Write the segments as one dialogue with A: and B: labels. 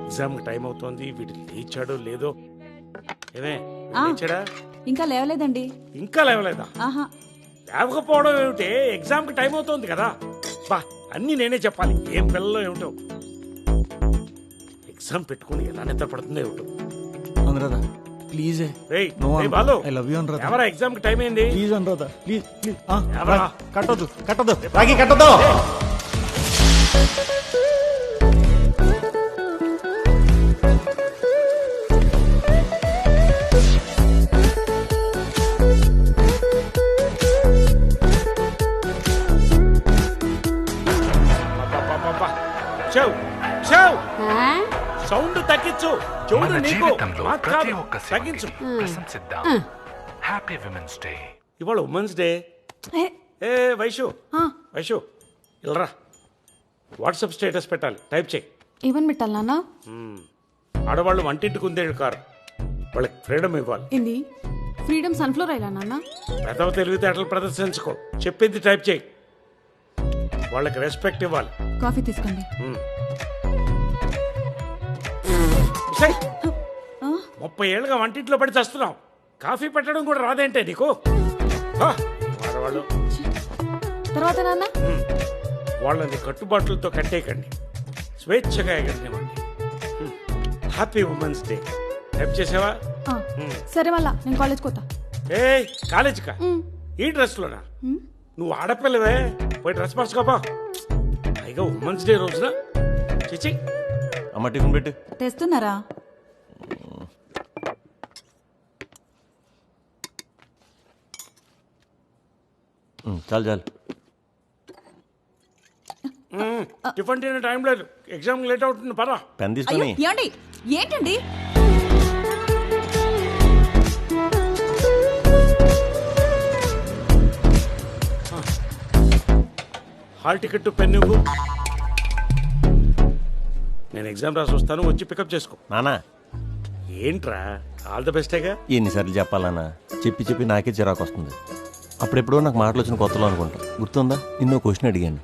A: Exam time అవుతోంది, వీడు లేచాడో లేదో. ఏమే లేచాడా?
B: ఇంకా లేవలేదండి.
A: ఇంకా లేవలేదా?
B: ఆహా.
A: లేవకపోవడం ఏమిటి? ఎగ్జామ్ కి టైం అవుతోంది కదా. బా అన్ని నేనే చెప్పాలి. ఏం పిల్లలో ఏమిటో. ఎగ్జామ్ పెట్టుకుని ఎలా నిద్ర పడుతుందో ఏమిటో.
C: Anuradha please.
A: Balu
C: I love you Anuradha.
A: ఎవరా ఎగ్జామ్ కి టైం ఏంది?
C: Please Anuradha please please.
A: ఎవరా?
C: కట్టదు కట్టదు రాగి కట్టదు.
A: సౌండ్ తగ్గించు. చూడు
D: మన
A: నీకు
D: జీవితంలో
A: మాకు
D: ప్రతి
A: కాదు.
D: ఒక్క
A: తగ్గించు.
D: ప్రశంసిద్దాం. Happy women's day.
A: ఇవాళ ఉమెన్స్ డే. ఏ వైషు వైషు ఇల్రా, వాట్సాప్ స్టేటస్ పెట్టాలి. టైప్ చేయి.
B: ఏమని పెట్టాలి నాన్న?
A: ఆడవాళ్ళు వంటింటికి ఉందేళ్ళు కారు, వాళ్ళకి ఫ్రీడమ్ ఇవ్వాలి.
B: ఏంది ఫ్రీడమ్ సన్ఫ్లవర్ అయిలా నాన్న?
A: పెదవ తెలివితేటలు ప్రదర్శించుకో. చెప్పింది టైప్ చేయి. వాళ్ళకి రెస్పెక్ట్ ఇవ్వాలి.
B: కాఫీ తీసుకోండి.
A: 30 ఏళ్ళుగా వంటింట్లో పడి చేస్తున్నావు. కాఫీ పెట్టడం కూడా రాదేంటే నీకు? ఆడవాళ్ళు
B: తర్వాత నాన్న
A: వాళ్ళని కట్టుబాట్లతో కట్టేయకండి, స్వేచ్ఛగా ఎగరనివ్వండి. Happy women's day. టైప్ చేసావా?
B: సరే మళ్ళా నేను కాలేజ్కి పోతా.
A: ఏ కాలేజీకా? ఈ డ్రెస్లోనా? నువ్వు ఆడపిల్లవే, పోయి డ్రెస్ మార్చుకోపా. పైగా ఉమెన్స్ డే రోజున చిచి.
C: అమ్మ టిఫిన్ పెట్టు.
B: తెస్తున్నారా?
C: చాలు చాలు.
A: టిఫిన్ తినే టైం లేదు, ఎగ్జామ్ లేట్ అవుతుంది. పరా
C: పెన్ తీసుకొని.
B: ఏమండి ఏంటండి?
A: హాల్ టికెట్ పెన్ ఇవ్వు. నేను ఎగ్జామ్ రాసి వస్తాను, వచ్చి పికప్ చేసుకో.
C: నానా
A: ఏంట్రా ఆల్ ద బెస్టేగా?
C: ఎన్నిసార్లు చెప్పాలన్నా, చెప్పి చెప్పి నాకే చిరాకు వస్తుంది. అప్పుడెప్పుడో నాకు మాటలు వచ్చిన కొత్తలో అనుకుంటా. గుర్తుందా? నిన్నో క్వశ్చన్ అడిగాను.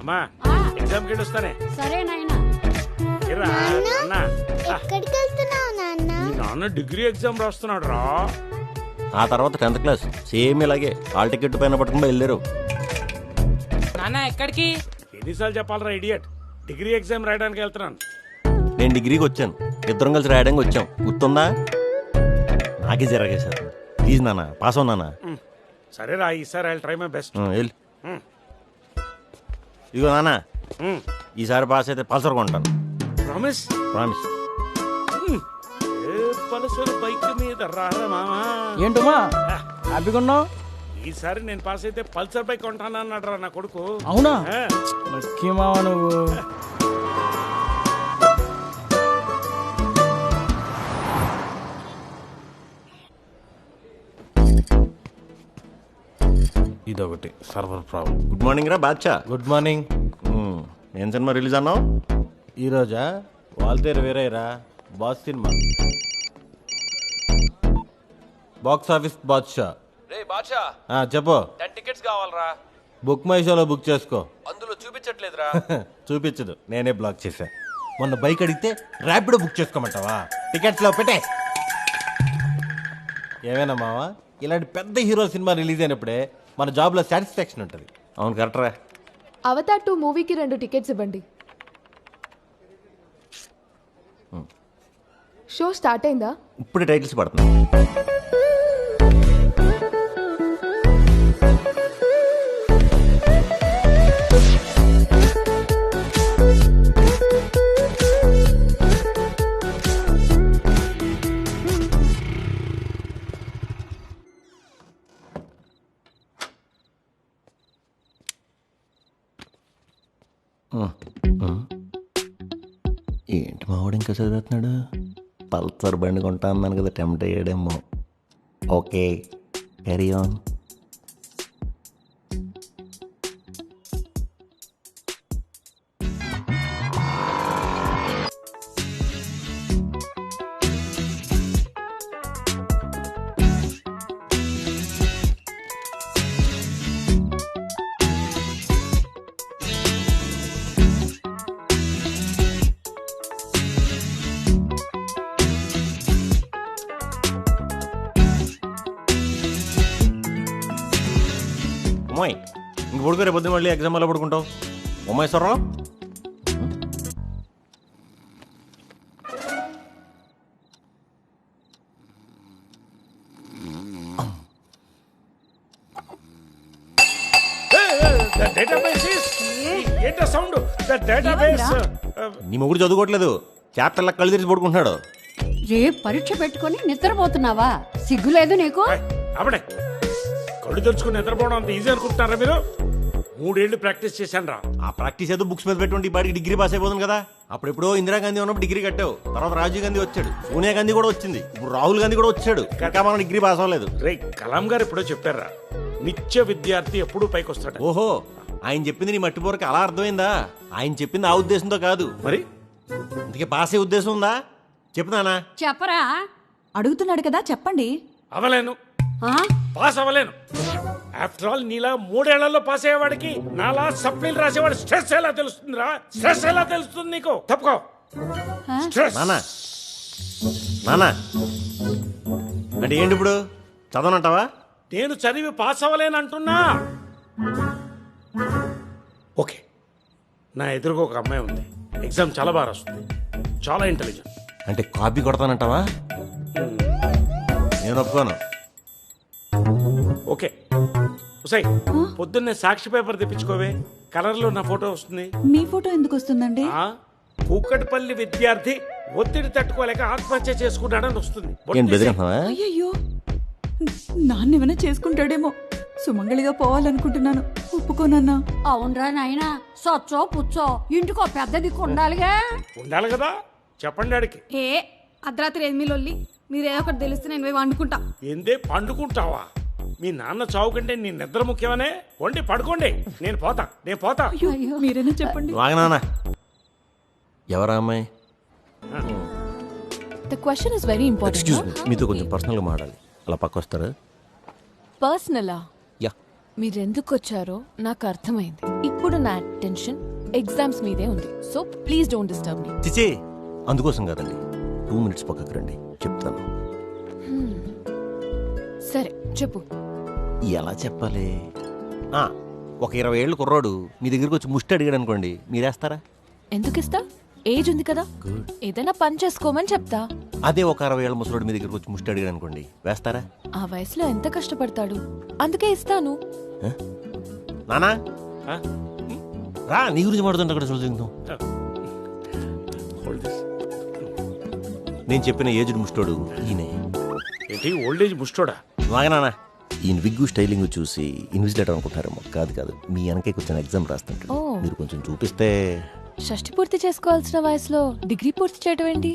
A: అమ్మా ఎగ్జామ్ కి వస్తానే.
E: సరే నాయనా. ఎక్కడికి వెళ్తున్నావు నాన్న?
A: మీ నాన్న డిగ్రీ ఎగ్జామ్ రాస్తున్నాడు రా.
C: ఆ తర్వాత 10th క్లాస్ సేమ్ ఇలాగే హాల్ టికెట్ పైన పట్టుకుని వెళ్ళారు.
F: నాన్న ఎక్కడికి?
A: ఎన్నిసార్లు చెప్పాలరా ఇడియట్? డిగ్రీ ఎగ్జామ్ రాయడానికి వెళ్తున్నాను.
C: నేను డిగ్రీకి వచ్చాను, ఇద్దరం కలిసి రాయడానికి వచ్చాం. గుర్తుందా? నాకే జరగేశారు. ప్లీజ్ నాన్న పాస్ అవునా?
A: సరే రా, ఈసారి ఐ ట్రై మై బెస్ట్.
C: వెళ్ళి ఇదిగో నాన్న, ఈసారి పాస్ అయితే పల్సర్ కొంటాను.
A: ప్రామిస్?
C: ప్రామిస్.
A: పల్సర్ బైక్ మీద రారా మామా.
G: ఏంటమ్మా హ్యాపీగా ఉన్నావు?
A: ఈసారి నేను పాస్ అయితే పల్సర్ బైక్ కొంటాను అన్నాడు రా నా కొడుకు.
G: అవునా? లక్కీ మావా నువ్వు.
C: ఇదొకటి సర్వర్ ప్రాబ్లం. గుడ్ మార్నింగ్ రా బాద్షా.
G: Good morning.
C: ఏం సినిమా రిలీజ్ అన్నావు?
G: ఈరోజా? వాల్తేరు వేరేరా boss cinema. Box office Badshah.
H: రే బాద్షా,
G: చెప్పు.
H: 10 టికెట్స్ కావాలరా.
G: బుక్ మై షోలో బుక్ చేసుకో.
H: అందులో చూపించట్లేదురా.
G: చూపించదు, నేనే బ్లాక్ చేశా. మొన్న బైక్ అడిగితే ర్యాపిడో బుక్ చేసుకోమంటావా? టికెట్స్ లో పెట్టే. ఏమైనా మావా, ఇలాంటి పెద్ద హీరో సినిమా రిలీజ్ అయినప్పుడే మన జాబ్ లో సాటిస్ఫాక్షన్ ఉంటుంది.
C: అవును కరెక్ట్ రా.
I: అవతార్ 2 మూవీకి 2 టికెట్స్ ఇవ్వండి. షో స్టార్ట్ అయిందా?
C: ఇప్పుడు టైటిల్స్ పడుతుంది. ఏంటి మావాడు ఇంకా చదువుతున్నాడు? పల్సర్ బండి కొంటా అన్నాను కదా, టెంప్ట్ అయ్యాడేమో. Okay carry on. ఉమ్మాయి ఇంక పడుకో, రేపు పొద్దున్న మళ్ళీ ఎగ్జామ్ వల్ల పడుకుంటావు. ఉమ్మాయిశ్వరరావు
A: డేటాబేస్ ఏంటో సౌండ్ డేటాబేస్.
C: నీ మొగుడు చదువుకోవట్లేదు, చాప్టర్లా కళ్ళు తెరిచి పడుకుంటున్నాడు.
J: రేపు పరీక్ష పెట్టుకొని నిద్రపోతున్నావా? సిగ్గులేదు నీకు?
A: అప్పుడే కళ్ళు తెరుచుకుని నిద్రపోవడం అంత ఈజీ అనుకుంటున్నారా మీరు? 3 ఏళ్ళు ప్రాక్టీస్ చేశాను రా.
C: ఆ ప్రాక్టీస్ ఏదో బుక్స్ మీద పెట్టుకుంటే ఈ బాడికి డిగ్రీ పాస్ అయిపోతుంది కదా. అప్పుడెప్పుడో ఇందిరాగాంధీ ఉన్నప్పుడు డిగ్రీ కట్టావు, తర్వాత రాజీవ్ గాంధీ వచ్చాడు, సోనియా గాంధీ కూడా వచ్చింది, ఇప్పుడు రాహుల్ గాంధీ కూడా వచ్చాడు. ఇంకా మనం డిగ్రీ పాస్ అవ్వలేదు.
A: రే కలాం గారు ఎప్పుడో చెప్పారా, నిత్య విద్యార్థి ఎప్పుడూ పైకి వస్తాడు.
C: ఓహో, ఆయన చెప్పింది నీ మట్టిపోరకి అలా అర్థమైందా? ఆయన చెప్పింది ఆ ఉద్దేశంతో కాదు.
A: మరి
C: అందుకే పాస్ అయ్యే ఉద్దేశం ఉందా? చెప్తానా?
J: చెప్పరా.
B: అడుగుతున్నాడు కదా చెప్పండి.
A: అవలేను,
J: ఆ?
A: పాస్ అవ్వలేను. ఆఫ్టర్ ఆల్ నీలా 3 ఏళ్లలో పాస్ అయ్యేవాడికి నాలా సప్లీలు రాసేవాడు స్ట్రెస్ ఎలా తెలుస్తుందిరా? స్ట్రెస్ ఎలా తెలుస్తుంది నీకు? తప్పుకో. స్ట్రెస్.
C: నానా నానా అంటే ఏంటి ఇప్పుడు? చదవనంటావా?
A: నేను చదివి పాస్ అవ్వలేను అంటున్నా. ఓకే, నా ఎదురుగా ఒక అమ్మాయి ఉంది, ఎగ్జామ్ చాలా బాగా వస్తుంది, చాలా ఇంటెలిజెంట్.
C: అంటే కాపీ కొడతానంటావా? నేను ఒప్పుకోను.
A: ఓకే ఉసై, పొద్దున్నే సాక్షి పేపర్ తెప్పించుకోవే, కలర్లో నా ఫోటో వస్తుంది.
B: మీ ఫోటో ఎందుకు వస్తుందండి?
A: కూకట్పల్లి విద్యార్థి ఒత్తిడి తట్టుకోలేక ఆత్మహత్య చేసుకున్నాడని వస్తుంది.
C: ఏం బెదిరిస్తున్నావా?
B: అయ్యయ్యో, నాన్న ఏమైనా చేసుకుంటాడేమో. సుమంగళిగా పోవాలనుకుంటున్నాను, ఒప్పుకోనన్నా.
J: అవునరా నాయనా, సొచ్చో పుచ్చో ఇంటికో పెద్ద దిక్కు ఉండాలిగా.
A: ఉండాలి కదా, చెప్పండి ఆడికి.
B: ఏ అర్ధరాత్రి 8 లొల్లి, మీరేదో ఒకటి తెలిస్తే నేను పోయి వండుకుంటా.
A: ఏందే పండుకుంటావా? మీ నాన్న చావు కంటే నీ నిద్ర ముఖ్యమనే. వండి పడుకోండి, నేను పోతా.
B: అయ్యో, మీరైనా చెప్పండి.
C: వాగనానా? ఎవరా అమ్మాయి?
I: The question is very
C: excuse me,
I: important.
C: మీతో కొంచెం పర్సనల్గా మాట్లాడాలి. అలా పక్క వస్తారా?
I: పర్సనలా?
C: యా.
I: మీరెందుకు వచ్చారో నాకు అర్థమైంది. ఇప్పుడు నా అటెన్షన్ ఎగ్జామ్స్ మీదే ఉంది, so please don't disturb me.
C: చిచి, అందుకోసం కదండి. 2 minutes పక్కకు రండి, చెప్తాను.
I: సరే చెప్పు.
C: ఎలా చెప్పాలి? ఒక 20 ఏళ్ళు కుర్రాడు మీ దగ్గరికి వచ్చి ముష్టి అడిగాడు అనుకోండి, మీరేస్తారా?
I: ఎందుకు ఇస్తా? ఏజ్ ఉంది కదా, ఏదైనా పని చేసుకోమని చెప్తా.
C: అదే ఒక 60 ఏళ్ళ ముసలోడు మీ దగ్గరికి వచ్చి ముష్టి అడిగాడు అనుకోండి, వేస్తారా?
I: ఆ వయసులో ఎంత కష్టపడతాడు, అందుకే ఇస్తాను.
C: నానా రా, నీ గురించి మాడుతుంటే అక్కడ చూద్దాం. నేను చెప్పిన ఏజ్డ్ ముష్టోడు ఈయనే.
A: ఏంటి ఓల్డ్ ఏజ్ ముష్టోడా?
C: నానా, ఈయన విగ్గు స్టైలింగ్ చూసి ఇన్విజిలేటర్ అనుకుంటారేమో. కాదు, మీ వెనకే కూర్చొని ఎగ్జామ్ రాస్తుంటాడు.
I: ఓ.
C: మీరు కొంచెం చూపిస్తే.
I: షష్టి పూర్తి చేసుకోవాల్సిన వయసులో డిగ్రీ పూర్తి చేయడం ఏంటి?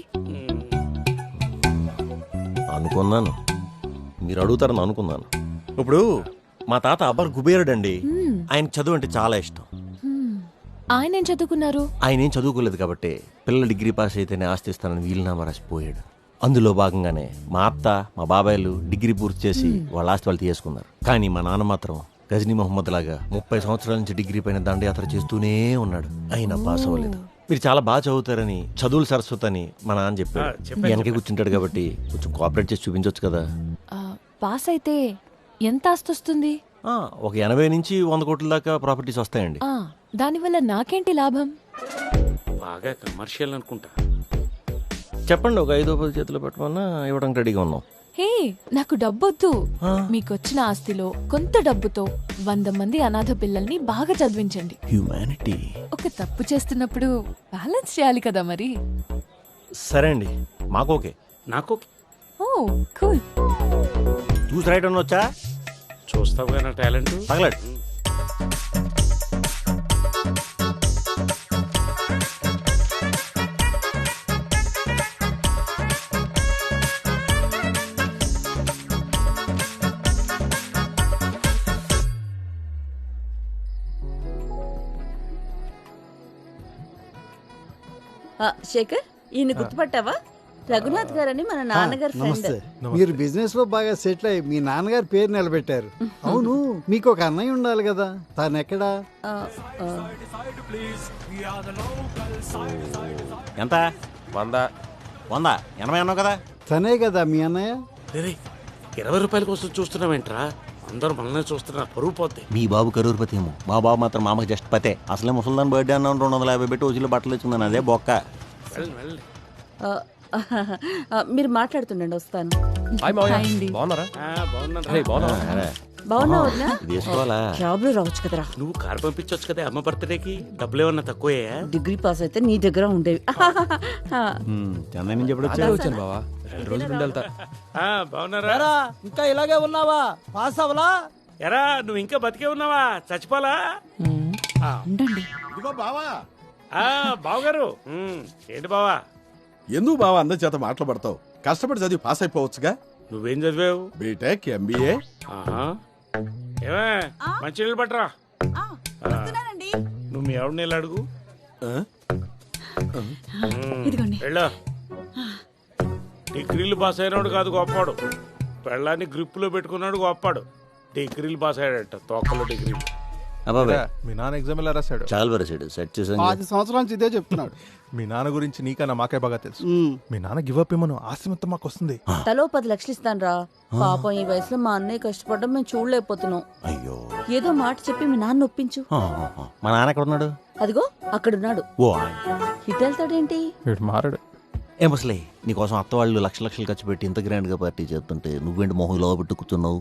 C: అనుకున్నాను మీరు అడుగుతారని అనుకున్నాను. ఇప్పుడు మా తాత అబ్బర్ కుబేరుడండి. ఆయనకు చదువు అంటే చాలా ఇష్టం.
I: ఆయన ఏం చదువుకున్నారు?
C: ఆయన ఏం చదువుకోలేదు కాబట్టి పిల్లలు డిగ్రీ పాస్ అయితేనే ఆస్తి ఇస్తానని వీలునామా రాసిపోయాడు. అందులో భాగంగానే మా అత్త మా బాబాయిలు డిగ్రీ పూర్తి చేసి వాళ్ళ ఆస్తి వాళ్ళు తీసుకున్నారు. కానీ మా నాన్న మాత్రం గజనీ మహమ్మద్ లాగా 30 సంవత్సరాల నుంచి డిగ్రీ పైన దండయాత్ర చేస్తూనే ఉన్నాడు. అయినా పాస్ అవ్వలేదు. మీరు చాలా బాగా చదువుతారని, చదువులు సరస్వతి అని మా నాన్న చెప్పాడు. వెనకే కూర్చుంటాడు కాబట్టి కొంచెం కోఆపరేట్ చేసి చూపించవచ్చు కదా.
I: పాస్ అయితే ఎంత ఆస్తి వస్తుంది?
C: ఒక 80 నుంచి 100 కోట్ల దాకా ప్రాపర్టీస్ వస్తాయండి.
I: దానివల్ల నాకేంటి లాభం?
A: బాగా కమర్షియల్ అనుకుంటా.
C: చెప్పండి, ఒక 5-10 చేతిలో పెట్టమన్నా ఇవ్వడానికి రెడీగా ఉన్నాం.
I: హే, నాకు డబ్బొద్దు. మీకొచ్చిన ఆస్తిలో కొంత డబ్బుతో 100 మంది అనాథ పిల్లల్ని బాగా చదివించండి.
C: హ్యూమానిటీ.
I: ఒక తప్పు చేస్తున్నప్పుడు బ్యాలెన్స్ చేయాలి కదా మరి.
C: సరే అండి, మాకు ఓకే.
A: నాకు
I: ఓ కూల్.
C: చూసి రైట్ అన్న వచ్చా?
A: చూస్తావు కదా టాలెంట్.
C: తగలడు.
K: శేఖర్, ఈయన గుర్తుపట్టావా? రఘునాథ్ గారని మన నాన్నగారు ఫ్రెండ్.
L: మీరు బిజినెస్ లో బాగా సెటిల్ అయ్యి మీ నాన్నగారి పేరు నిలబెట్టారు. అవును, మీకు ఒక అన్నయ్య ఉండాలి కదా, తాను ఎక్కడా?
C: ఎంత? 100. 80 అన్నావు కదా.
L: తనే కదా మీ అన్నయ్య?
A: 20 రూపాయల కోసం చూస్తున్నావేంట్రా? అందరూ మనల్ని చూస్తున్నారు, పరుగు పోతే.
C: మీ బాబు కరూరుపతి ఏమో, మా బాబు మాత్రం మామకి జస్ట్ పతే. అసలే ముసల్దాన్ బర్త్డే అన్న 250 పెట్టి రోజులు బట్టలు ఇచ్చిందని అదే బొక్క.
A: వెళ్ళి వెళ్ళి.
K: మీరు మాట్లాడుతుండండి, వస్తాను.
G: బాగున్నారా?
A: బాగున్నాను.
K: బాగున్నావు వదినా?
C: ఇది వేసుకోవాలా?
K: జాబ్లో రావచ్చు కదరా.
A: నువ్వు కారు పంపించవచ్చు కదా అమ్మ బర్త్డేకి. డబ్బులు ఏమన్నా తక్కువయ్యా?
K: డిగ్రీ పాస్ అయితే నీ దగ్గర ఉండేవి.
C: చెన్నై నుంచి ఎప్పుడు
G: వచ్చాను బావా, 2 రోజులు ఉండి వెళ్తా.
A: బాగున్నారా?
M: ఇంకా ఇలాగే ఉన్నావా? పాస్ అవలా?
A: ఎరా నువ్వు ఇంకా బతికే ఉన్నావా? చచ్చిపోలా?
K: ఉండండి.
N: ఇదిగో బావా.
A: బావగారు. ఏంటి బావా?
N: ఎందుకు బావా అందరి చేత మాట్లాడతావు? కష్టపడి చదివి పాస్ అయిపోవచ్చుగా.
A: నువ్వేం చదివావు?
N: BTech, MBA.
A: ఏమే మంచి నీళ్ళు పట్టరా. నువ్వు మీ ఆవిడ నీళ్ళు అడుగు. వెళ్ళా. డిగ్రీలు పాస్ అయినాడు కాదు గొప్పాడు, పెళ్ళాన్ని గ్రిప్పులో పెట్టుకున్నాడు గొప్పాడు. డిగ్రీలు పాస్ అయ్యాడట, తోకలో డిగ్రీలు.
G: మీ నాన్న ఎగ్జామ్ ఎలా రాశాడు?
C: చాలా వరసాడు, సెట్ చేసాను.
L: 10 సంవత్సరాల నుంచి ఇదే చెప్తున్నాడు.
G: మీ నాన్న గురించి నీకన్నా మాకే బాగా తెలుసు. మీ నాన్న గివ్ అప్ ఏమను ఆస్తి మొత్తం మాకు వస్తుంది.
K: తలో 10 లక్షలు ఇస్తాను రా. పాపం ఈ వయసులో మా అన్నయ్య కష్టపడడం మేము చూడలేకపోతున్నాం.
C: అయ్యో,
K: ఏదో మాట చెప్పి మీ నాన్న ఒప్పించు.
C: మా నాన్న ఎక్కడ ఉన్నాడు?
K: అదిగో అక్కడున్నాడు.
C: ఓ
K: ఇటు వెళ్తాడేంటి?
G: మారాడు.
C: ఏ ముసలే, నీకోసం అత్త వాళ్ళు లక్షలు ఖర్చు పెట్టి ఇంత గ్రాండ్ గా పార్టీ చేస్తుంటే నువ్వేంటి మొహం లో పెట్టి కూర్చున్నావు?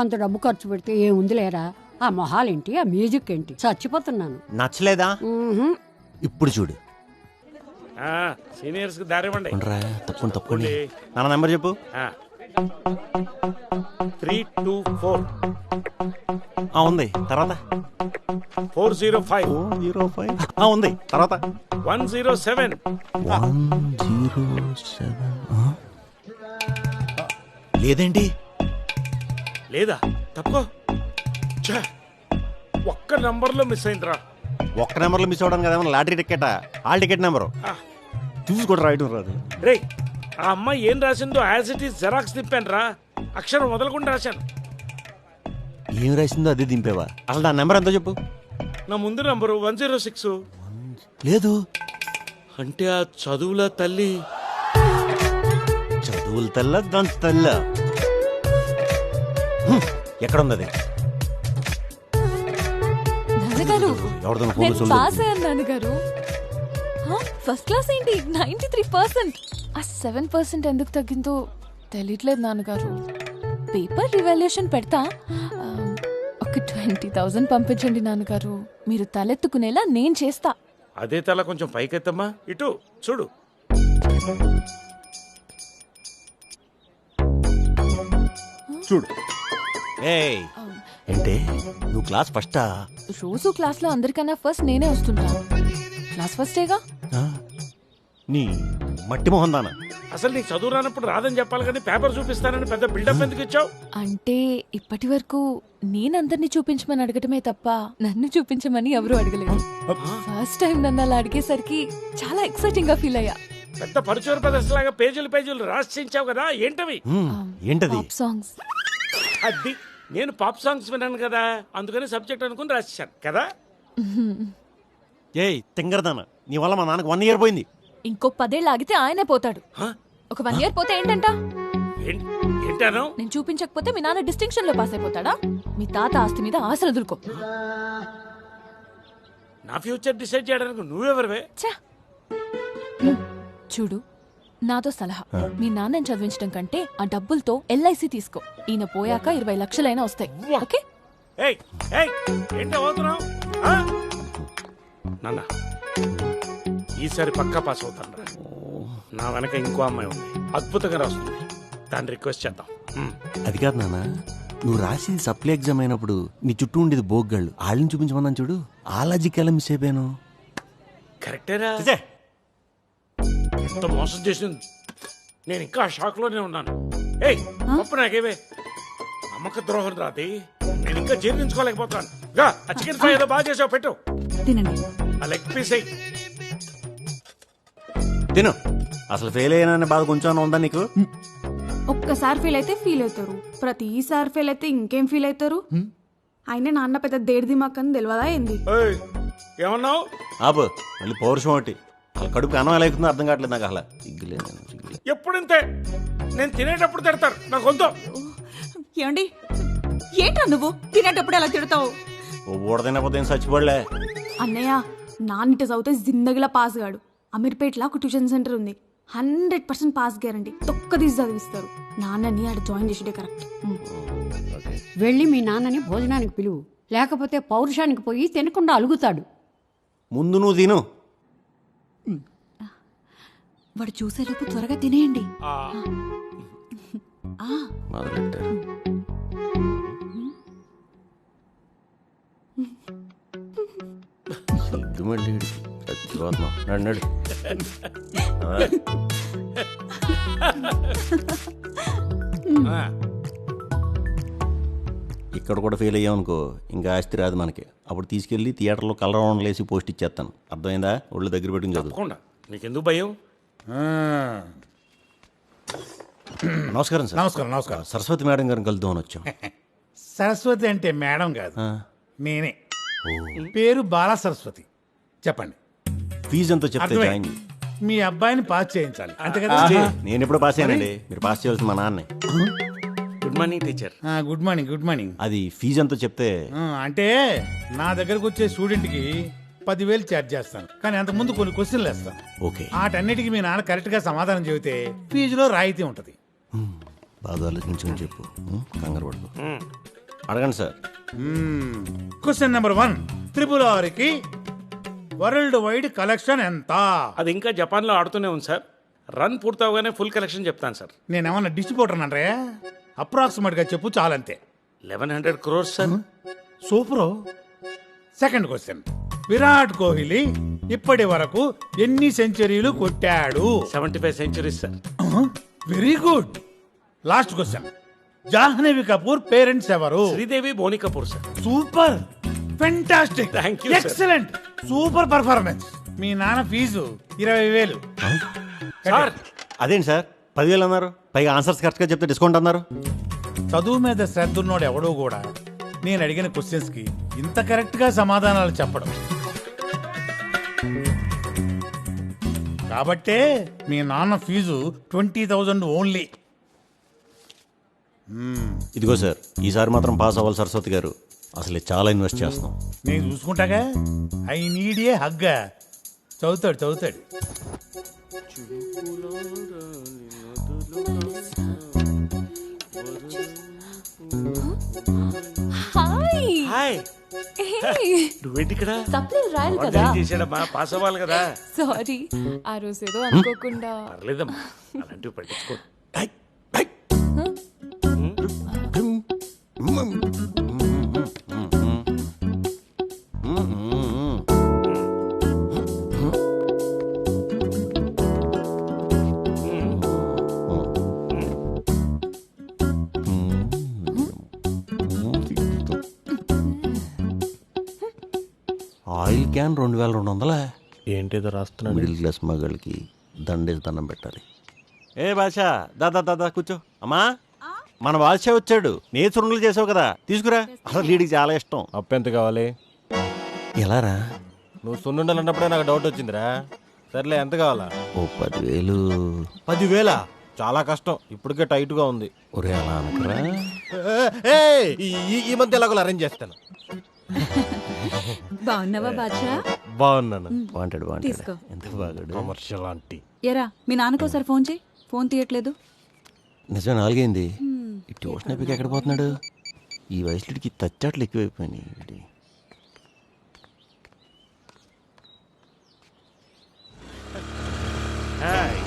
J: అంత డబ్బు ఖర్చు పెడితే ఏముంది లేరా? ఆ మొహాలేంటి, ఆ మ్యూజిక్ ఏంటి? చచ్చిపోతున్నాను.
C: నచ్చలేదా? ఇప్పుడు చూడు.
A: సీనియర్స్ కి దారి ఇవ్వండి.
C: తప్పకుండా నాన్న నెంబర్ చెప్పు.
A: 324
C: ఉంది. తర్వాత
A: 405
C: ఉంది. తర్వాత
A: 107
C: లేదేంటి?
A: లేదా? తప్పుకో. ఒక్క నంబర్లో మిస్ అయిందిరా.
C: ఒక్క నెంబర్లో మిస్ అవడానికి కదా lottery ticket, hall ticket number చూసుకోవడం రాయటం రాదు.
A: రే, ఆ అమ్మాయి ఏం రాసిందో యాజ్ ఇట్ ఈస్ జెరాక్స్ తిప్పాను రా. అక్షరం వదలకుండా రాశాను.
C: ఏం రాసిందో అదే దింపేవా? అసలు దాని నెంబర్ ఎంతో చెప్పు.
A: నా ముందు నంబరు 106.
C: లేదు
A: అంటే ఆ చదువుల తల్లి.
C: చదువుల తల్ల, దాని తల్ల ఎక్కడ ఉంది అది?
I: నాన్నగారు,
C: ఎవరిదో
I: నేను పాస్ అయ్యాను నాన్నగారు. ఫస్ట్ క్లాస్ ఏంటి 93%. ఆ 7% ఎందుకు తగ్గిందో తెలియట్లేదు నాన్నగారు. పేపర్ రివాల్యూషన్ పెడతా. ఒక 20,000 పంపించండి నాన్నగారు. మీరు తలెత్తుకునేలా నేను చేస్తా.
A: అదే తల కొంచెం పైకెత్తమ్మా. ఇటు చూడు.
N: చూడు.
C: ఏంటే నువ్వు క్లాస్ ఫస్టా?
I: రోజు క్లాస్ లో అందరికన్నా ఫస్ట్ నేనే వస్తుంటా. క్లాస్ ఫస్టేగా.
C: నీ మట్టి మొహం దానా?
A: అసలు నీకు చదువు రానప్పుడు రాదని చెప్పాలి కానీ పేపర్ చూపిస్తానని పెద్ద బిల్డప్ ఎందుకు ఇచ్చావు?
I: అంటే ఇప్పటి వరకు నేనందరినీ చూపించమని అడగటమే తప్ప నన్ను చూపించమని ఎవరు అడగలేదు. ఫస్ట్ టైం నన్ను అలా అడిగేసరికి చాలా ఎక్సైటింగ్ గా ఫీల్ అయ్యా.
A: పెద్ద పరిచయ ప్రదర్శనలాగా పేజీలు రాసించావు కదా. ఏంటవి?
C: ఏంటది?
I: సాంగ్స్.
A: అది నేను పాప్ సాంగ్స్ విన్నాను కదా, అందుకని సబ్జెక్ట్ అనుకుని రాసేసాను కదా.
C: ఏయ్ తింగరదానా, నీ వల్ల మా నాన్నకు 1 ఇయర్ పోయింది.
I: ఇంకో 10 ఏళ్ళు ఆగితే ఆయనే పోతాడు. ఒక 1 ఇయర్ పోతే ఏంటంట?
A: ఏంటాను?
I: నేను చూపించకపోతే మీ నాన్న డిస్టింక్షన్ లో పాస్ అయిపోతాడా? మీ తాత ఆస్తి మీద ఆశలు వదులుకో.
A: నా ఫ్యూచర్ డిసైడ్ చేయడానికి నువ్వెవరివే?
I: చూడు, నాతో సలహా. మీ నాన్నని చదివించడం కంటే ఆ డబ్బులతో LIC తీసుకో. ఈయన పోయాక 20 లక్షలైనా వస్తాయి. ఓకే?
A: ఏంటి అవుతున్నావు? నాన్న, ఈసారి పక్కా పాస్ అవుతాను. నా వెనక ఇంకో అమ్మాయి ఉంది, అద్భుతంగా రాస్తుంది. దాన్ని రిక్వెస్ట్ చేద్దాం.
C: అది కాదు నాన్న, నువ్వు రాసింది సప్లై ఎగ్జామ్ అయినప్పుడు నీ చుట్టూ ఉండేది బోగ్గాళ్ళు. వాళ్ళని చూపించమన్నాను చూడు, ఆ లాజిక్ ఎలా మిస్ అయిపోయాను.
A: కరెక్టేరా? ఎంత మోసం చేసింది. నేను ఇంకా షాక్ లోనే ఉన్నాను. గొప్ప నాకేవే అమ్మక ద్రోహం రాది. నేను ఇంకా జీర్ణించుకోలేకపోతాను. ఆ చికెన్ ఫ్రై ఏదో బాగా చేసావు, పెట్టు.
K: తినండి.
A: ఆ లెగ్ పీస్ అయ్యి
C: తిను. అసలు ఫెయిల్ అయినా బాధ కొంచెం ఉందా నీకు?
B: ఒక్కసారి ఫీల్ అయితే ఫీల్ అవుతారు, ప్రతిసారి ఫెయిల్ అయితే ఇంకేం ఫీల్ అవుతారు? అయినా నాన్న పెద్ద దేడి దిమాకని తెలియదా ఏంది?
A: ఏమన్నావు?
C: ఆపు, మళ్ళీ పౌరుషం ఒకటి. కడుపు అన్నం ఎలా అవుతుందో అర్థం కావట్లేదు నాకు. అసలు
A: ఎప్పుడింతే. నేను తినేటప్పుడు తిడతారు, నాకు వద్దు.
B: ఏమండి,
K: ఏంట్రా నువ్వు తినేటప్పుడు ఎలా తిడతావు?
C: ఊడదైనా ఏం చచ్చిపోలే.
B: అన్నయ్య నాన్నిట చదివితే జిందగీలా పాస్ గాడు. అమీర్పేటలో ఒక ట్యూషన్ సెంటర్ ఉంది, 100% పాస్ గ్యారంటీ. తొక్క తీసి చదివిస్తారు. నాన్నని ఆడ జాయిన్ చేసేటే కరెక్ట్.
J: వెళ్ళి మీ నాన్నని భోజనానికి పిలువు, లేకపోతే పౌరుషానికి పోయి తినకుండా అలుగుతాడు.
C: ముందు నువ్వు తిను.
K: వాడు చూసేలోపు త్వరగా తినేయండి.
C: మొదలెట్టారు. సిగ్గు మళ్ళీ చచ్చిపోతున్నాం. నడు నడు. ఇక్కడ కూడా ఫెయిల్ అయ్యామనుకో ఇంకా ఆస్తి రాదు మనకి. అప్పుడు తీసుకెళ్ళి థియేటర్లో కలర్ రౌండ్లు వేసి పోస్ట్ ఇచ్చేస్తాను. అర్థమైందా? ఒళ్ళు దగ్గర పెట్టుకుని చదువు.
A: తప్పకుండా. నీకెందుకు భయం?
C: నమస్కారం సార్.
O: నమస్కారం. నమస్కారం.
C: సరస్వతి మేడం గారిని కలుద్దామని వచ్చాం.
O: సరస్వతి అంటే మేడం కాదు, నేనే. పేరు బాలా సరస్వతి. చెప్పండి.
C: ఫీజు ఎంతో చెప్తే జాయిన్ చేయి.
O: మీ అబ్బాయిని పాస్ చేయించాలి అంతే కదా?
C: నేను ఎప్పుడు పాస్ అయ్యానండి. మీరు పాస్ చేయాల్సింది మా నాన్నే.
A: Good morning teacher.
O: Good morning. Good morning.
C: అది ఫీజు ఎంతో చెప్తే.
O: అంటే నా దగ్గరకు వచ్చే స్టూడెంట్కి 10,000 ఛార్జ్ చేస్తాను, కానీ అంతకుముందు కొన్ని క్వశ్చన్లు వేస్తాను.
C: ఓకే.
O: వాటన్నిటికీ మీ నాన్న కరెక్ట్గా సమాధానం చెబితే ఫీజులో రాయితీ ఉంటుంది.
C: బాగా ఆలోచించుకుని చెప్పు. కంగారు పడుకో. అడగండి సార్.
O: Question number 1. RRRకి వరల్డ్ వైడ్ కలెక్షన్ ఎంత?
A: అది ఇంకా జపాన్లో ఆడుతూనే ఉంది సార్. రన్ పూర్తవగానే ఫుల్ కలెక్షన్ చెప్తాను సార్.
O: నేనేమన్నా డిస్ట్రిబ్యూటర్ అంటే అప్రాక్సిమేట్ గా చెప్పు, చాలంతే.
A: 1100 crores sir.
O: Super. Second question. Virat Kohli ఇప్పటి వరకు ఎన్ని సెంచరీలు కొట్టాడు?
A: 75 centuries sir.
O: Very good. Last question. Janhvi Kapoor parents ఎవరు?
A: Sridevi, Boney Kapoor sir.
O: Super. Fantastic.
A: Thank you sir.
O: Excellent. Super performance. మీ నాన్న ఫీజు 20,000.
C: సార్ అదేంటి సార్ 10,000 అన్నారు? పైగా ఆన్సర్స్ కరెక్ట్గా చెప్తే డిస్కౌంట్ అన్నారు.
O: చదువు మీద శ్రద్ధ ఉన్నోడు ఎవడో కూడా నేను అడిగిన క్వశ్చన్స్ కి ఇంత కరెక్ట్ గా సమాధానాలు చెప్పడం. కాబట్టే మీ నాన్న ఫీజు 20,000 ఓన్లీ.
C: ఇదిగో సార్, ఈసారి మాత్రం పాస్ అవ్వాలి సరస్వతి గారు. అసలు చాలా ఇన్వెస్ట్ చేస్తున్నాం.
O: నేను చూసుకుంటాగా. I need a hug. చదువుతాడు చదువుతాడు.
A: హాయ్. నువ్వేంటి ఇక్కడ?
I: సప్లై రాయాలి కదా.
A: చేసాడమ్మా, పాస్ అవ్వాలి కదా.
I: సారీ, ఆ రోజు ఏదో అనుకోకుండా.
A: పర్లేదమ్మా, అలాంటివి పట్టించుకో.
C: Oil can 2,200.
G: ఏంటిదో రాస్తున్నాడు.
C: మిడిల్ క్లాస్ మగాళ్ళకి దండేసి దండం పెట్టాలి. ఏ బాషా, దాదా దాదా కూర్చో. అమ్మా, మన బాద్షా వచ్చాడు. నేచురులు చేసావు కదా, తీసుకురా. అసలు వీడికి చాలా ఇష్టం.
G: అప్పు ఎంత కావాలి?
C: ఎలా రా?
G: నువ్వు సున్నుండాలన్నప్పుడే నాకు డౌట్ వచ్చిందిరా. సర్లే, ఎంత కావాలా?
C: ఓ 10,000.
G: 10,000? చాలా కష్టం, ఇప్పటికే టైట్ గా ఉంది.
C: ఒరే అలా అనకరా.
G: ఈ మధ్య ఎలాగో అరేంజ్ చేస్తాను.
K: బాగున్నావా బాద్షా?
G: బాగున్నాను.
C: వాంటాడు
K: తీసుకో.
C: ఎంత బాగాడు.
G: Commercial aunty.
K: ఎరా మీ నాన్నకోసారి ఫోన్ చేయి. ఫోన్ తీయట్లేదు.
C: నిజమే, 4 అయింది. ఈ ట్యూషన్ అయిపోయి ఎక్కడ పోతున్నాడు? ఈ వయసులోకి తచ్చాట్లు ఎక్కువైపోయినాయి.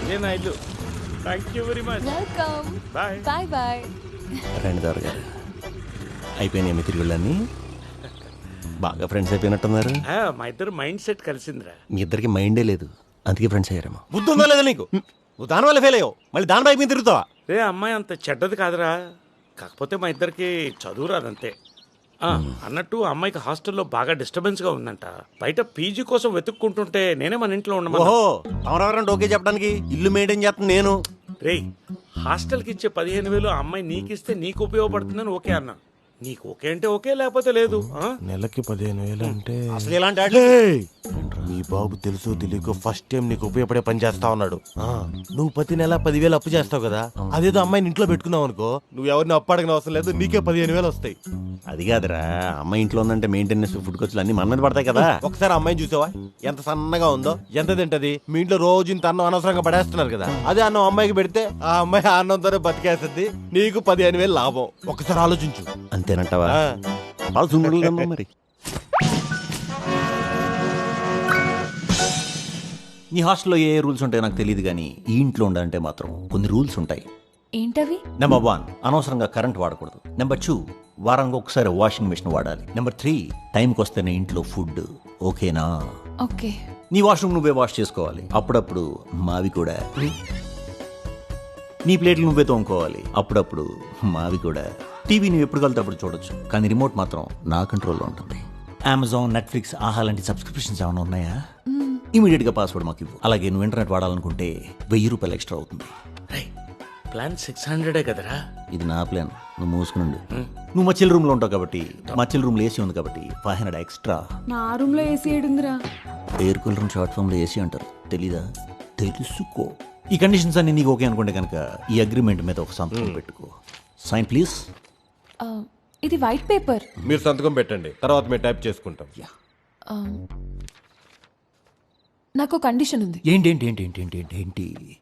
A: ఇదే నా ఇల్లు. Thank you very much.
I: Welcome.
A: Bye
I: bye bye.
C: రండి దొరగారు. అయిపోయినాయి మీ తిరుగుళ్ళన్నీ? బాగా ఫ్రెండ్స్ అయిపోయినట్టున్నారు.
A: మా ఇద్దరు మైండ్ సెట్ కలిసిందిరా.
C: మీ ఇద్దరికి మైండే లేదు, అందుకే ఫ్రెండ్స్ అయ్యారేమో.
G: బుద్ధి ఉందా లేదా నీకు? నువ్వు దానివల్ల ఫెయిల్ అయ్యావు, మళ్ళీ దాని బైక్ మీద తిరుగుతావా?
A: రే అమ్మాయి అంత చెడ్డది కాదురా, కాకపోతే మా ఇద్దరికి చదువు రాదంతే. అన్నట్టు అమ్మాయికి హాస్టల్లో బాగా డిస్టర్బెన్స్ గా ఉందంట. బయట పీజీ కోసం వెతుక్కుంటుంటే నేనే మన ఇంట్లో ఉండమన్నా.
C: ఓహో, తమరెవరంటే ఓకే చెప్పడానికి? ఇల్లు మెయింటైన్ చేస్తాను నేను.
A: రే, హాస్టల్కి ఇచ్చే 15,000 ఆ అమ్మాయి నీకిస్తే నీకు ఉపయోగపడుతుందని ఓకే అన్నా. నీకు ఓకే అంటే ఓకే, లేకపోతే లేదు.
G: నెలకి 15,000 అంటే
C: అసలు ఇలాంటి మీ బాబు తెలుసు తెలియక ఫస్ట్ టైం నీకు ఉపయోగపడే పని చేస్తా ఉన్నాడు. నువ్వు ప్రతి నెల 10,000 అప్పు చేస్తావు కదా, అదేదో అమ్మాయిని ఇంట్లో పెట్టుకున్నావు అనుకో, నువ్వు ఎవరిని అప్పు అడగని అవసరం లేదు, నీకే 15,000 వస్తాయి. అది కాదురా, అమ్మాయి ఇంట్లో ఉందంటే మెయింటెనెన్స్, ఫుడ్ ఖర్చులు అన్ని మన మీద పడతాయి కదా. ఒకసారి అమ్మాయిని చూసావా ఎంత సన్నగా ఉందో, ఎంత తింటది? మీ ఇంట్లో రోజు ఇంత అన్నం అనవసరంగా పడేస్తున్నారు కదా, అదే అన్నం అమ్మాయికి పెడితే ఆ అమ్మాయి ఆ అన్నంతోనే బతికేస్తుంది, నీకు 15,000 లాభం. ఒకసారి ఆలోచించు. అంతేనంటావా? మరి నీ హాస్టల్లో ఏ రూల్స్ ఉంటాయో నాకు తెలియదు కానీ ఈ ఇంట్లో ఉండాలంటే మాత్రం కొన్ని రూల్స్ ఉంటాయి.
I: ఏంటవి?
C: నెంబర్ 1, అనవసరంగా కరెంట్ వాడకూడదు. నెంబర్ 2, వారానికి ఒకసారి వాషింగ్ మెషిన్ వాడాలి. నెంబర్ 3, టైంకి వస్తేనే ఇంట్లో ఫుడ్. ఓకేనా?
I: ఓకే.
C: నీ వాష్రూమ్ నువ్వే వాష్ చేసుకోవాలి, అప్పుడప్పుడు మావి కూడా. నీ ప్లేట్లు నువ్వే తోముకోవాలి, అప్పుడప్పుడు మావి కూడా. టీవీ నువ్వు ఎప్పుడు కలితే అప్పుడు చూడొచ్చు, కానీ రిమోట్ మాత్రం నా కంట్రోల్లో ఉంటుంది. అమెజాన్, నెట్ఫ్లిక్స్, ఆహా లాంటి సబ్స్క్రిప్షన్స్ ఏమైనా ఉన్నాయా? ఇమీడియట్ గా పాస్వర్డ్ మాకు ఇవ్వు. అలాగే నువ్వు ఇంటర్నెట్ వాడాలనుకుంటే 1000 రూపాయలు ఎక్స్ట్రా అవుతుంది.
A: ప్లాన్ 600 కదరా.
C: ఇది నా ప్లాన్, నువ్వు మూసుకునుండు. నువ్వు మా చిల్ రూమ్ లో ఉంటావు కాబట్టి, మా చిల్ రూమ్ లో ఏసీ ఉంది కాబట్టి 500 ఎక్స్ట్రా.
B: నా రూమ్ లో ఏసీ ఏడుందిరా?
C: ఎయిర్ కూలర్ షార్ట్ ఫామ్ లో ఏసీ అంటారు, తెలీదా? తెలుసుకో. ఈ కండిషన్స్ అన్ని నీకు ఓకే అనుకుంటే కనుక ఈ అగ్రిమెంట్ మీద ఒక సంతకం పెట్టుకో. Sign please.
I: ఇది వైట్ పేపర్.
G: మీరు సంతకం పెట్టండి, తర్వాత మేము టైప్ చేసుకుంటాం.
I: నాకు కండిషన్ ఉంది.
C: ఏంటి?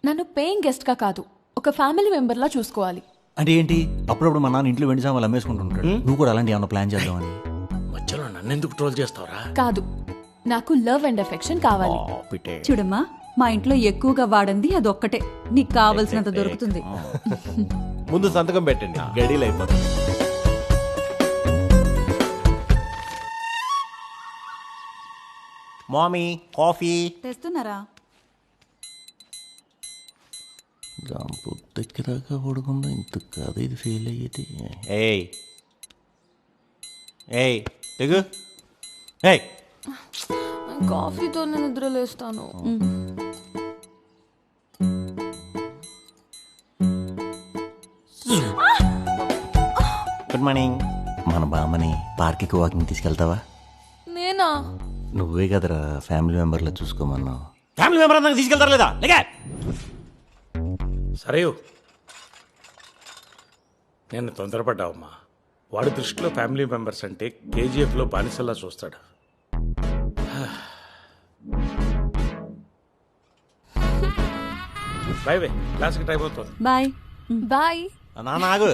I: నన్ను పేయింగ్ గెస్ట్ గా కాదు, ఒక ఫ్యామిలీ మెంబర్ లా చూసుకోవాలి.
C: అంటే ఏంటి? అప్పుడప్పుడు మా నాన్న ఇంట్లో వెండి సామాన్లు అమ్మేసుకుంటుంటాడు, నువ్వు కూడా అలాంటి ఏమన్నా ప్లాన్ చేద్దామని.
A: మధ్యలో నన్ను ఎందుకు ట్రోల్ చేస్తావురా?
I: కాదు, నాకు లవ్ అండ్ ఎఫెక్షన్ కావాలి.
K: చూడమ్మా, మా ఇంట్లో ఎక్కువగా వాడంది అదొక్కటే, నీకు కావలసినంత దొరుకుతుంది.
G: ముందు సంతకం పెట్టండి, గడీలు అయిపోతుంది.
C: మామీ కాఫీ
K: తెస్తున్నారా?
C: దగ్గరగా పడుకుందా, ఇంత కాదు ఇది ఫెయిల్ అయ్యేది. తెగు.
I: కాఫీతో నేను నిద్రలేస్తాను.
C: Good morning. మన బామ్మని పార్క్కి వాకింగ్ తీసుకెళ్తావా?
I: నేనా?
C: నువ్వే కదరా ఫ్యామిలీ మెంబర్లో చూసుకోమన్నావు. ఫ్యామిలీ మెంబర్ అన్నా తీసుకెళ్తారా లేదా?
A: సరే, నేను తొందరపడ్డావమ్మా. వాడి దృష్టిలో ఫ్యామిలీ మెంబర్స్ అంటే కేజీఎఫ్లో బానిసల్లా చూస్తాడు. బాయ్ బాయ్, క్లాస్కి టైం అవుతుంది.
K: Bye
I: bye.
C: నాగు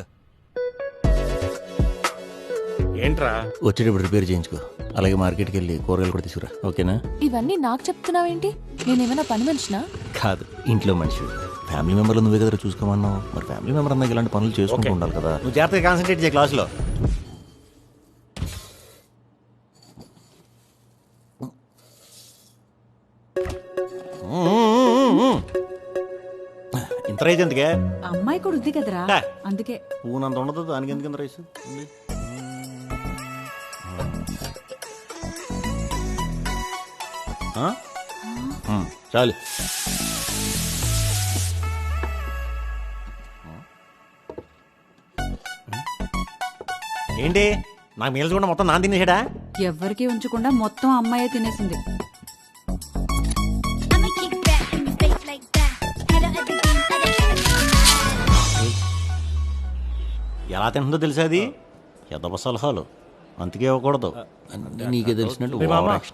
A: ఏంట్రా?
C: వచ్చేటప్పుడు రిపేర్ చేయించుకో, అలాగే మార్కెట్కి వెళ్ళి కూరగాయలు కూడా తీసుకురా. ఓకేనా?
I: ఇవన్నీ నాకు చెప్తున్నావేంటి? నేనేమైనా పని మనిషినా?
C: కాదు, ఇంట్లో మనిషి. ఫ్యామిలీ మెంబర్లు నువ్వే కదా చూసుకోమన్నావు, మరి ఫ్యామిలీ మెంబర్ అన్నా ఇలాంటి పనులు చేసుకుంటూ ఉండాలి కదా. నువ్వు జాగ్రత్తగా కాన్సన్ట్రేట్ చేయ క్లాస్లో. ఇంత రైస్ ఎందుకే?
K: అమ్మాయి కూడా ఉంది కదరా, అందుకే.
C: పూనంత ఉండదు, దానికి ఎందుకు ఇంత రైస్ ఉంది? చాలు. ఏంటి నాకు మీల్స్ కూడా మొత్తం నాన్న తినేసాడా?
K: ఎవ్వరికి ఉంచకుండా మొత్తం అమ్మాయే తినేసింది.
C: ఎలా తింటుందో తెలుసా? అది ఎదవ సలహాలు అందుకే ఇవ్వకూడదు. నీకే తెలిసినట్టు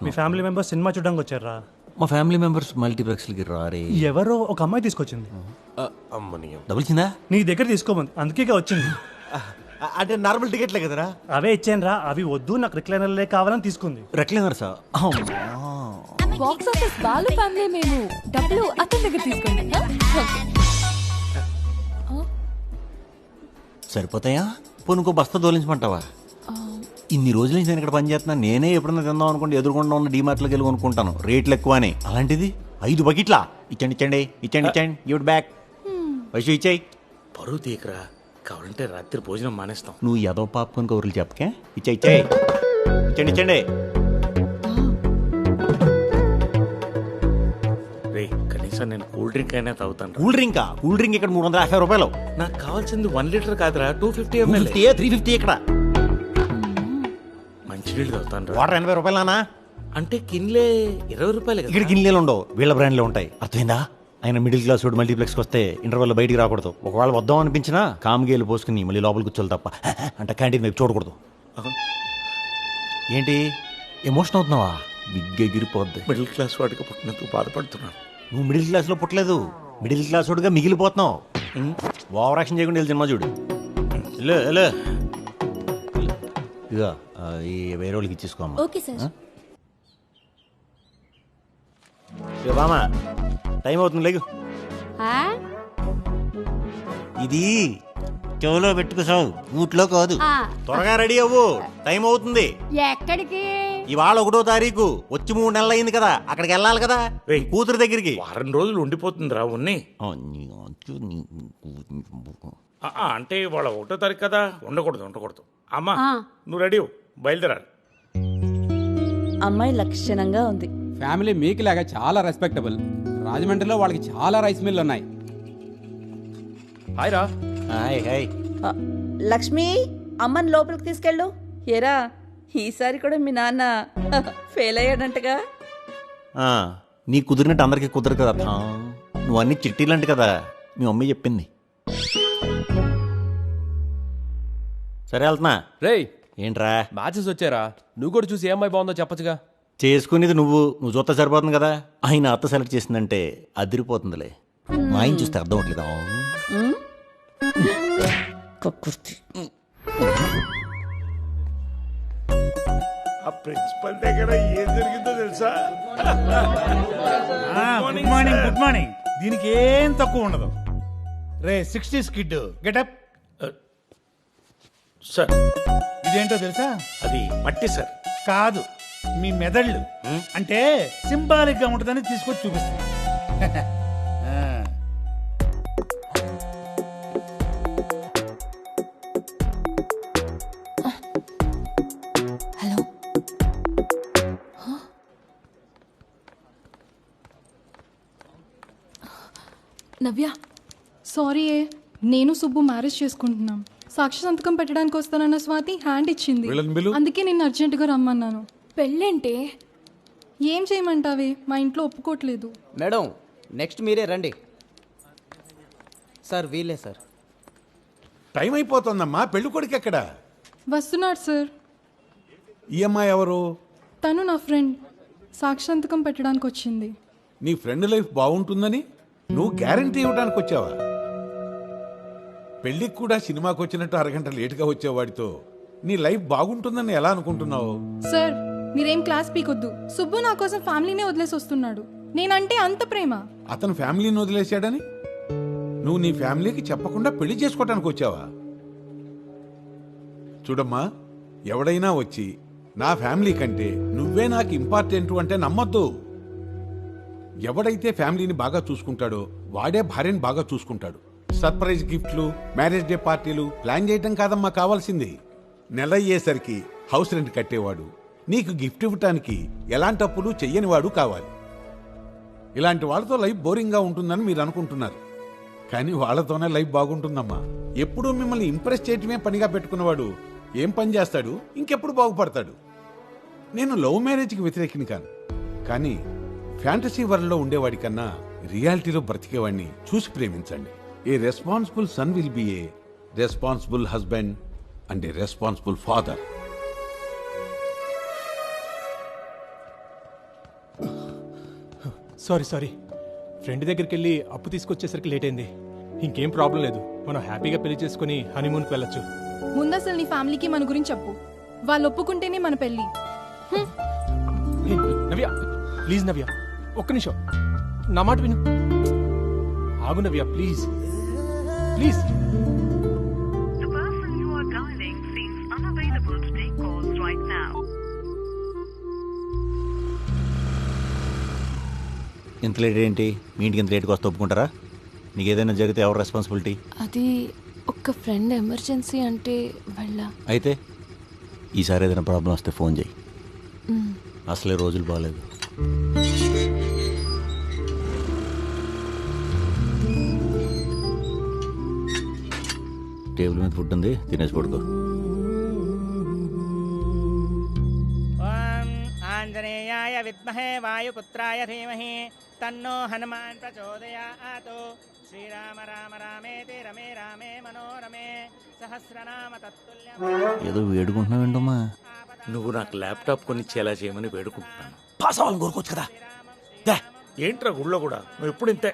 M: మీ ఫ్యామిలీ మెంబర్స్ సినిమా చూడడానికి వచ్చారా?
C: మా ఫ్యామిలీ మెంబర్స్ మల్టీప్లెక్స్లకి రారే.
M: ఎవరో ఒక అమ్మాయి తీసుకొచ్చింది.
C: అమ్మని డబ్బులిచ్చిందా?
M: నీ దగ్గర తీసుకోమంది, అందుకే వచ్చింది.
G: అంటే నార్మల్ టికెట్లే కదరా?
M: అవే ఇచ్చాను రా, అవి వద్దు, నాకు రిక్లైనర్లే కావాలని తీసుకుంది.
C: Recliner sir?
I: Box office Balu family మేము. డబ్బులు అతని దగ్గర తీసుకోండి.
C: సరిపోతాయా? పోను ఇంకో బస్తా దోలించమంటావా? ఇన్ని రోజుల నుంచి నేను ఇక్కడ పని చేస్తున్నా, నేనే ఎప్పుడన్నా తిందాం అనుకుంటే ఎదురుకుండా ఉన్న డీమార్ట్లోకి వెళ్ళి కొనుక్కుంటాను, రేట్లు ఎక్కువని. అలాంటిది 5 బకెట్లా? ఇచ్చండి. Give back. వైషు ఇచ్చాయి.
A: పరువు తీకరా, కావాలంటే రాత్రి భోజనం మానేస్తాం.
C: నువ్వు ఏదో పాపకొని కౌరులు చెప్పకే. ఇచ్చండి.
A: రే, కనీసం నేను కూల్ డ్రింక్ అయినా తాగుతాను.
C: కూల్ డ్రింక్ ఇక్కడ 350 రూపాయలు.
A: నాకు కావాల్సింది 1 లీటర్ కాదురా, 250 ml.
C: 350 ఇక్కడ.
A: మంచినీళ్ళు తాగుతాను.
C: వాటర్ 80 రూపాయలు నానా?
A: అంటే కిన్లే 20 రూపాయలు కదా?
C: ఇక్కడ గిన్నెలు ఉండవు, వీళ్ళ బ్రాండ్లో ఉంటాయి. అర్థమైందా? ఆయన మిడిల్ క్లాస్ వాడు మల్టీప్లెక్స్కి వస్తే ఇంటర్వెల్ బయటికి రాకూడదు. ఒకవేళ వద్దాం అనిపించినా కామ్గేలు పోసుకుని మళ్ళీ లోపల కూర్చోవాలి తప్ప అంటే క్యాంటీన్ వైపు చూడకూడదు. ఏంటి ఎమోషన్ అవుతున్నావా? బిగ్ ఎగిరిపోద్ది.
A: మిడిల్ క్లాస్ వాడికి పుట్టినందుకు బాధపడుతున్నాను.
C: నువ్వు మిడిల్ క్లాస్లో పుట్టలేదు, మిడిల్ క్లాస్ వాడుగా మిగిలిపోతున్నావు. ఓవర్ యాక్షన్ చేయకుండా వెళ్ళి సినిమా చూడు. హలో ఇదిగా ఈ వేరే వాళ్ళకి ఇచ్చేసుకోమ్మా.
E: Okay sir.
C: బామా టైం అవుతుంది, లేకు. ఇది చెవులో పెట్టుకోసావు, ఊట్లో కాదు. త్వరగా రెడీ అవ్వు, టైం అవుతుంది.
J: ఎక్కడికి?
C: ఇవాళ 1వ తారీఖు, వచ్చి 3 నెలలు అయింది కదా, అక్కడికి వెళ్ళాలి కదా కూతురు దగ్గరికి.
A: వారం రోజులు ఉండిపోతుందిరా ఉన్ని. అంటే వాళ్ళ 1వ తారీఖు కదా, ఉండకూడదు. అమ్మా నువ్వు రెడీ బయలుదేరాలి.
K: అమ్మాయి లక్షణంగా ఉంది.
P: ఫ్యామిలీ మీకులాగా చాలా రెస్పెక్టబుల్. రాజమండ్రిలో వాళ్ళకి చాలా రైస్ మిల్లు ఉన్నాయి.
H: హాయ్ రా.
C: Hi hi.
K: లక్ష్మి, అమ్మని లోపలికి తీసుకెళ్ళు. ఏరా, ఈసారి కూడా మీ నాన్న ఫెయిల్ అయ్యాడంటగా.
C: నీ కుదిరినట్టు అందరికీ కుదరదు కదా. నువ్వు అన్ని చిట్టీలంట కదా, మీ మమ్మీ చెప్పింది. సరే వెళ్తున్నా.
H: రేయ్
C: ఏంట్రా
H: మ్యాచెస్ వచ్చారా? నువ్వు కూడా చూసి ఏ అమ్మాయి బాగుందో చెప్పచ్చుగా.
C: చేసుకునేది నువ్వు చూస్తే సరిపోతుంది కదా. ఆయన అత్త సెలెక్ట్ చేసిందంటే అదిరిపోతుందిలే. మా ఆయన చూస్తే అర్థం అవట్లేదా?
A: ఆ ప్రిన్సిపల్ దగ్గర ఏం జరిగిందో తెలుసా?
O: Good morning. దీనికి ఏం తక్కువ ఉండదు. రే 60s కిడ్ గెటప్.
A: సార్
O: ఇదేంటో తెలుసా?
A: అది మట్టి సార్.
O: కాదు, మీ మెదళ్ళు. అంటే సింబాలిక్ గా ఉంటుందని తీసుకొచ్చి చూపిస్తాను.
I: హలో,
B: నవ్య సారీ నేను సుబ్బు మ్యారేజ్ చేసుకుంటున్నాం. సాక్షి సంతకం పెట్టడానికి వస్తానన్న స్వాతి హ్యాండ్ ఇచ్చింది, అందుకే నిన్ను అర్జెంటుగా రమ్మన్నాను. పెళ్ళేంటే? ఏం చేయమంటావే, మా ఇంట్లో ఒప్పుకోవట్లేదు.
Q: మేడం నెక్స్ట్ మీరే రండి. సార్ వీలే సార్.
N: టైం అయిపోతుందమ్మా, పెళ్లి కొడుకు ఎక్కడ?
B: వస్తున్నాడు సార్.
N: ఈ అమ్మాయి ఎవరు?
B: తను నా ఫ్రెండ్, సాక్షి సంతకం పెట్టడానికి వచ్చింది.
N: నీ ఫ్రెండ్ లైఫ్ బాగుంటుందని నువ్వు గ్యారంటీ ఇవ్వడానికి వచ్చావా? పెళ్లికి కూడా సినిమాకి వచ్చినట్టు అరగంట లేటుగా వచ్చేవాడితో నీ లైఫ్ బాగుంటుందని ఎలా అనుకుంటున్నావు?
B: సార్ మీరేం క్లాస్ పీకొద్దు. సుబ్బు నా కోసం ఫ్యామిలీనే వదిలేసి వస్తున్నాడు. నేనంటే అంత ప్రేమ.
N: అతను ఫ్యామిలీని వదిలేశాడని నువ్వు నీ ఫ్యామిలీకి చెప్పకుండా పెళ్లి చేసుకోవటానికి వచ్చావా? చూడమ్మా, ఎవడైనా వచ్చి నా ఫ్యామిలీ కంటే నువ్వే నాకు ఇంపార్టెంట్ అంటే నమ్మొద్దు. ఎవడైతే ఫ్యామిలీని బాగా చూసుకుంటాడో వాడే భార్యని బాగా చూసుకుంటాడు. సర్ప్రైజ్ గిఫ్ట్లు, మ్యారేజ్ డే పార్టీలు ప్లాన్ చేయటం కాదమ్మా కావాల్సింది. నెల అయ్యేసరికి హౌస్ రెంట్ కట్టేవాడు, నీకు గిఫ్ట్ ఇవ్వటానికి ఎలాంటి అప్పులు చెయ్యనివాడు కావాలి. ఇలాంటి వాళ్ళతో లైఫ్ బోరింగ్గా ఉంటుందని మీరు అనుకుంటున్నారు, కానీ వాళ్ళతోనే లైఫ్ బాగుంటుందమ్మా. ఎప్పుడూ మిమ్మల్ని ఇంప్రెస్ చేయటమే పనిగా పెట్టుకున్నవాడు ఏం పని చేస్తాడు, ఇంకెప్పుడు బాగుపడతాడు. నేను లవ్ మ్యారేజ్కి వ్యతిరేకిని కాను, కానీ ఫ్యాంటసీ వరల్డ్లో ఉండేవాడి కన్నా రియాలిటీలో బ్రతికేవాడిని చూసి ప్రేమించండి. A responsible son will be a responsible husband and a responsible father.
R: Sorry friend దగ్గరికి వెళ్ళి అప్పు తీసుకొచ్చేసరికి లేట్ అయింది. ఇంకేం ప్రాబ్లం లేదు, మనం హ్యాపీగా పెళ్లి చేసుకుని హనీమూన్కి వెళ్ళొచ్చు.
B: ముందు అసలు నీ ఫ్యామిలీకి మన గురించి చెప్పు. వాళ్ళు ఒప్పుకుంటేనే మన పెళ్ళి.
R: నవ్య ప్లీజ్, నవ్య ఒక్క నిమిషం నా మాట విను. ఆగు నవ్య, ప్లీజ్ ప్లీజ్.
C: ఇంత లేట్ ఏంటి? మీ ఇంటికి ఇంత లేట్గా వస్తే ఒప్పుకుంటారా? నీకు ఏదైనా జరిగితే ఎవరు రెస్పాన్సిబిలిటీ?
I: అది ఒక ఫ్రెండ్ ఎమర్జెన్సీ అంటే వెళ్ళా.
C: అయితే ఈసారి ఏదైనా ప్రాబ్లం వస్తే ఫోన్ చేయి. అసలే రోజులు బాగాలేదు. టేబుల్ మీద ఫుడ్ ఉంది, తినేసి పడుకో.
S: ఆంజనేయాయ విద్మహే వాయుపుత్రాయ ధీమహి తన్నో హనుమాన్ ప్రచోదయాత్. శ్రీరామ రామ రామేతి రమే రామే మనోరమే సహస్రనామ తత్తుల్యం.
C: ఏదో వేడుకుంటున్నావేంటమ్మా?
A: నువ్వు నాకు ల్యాప్టాప్ కొనిచ్చేలా చేయమని వేడుకుంటున్నాను.
C: పాస్ అవ్వాలని కోరుకోవచ్చు కదా.
A: ఏంట్రా గుళ్ళో కూడా నువ్వు ఎప్పుడు ఇంతే.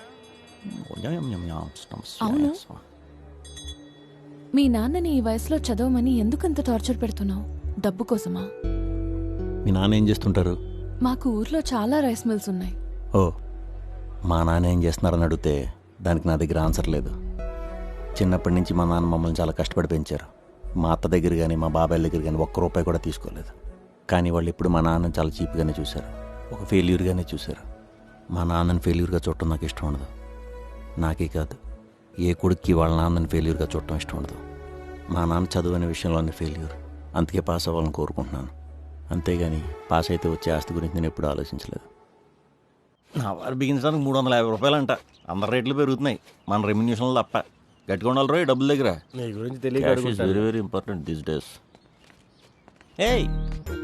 I: అవును, మీ నాన్నని ఈ వయసులో చదవమని ఎందుకంత టార్చర్ పెడుతున్నావు? డబ్బు కోసమా?
C: మీ నాన్న ఏం చేస్తుంటారు?
I: మాకు ఊర్లో చాలా రైస్ మిల్స్ ఉన్నాయి.
C: ఓ, మా నాన్న ఏం చేస్తున్నారని అడిగితే దానికి నా దగ్గర ఆన్సర్ లేదు. చిన్నప్పటి నుంచి మా నాన్న మమ్మల్ని చాలా కష్టపడి పెంచారు. మా అత్త దగ్గర కానీ మా బాబాయ్ దగ్గర కానీ ఒక్క రూపాయి కూడా తీసుకోలేదు. కానీ వాళ్ళు ఇప్పుడు మా నాన్నని చాలా చీప్గానే చూశారు, ఒక ఫెయిల్యూర్గానే చూశారు. మా నాన్నని ఫెయిల్యూర్గా చూడటం నాకు ఇష్టం ఉండదు. నాకే కాదు, ఏ కొడుక్కి వాళ్ళ నాన్నని ఫెయిల్యూర్గా చూడటం ఇష్టం ఉండదు. మా నాన్న చదువు అనే విషయంలోనే ఫెయిల్యూర్, అందుకే పాస్ అవ్వాలని కోరుకుంటున్నాను. అంతేగాని పాస్ అయితే వచ్చే ఆస్తి గురించి నేను ఎప్పుడూ ఆలోచించలేదు. నా వారు బిగించడానికి 350 రూపాయలు అంట. అందరి రేట్లు పెరుగుతున్నాయి, మన రెమ్యూనేషన్లు తప్ప. గట్టిగా ఉండాలి రోయ్ డబ్బుల దగ్గర.
H: నీ గురించి తెలియక
C: very very important these days. ఏయ్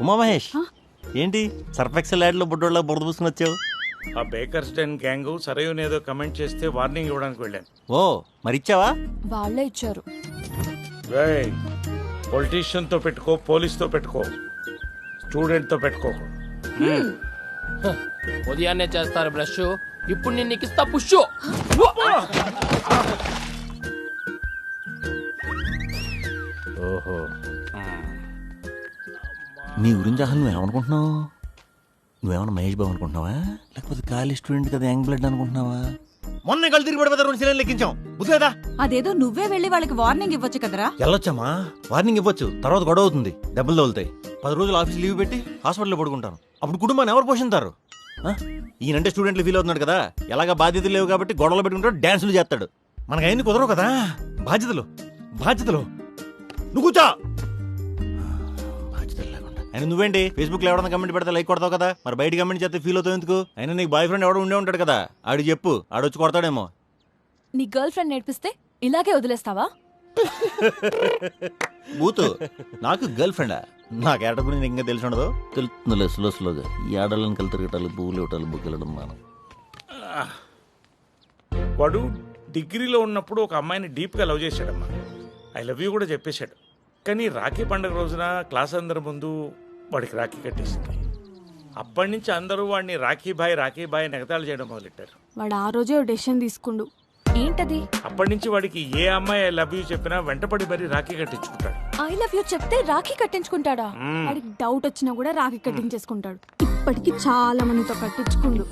C: ఉమా మహేష్, ఏంటి సర్ఫెక్సెల్ యాడ్లో బుడ్డోళ్ళ బురద పూసుకుని వచ్చావు?
A: ఆ బేకర్స్ డెన్ గ్యాంగ్ సరైన ఏదో కమెంట్ చేస్తే వార్నింగ్ ఇవ్వడానికి వెళ్ళాను.
C: ఓ, మరి ఇచ్చావా?
I: వాళ్ళే ఇచ్చారు.
A: పొలిటీషియన్ తో పెట్టుకో, పోలీస్ తో పెట్టుకో, స్టూడెంట్ తో పెట్టుకో.
R: ఉదయాన్నే చేస్తారు బ్రష్, ఇప్పుడు నేను నీకు ఇస్తా పుష్.
C: ఓహో, నీ గురించి అసలు నువ్వేమనుకుంటున్నావు? నువ్వేమన్నా మహేష్ బాబు అనుకుంటున్నావా, లేకపోతే కాలేజ్ స్టూడెంట్ కదా యాంగ్ బ్లడ్ అనుకుంటున్నావా? మొన్న కళ్ళు తిరిగి పడిపోతే 2 సిలిండర్లు లెక్కించాం, బుద్ధేదా?
K: అదేదో నువ్వే వెళ్ళి వాళ్ళకి వార్నింగ్ ఇవ్వచ్చు కదరా.
C: వెళ్ళొచ్చమ్మా, వార్నింగ్ ఇవ్వచ్చు, తర్వాత గొడవ అవుతుంది, డబ్బులు తగులుతాయి. 10 రోజులు ఆఫీస్ లీవ్ పెట్టి హాస్పిటల్లో పడుకుంటాను. అప్పుడు కుటుంబాన్ని ఎవరు పోషింటారు? ఈయనంటే స్టూడెంట్లు ఫీల్ అవుతున్నాడు కదా, ఎలాగా బాధ్యతలు లేవు కాబట్టి గొడవలు పెట్టుకుంటాడు, డ్యాన్సులు చేస్తాడు. మనకు అయింది కుదరవు కదా. బాధ్యతలు బాధ్యతలు నువ్వు కూర్చో. బాధ్యతలు లేకుండా అయినా నువ్వేంటి ఫేస్బుక్లో ఎవడన్నా కమెంట్ పెడితే లైక్ కొడతావు కదా, మరి బయట కమెంట్ చేస్తే ఫీల్ అవుతావు ఎందుకు? అయినా నీకు బాయ్ ఫ్రెండ్ ఎవడో ఉండే ఉంటాడు కదా, ఆడికి చెప్పు, ఆడొచ్చి కొడతాడేమో.
I: నీ గర్ల్ ఫ్రెండ్ నేర్పిస్తే ఇలాగే వదిలేస్తావా?
C: బూతు, నాకు గర్ల్ ఫ్రెండా? నా క్యారెక్టర్ గురించి ఇంకా తెలిసి ఉండదు. తెలుస్తుందిలే స్లో స్లోగా. ఈ ఆడలను కలిసి తిరగటాలు, పువ్వులు ఇవ్వటాలు, బుగ్గలడం మనం.
A: వాడు డిగ్రీలో ఉన్నప్పుడు ఒక అమ్మాయిని డీప్గా లవ్ చేశాడమ్మా. ఐ లవ్ యూ కూడా చెప్పేశాడు. కానీ రాఖీ పండుగ రోజున క్లాస్ అందరి ముందు వాడికి రాఖీ కట్టేసింది. అప్పటి నుంచి అందరూ వాడిని రాఖీ బాయ్ నెగతాళి చేయడం మొదలెట్టారు.
B: వాడు ఆ రోజే డెసిషన్ తీసుకుండు.
I: ఏంటది?
A: అప్పటి నుంచి వాడికి ఏ అమ్మాయి ఐ లవ్ యూ చెప్పినా వెంటపడి మరీ రాఖీ కట్టించుకుంటాడు.
I: ఐ లవ్ యూ చెప్తే రాఖీ కట్టించుకుంటాడా?
B: వాడికి డౌట్ వచ్చినా కూడా రాఖీ కట్టించేసుకుంటాడు. ఇప్పటికి చాలా మందితో కట్టించుకుండు.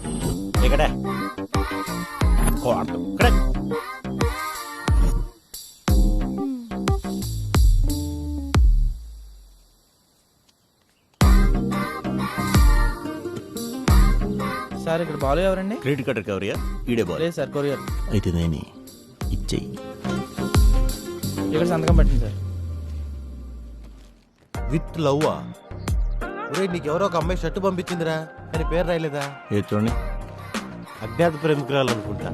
Q: సార్ ఇక్కడ బాలు ఎవరండి?
C: క్రెడిట్ కార్డ్ రికవరీయా? ఈడే బాల్.
Q: లేదు సార్, కొరియర్.
C: అయితే నేను ఇచ్చేయి.
Q: ఇక్కడ సంతకం పెట్టండి సార్.
G: విత్ లవ్వా? ఒరే, నీకెవరో ఒక అమ్మాయి షర్టు పంపించిందిరా, కానీ పేరు రాయలేదా?
C: ఏ చూడండి,
G: అజ్ఞాత ప్రేమికురాలు అనుకుంటా.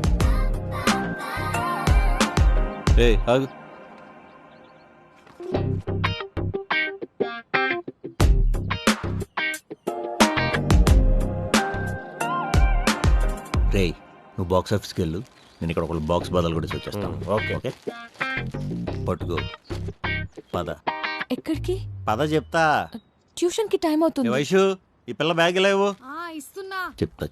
C: ఆగు. రే, నువ్వు బాక్స్ ఆఫీస్కి వెళ్ళు, నేను ఇక్కడ ఒక బాక్స్ బదులు కూడా వచ్చేస్తాను. ఓకే ఓకే, పట్టుకో. పద.
I: ఎక్కడికి?
C: పద చెప్తా.
I: ట్యూషన్ కి టైం అవుతుంది.
C: వైషు, ఈ పిల్ల బ్యాగ్ ఇలా ఇవ్వు.
B: ఇస్తున్నా.
C: చెప్తా.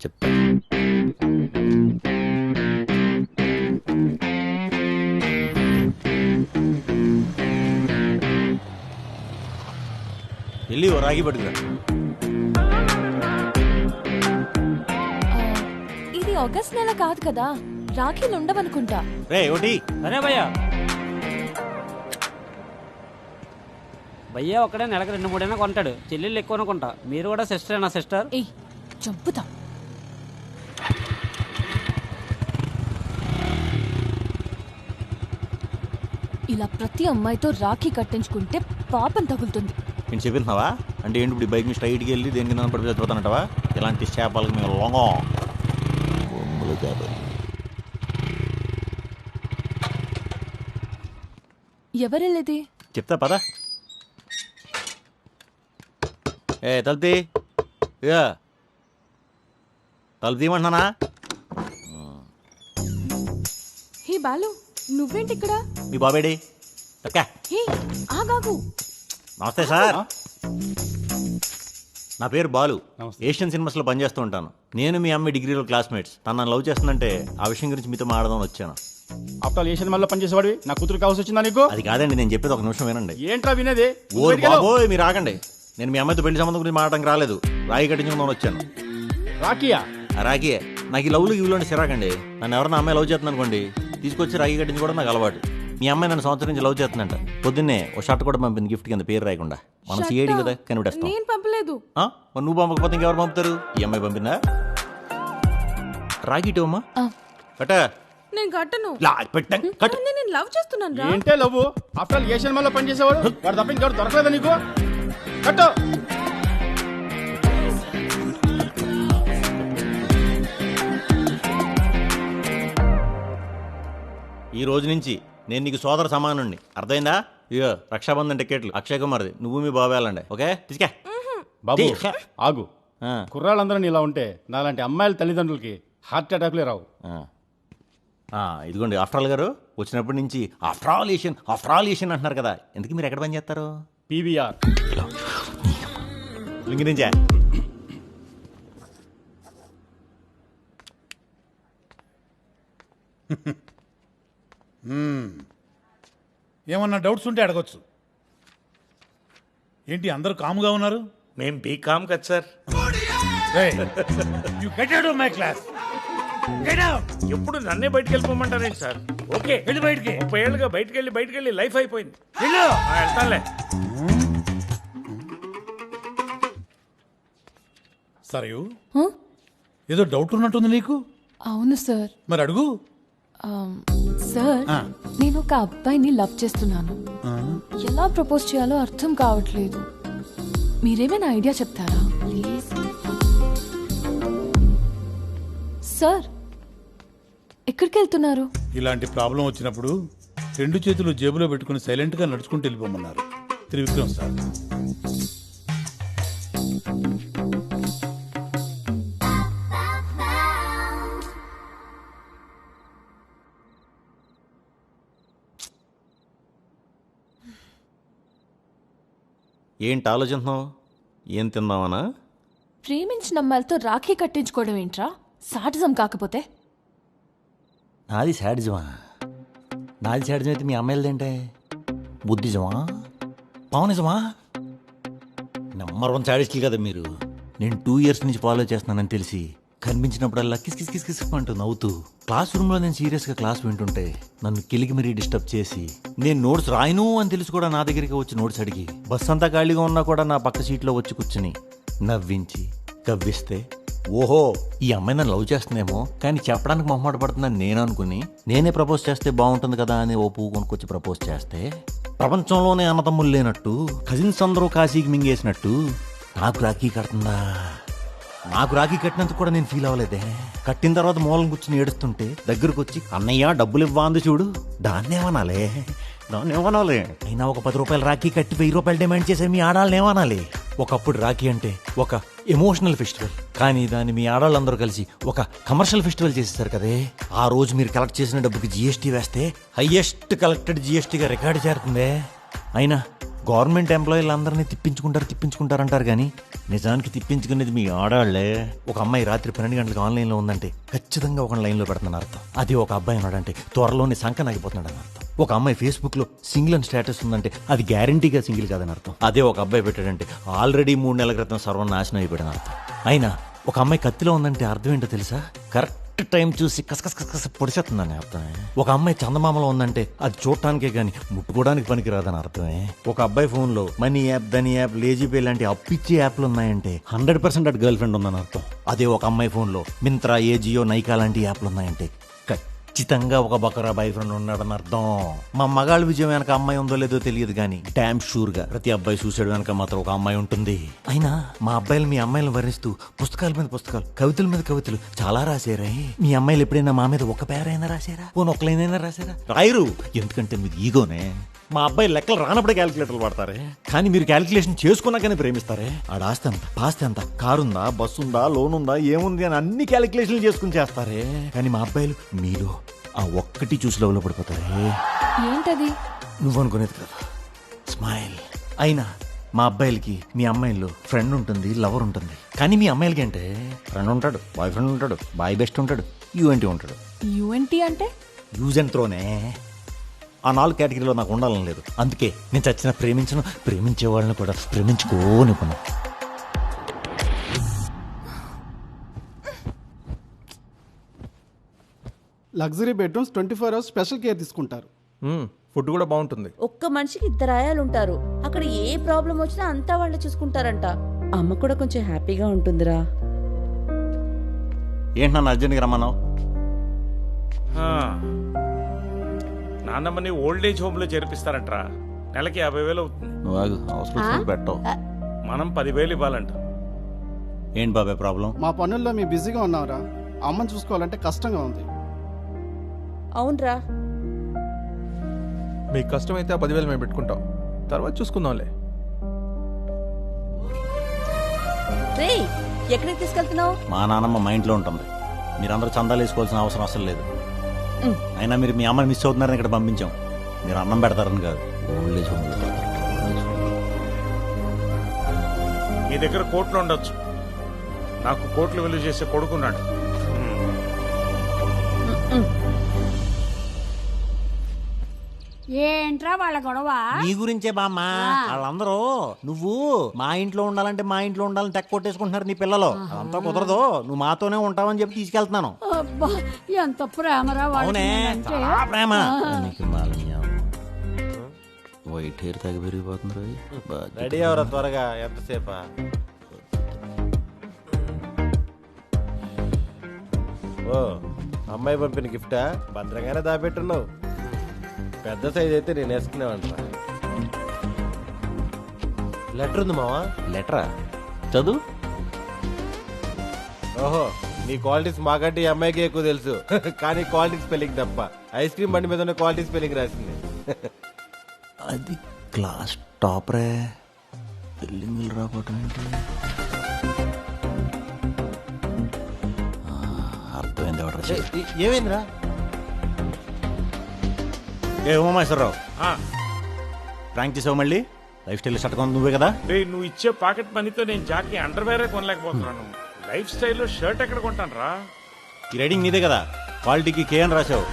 C: వెళ్ళి రాగి పట్టుకురా.
I: ఇది ఆగస్ట్ నెల కాదు కదా, రాఖీలు ఉండవనుకుంటా.
C: రే ఒకటి.
Q: అరే భయ్యా, భయ్యా ఒక్కడే నెలకు 2-3 కొంటాడు, చెల్లెళ్ళు ఎక్కువ కొంటా. మీరు కూడా సిస్టరేనా సిస్టర్?
I: ఏయ్ చంపుతా. ఇలా ప్రతి అమ్మాయితో రాఖీ కట్టించుకుంటే పాపం తగులుతుంది.
C: నేను చెప్పినావా? అంటే ఏంటి ఇప్పుడు బైక్ మీద స్ట్రైట్కి వెళ్ళి దేనికి నన్ను పడిపోయి చచ్చిపోతానంటావా? ఇలాంటి చేపలకి మేము లొంగం.
I: ఎవరెళ్ళేది?
C: చెప్తా పదా. ఏ తల్తి, ఇక తలుపు తీయమంటున్నానా?
I: హే బాలు, నువ్వేంటి ఇక్కడ?
C: మీ బాబేడి అక్కా.
I: హే ఆగాగు.
C: నమస్తే సార్, నా పేరు బాలు. ఏషియన్ సినిమాస్లో పనిచేస్తూ ఉంటాను. నేను మీ అమ్మాయి డిగ్రీలో క్లాస్మేట్స్. తను నన్ను లవ్ చేస్తుందంటే ఆ విషయం గురించి మీతో మాట్లాడదామని వచ్చాను.
R: ఆఫ్టర్ ఏ సినిమాలో పనిచేసేవాడివి నా కూతురు కావాల్సి వచ్చిందా నీకు?
C: అది కాదండి, నేను చెప్పేది ఒక నిమిషం వినండి.
R: ఏంట్రా వినేది?
C: ఓ బాబోయ్, మీరు ఆగండి. నేను మీ అమ్మాయితో పెళ్లి సంబంధం గురించి మాట్లాడడానికి రాలేదు, రాయి కట్టించుకుందామని వచ్చాను.
R: రాకియా?
C: రాకియే. నాకు ఈ లవ్లు ఇవ్వలోండి సిరాకండి. నన్ను ఎవరన్నా అమ్మాయి లవ్ చేస్తుంది అనుకోండి, తీసుకొచ్చి రాయి కట్టించుకోవడం నాకు అలవాటు. మీ అమ్మాయి నన్ను సంవత్సరం నుంచి లవ్ చేస్తుందంట. పొద్దున్నే ఓ షర్ట్ కూడా పంపింది గిఫ్ట్ కింద, పేరు రాయకుండా. మనం సిఐడి కదా, కనిపెట్టేస్తాం.
I: నేను పంపలేదు.
C: మరి నువ్వు పంపకపోతే ఇంకెవరు పంపుతారు? ఈ అమ్మాయి పంపిందా? రాగిటు అమ్మా కట్ట.
I: నేను కట్టను. నేను లవ్ చేస్తున్నాను రా.
R: ఏంటే లవ్? ఆఫ్టర్ ఏ సినిమాలో పనిచేసేవాడు వాడు తప్ప ఇంకెవరు దొరకలేదా నీకు? కట్టు.
C: ఈ రోజు నుంచి నేను నీకు సోదర సమానుణ్ణి, అర్థమైందా? ఇగో రక్షాబంధన్ టికెట్లు అక్షయ్ కుమార్ది, నువ్వు మీ బాబు వెళ్ళండి. ఓకే తీసుకా
R: బాబు ఆగు. కుర్రాళ్ళందరూ ఇలా ఉంటే నాలాంటి అమ్మాయిల తల్లిదండ్రులకి హార్ట్ అటాక్లే రావు.
C: ఇదిగోండి ఆఫ్టర్ ఆల్ గారు, వచ్చినప్పటి నుంచి ఆఫ్టర్ ఆల్ ఏషియన్ అంటున్నారు కదా, ఎందుకు మీరు ఎక్కడ పని చేస్తారు?
R: పీవీఆర్
C: లింగి నుంచా?
O: ఏమన్నా డౌట్స్ ఉంటే అడగొచ్చు. ఏంటి అందరూ కాముగా ఉన్నారు?
A: మేము బీకామ్ కదా సార్. ఎప్పుడు నన్నే బయటికి వెళ్ళిపోమంటారేంటి సార్? ఓకే వెళ్ళి బయటికి. 30 ఏళ్ళుగా బయటికి వెళ్ళి లైఫ్ అయిపోయింది. వెళ్తానులే.
O: సరే, ఏదో డౌట్ ఉన్నట్టుంది నీకు.
I: అవును సార్.
O: మరి అడుగు.
I: సార్, నేను ఒక అబ్బాయిని లవ్ చేస్తున్నాను. ఎలా ప్రపోజ్ చేయాలో అర్థం కావట్లేదు. మీరేమైనా ఐడియా చెప్తారా ప్లీజ్? సార్, ఎక్కడికి వెళ్తున్నారు?
O: ఇలాంటి ప్రాబ్లం వచ్చినప్పుడు 2 చేతులు జేబులో పెట్టుకుని సైలెంట్ గా నడుచుకుంటూ వెళ్ళిపోమన్నారు త్రివిక్రమ్ సార్.
C: ఏంటి ఆలోచిస్తున్నావు? ఏం తిందామనా?
I: ప్రేమించిన అమ్మాయిలతో రాఖీ కట్టించుకోవడం ఏంట్రా? సాటిజం కాకపోతే.
C: నాది శాడిజమా? నాది శాడిజం అయితే మీ అమ్మాయిలదేంటే బుద్ధిజమా, పవనిజమా? నెంబర్ 1 శాడిస్టులు కదా మీరు. నేను 2 years నుంచి ఫాలో చేస్తున్నానని తెలిసి కనిపించినప్పుడల్లా కిస్ కిస్ కిస్ కిస్ అంటూ నవ్వుతూ క్లాస్ రూమ్లో నేను సీరియస్గా క్లాస్ వింటుంటే నన్ను కిలికి మరీ డిస్టర్బ్ చేసి, నేను నోట్స్ రాయను అని తెలిసి కూడా నా దగ్గరికి వచ్చి నోట్స్ అడిగి, బస్ అంతా ఖాళీగా ఉన్నా కూడా నా పక్క సీట్లో వచ్చి కూర్చుని నవ్వించి కవ్విస్తే, ఓహో ఈ అమ్మాయి నన్ను లవ్ చేస్తుందేమో కానీ చెప్పడానికి మొహమాట పడుతుందని నేను అనుకుని నేనే ప్రపోజ్ చేస్తే బాగుంటుంది కదా అని ఓ పువ్వు కొనుక్కొచ్చి ప్రపోజ్ చేస్తే, ప్రపంచంలోనే అన్నతమ్ములు లేనట్టు కజిన్స్ అందరూ కాశీకి మింగేసినట్టు నాకు రాఖీ కడుతుందా? నాకు రాఖీ కట్టినందుకు కూడా నేను ఫీల్ అవ్వలేదే. కట్టిన తర్వాత మూలం కూర్చుని ఏడుస్తుంటే దగ్గరకు వచ్చి అన్నయ్య డబ్బులు ఇవ్వంది చూడు, దాన్నేమనాలే? అయినా ఒక 10 రూపాయలు రాఖీ కట్టి 1000 రూపాయలు డిమాండ్ చేసే మీ ఆడాళ్ళని ఏమనాలి? ఒకప్పుడు రాఖీ అంటే ఒక ఎమోషనల్ ఫెస్టివల్, కానీ దాన్ని మీ ఆడాళ్ళందరూ కలిసి ఒక కమర్షియల్ ఫెస్టివల్ చేసేసారు కదే. ఆ రోజు మీరు కలెక్ట్ చేసిన డబ్బుకి జిఎస్టీ వేస్తే హైయెస్ట్ కలెక్టెడ్ జిఎస్టీగా రికార్డు చేరుతుందే. అయినా గవర్నమెంట్ ఎంప్లాయీలు అందరినీ తిప్పించుకుంటారంటారు కానీ నిజానికి తిప్పించుకునేది మీ ఆడాళ్లే. ఒక అమ్మాయి రాత్రి 12 గంటలకు ఆన్లైన్లో ఉందంటే ఖచ్చితంగా ఒక లైన్లో పెడుతున్న అర్థం. అదే ఒక అబ్బాయి ఉన్నాడంటే త్వరలోనే సంకనాగిపోతున్నాడు అని అర్థం. ఒక అమ్మాయి ఫేస్బుక్లో సింగిల్ అని స్టేటస్ ఉందంటే అది గ్యారంటీగా సింగిల్ కాదని అర్థం. అదే ఒక అబ్బాయి పెట్టాడంటే ఆల్రెడీ 3 నెలల క్రితం సర్వనాశనం అయిపోయాడని అర్థం. అయినా ఒక అమ్మాయి కత్తిలో ఉందంటే అర్థం ఏంటో తెలుసా? కరెక్ట్ టైం చూసి కసకస పొడిచేస్తుందని అర్థమే. ఒక అమ్మాయి చందమామలో ఉందంటే అది చూడటానికే కానీ ముట్టుకోవడానికి పనికిరాదని అర్థమే. ఒక అబ్బాయి ఫోన్లో మనీ యాప్, దని యాప్, లేజీపే లాంటి అప్పిచ్చే యాప్లు ఉన్నాయంటే 100% అటు గర్ల్ ఫ్రెండ్ ఉందని అర్థం. అదే ఒక అమ్మాయి ఫోన్లో మింత్రా, ఏజియో, నైకా లాంటి యాప్లు ఉన్నాయంటే ఖచ్చితంగా ఒక బకరా బాయ్ ఫ్రెండ్ ఉన్నాడని అర్థం. మా మగాళ్ళ విజయం వెనక అమ్మాయి ఉందో లేదో తెలియదు కానీ డామ్ షూర్ గా ప్రతి అబ్బాయి సూసైడ్ వెనక మాత్రం ఒక అమ్మాయి ఉంటుంది. అయినా మా అబ్బాయిలు మీ అమ్మాయిలను వర్ణిస్తూ పుస్తకాల మీద పుస్తకాలు, కవితల మీద కవితలు చాలా రాశారే. మీ అమ్మాయిలు ఎప్పుడైనా మా మీద ఒక పేరైనా రాశారా? పోనీ ఒక లైన్ అయినా రాశారా? రాయరు. ఎందుకంటే మీకు ఈగోనే. మా అబ్బాయి లెక్కలు రానప్పుడే క్యాలిక్యులేటర్లు వాడతారే, కానీ మీరు క్యాలిక్యులేషన్ చేసుకున్నాకనే ప్రేమిస్తారే. ఆడ ఆస్తి ఎంత, పాస్తి ఎంత, కారు ఉందా, బస్సు ఉందా, లోన్ ఉందా, ఏముంది అని అన్ని క్యాలిక్యులేషన్లు చేసుకుని చేస్తారే. కానీ మా అబ్బాయిలు మీలో ఆ ఒక్కటి చూసి లవ్లో పడిపోతారే.
I: ఏంటది?
C: నువ్వు అనుకునేది కదా, స్మైల్. అయినా మా అబ్బాయిలకి మీ అమ్మాయిల్లో ఫ్రెండ్ ఉంటుంది, లవర్ ఉంటుంది. కానీ మీ అమ్మాయిలకి అంటే ఫ్రెండ్ ఉంటాడు, బాయ్ ఫ్రెండ్ ఉంటాడు, బాయ్ బెస్ట్ ఉంటాడు, యూఎన్టీ ఉంటాడు.
I: యూఎన్టీ అంటే
C: యూజ్ అండ్ త్రోనే. ఆ 4 కేటగిరీలో నాకు ఉండాలని లేదు. అందుకే నేను చచ్చిన ప్రేమించను, ప్రేమించే వాళ్ళని కూడా ప్రేమించుకోనివ్వను.
T: Luxury bedrooms 24 hours special care తీసుకుంటారు.
H: ఫుడ్ కూడా బాగుంటుంది.
K: ఒక్క మనిషికి 2 ఆయాలు ఉంటారు. అక్కడ ఏ ప్రాబ్లం వచ్చినా అంతా వాళ్ళు చూసుకుంటారంట. అమ్మ కూడా కొంచెం హ్యాపీగా ఉంటుందిరా.
C: ఏంటి నన్ను అర్జెంట్గా రమ్మన్నావు?
A: నాన్నమ్మని ఓల్డ్ ఏజ్ హోమ్ లో చేర్పిస్తారంటరా. నెలకి 50,000 అవుతుంది.
C: నువ్వు ఆగు, అవసరం పెట్టవు.
A: మనం 10,000 ఇవ్వాలంట.
C: ఏంటి బాబాయ్ ప్రాబ్లం?
T: మా పనుల్లో మీ బిజీగా ఉన్నావురా. అమ్మని చూసుకోవాలంటే కష్టంగా ఉంది.
K: అవునరా.
H: మీకు కష్టమైతే ఆ 10,000 మేము పెట్టుకుంటాం, తర్వాత చూసుకుందాంలే.
K: రే, ఎక్కడికి తీసుకెళ్తున్నావు?
C: మా నాన్నమ్మ మా ఇంట్లో ఉంటుంది. మీరందరూ చందాలు వేసుకోవాల్సిన అవసరం అసలు లేదు. అయినా మీరు మీ అమ్మని మిస్ అవుతున్నారని ఇక్కడ పంపించాం. మీరు అన్నం పెడతారని కాదు, ఓల్డ్ ఏజ్ హోమ్.
A: మీ దగ్గర కోట్లు ఉండొచ్చు, నాకు కోట్లు విలువ చేసే కొడుకున్నాడు.
J: ఏంట్రా వాళ్ళ గొడవ?
C: నీ గురించే బామ్మ. వాళ్ళందరూ నువ్వు మా ఇంట్లో ఉండాలంటే మా ఇంట్లో ఉండాలని తెక్క కొట్టేసుకుంటున్నారు నీ పిల్లలు. అదంతా కుదరదు, నువ్వు మాతోనే ఉంటావని చెప్పి తీసుకెళ్తున్నాను.
J: అబ్బా, ఎంత ప్రేమరా
C: అవునే,
J: వాళ్ళకి.
C: చాలా ప్రేమ. వైట్ హెయిర్ తగ్గ పెరిగిపోతుంది.
G: రెడీ అవరా త్వరగా, ఎంతసేపా? ఓ, అమ్మాయి పంపిన గిఫ్టా? భద్రంగానే దాపెట్టున్నావు. పెద్ద సైజ్ అయితే నేను వేసుకునేవంటరా. లెటర్ ఉంది మావా.
C: లెటరా? చదువు.
G: ఓహో, నీ క్వాలిటీస్ మాకంటే ఈ అమ్మాయికి ఎక్కువ తెలుసు. కానీ క్వాలిటీ స్పెల్లింగ్ తప్ప. ఐస్ క్రీమ్ బండి మీద ఉన్న క్వాలిటీ స్పెల్లింగ్ రాసింది.
C: అది క్లాస్ టాపరే. బిల్డింగ్లు రావటం ఏంటి? అర్థమైంది. ఎవరు
G: ఏమైందిరా?
C: ఏ ఉమామేశ్వరరావు, ప్రాంక్ చేసావు మళ్ళీ? లైఫ్ స్టైల్ షర్ట్ నువ్వే కదా?
A: నువ్వు ఇచ్చే పాకెట్ మనీతో నేను జాకీ అండర్వేరే కొనలేకపోతున్నాను. లైఫ్ స్టైల్లో షర్ట్ ఎక్కడ కొంటాను రా?
C: ఈ రైడింగ్ నీదే కదా, క్వాలిటీకి కే అని రాసావు.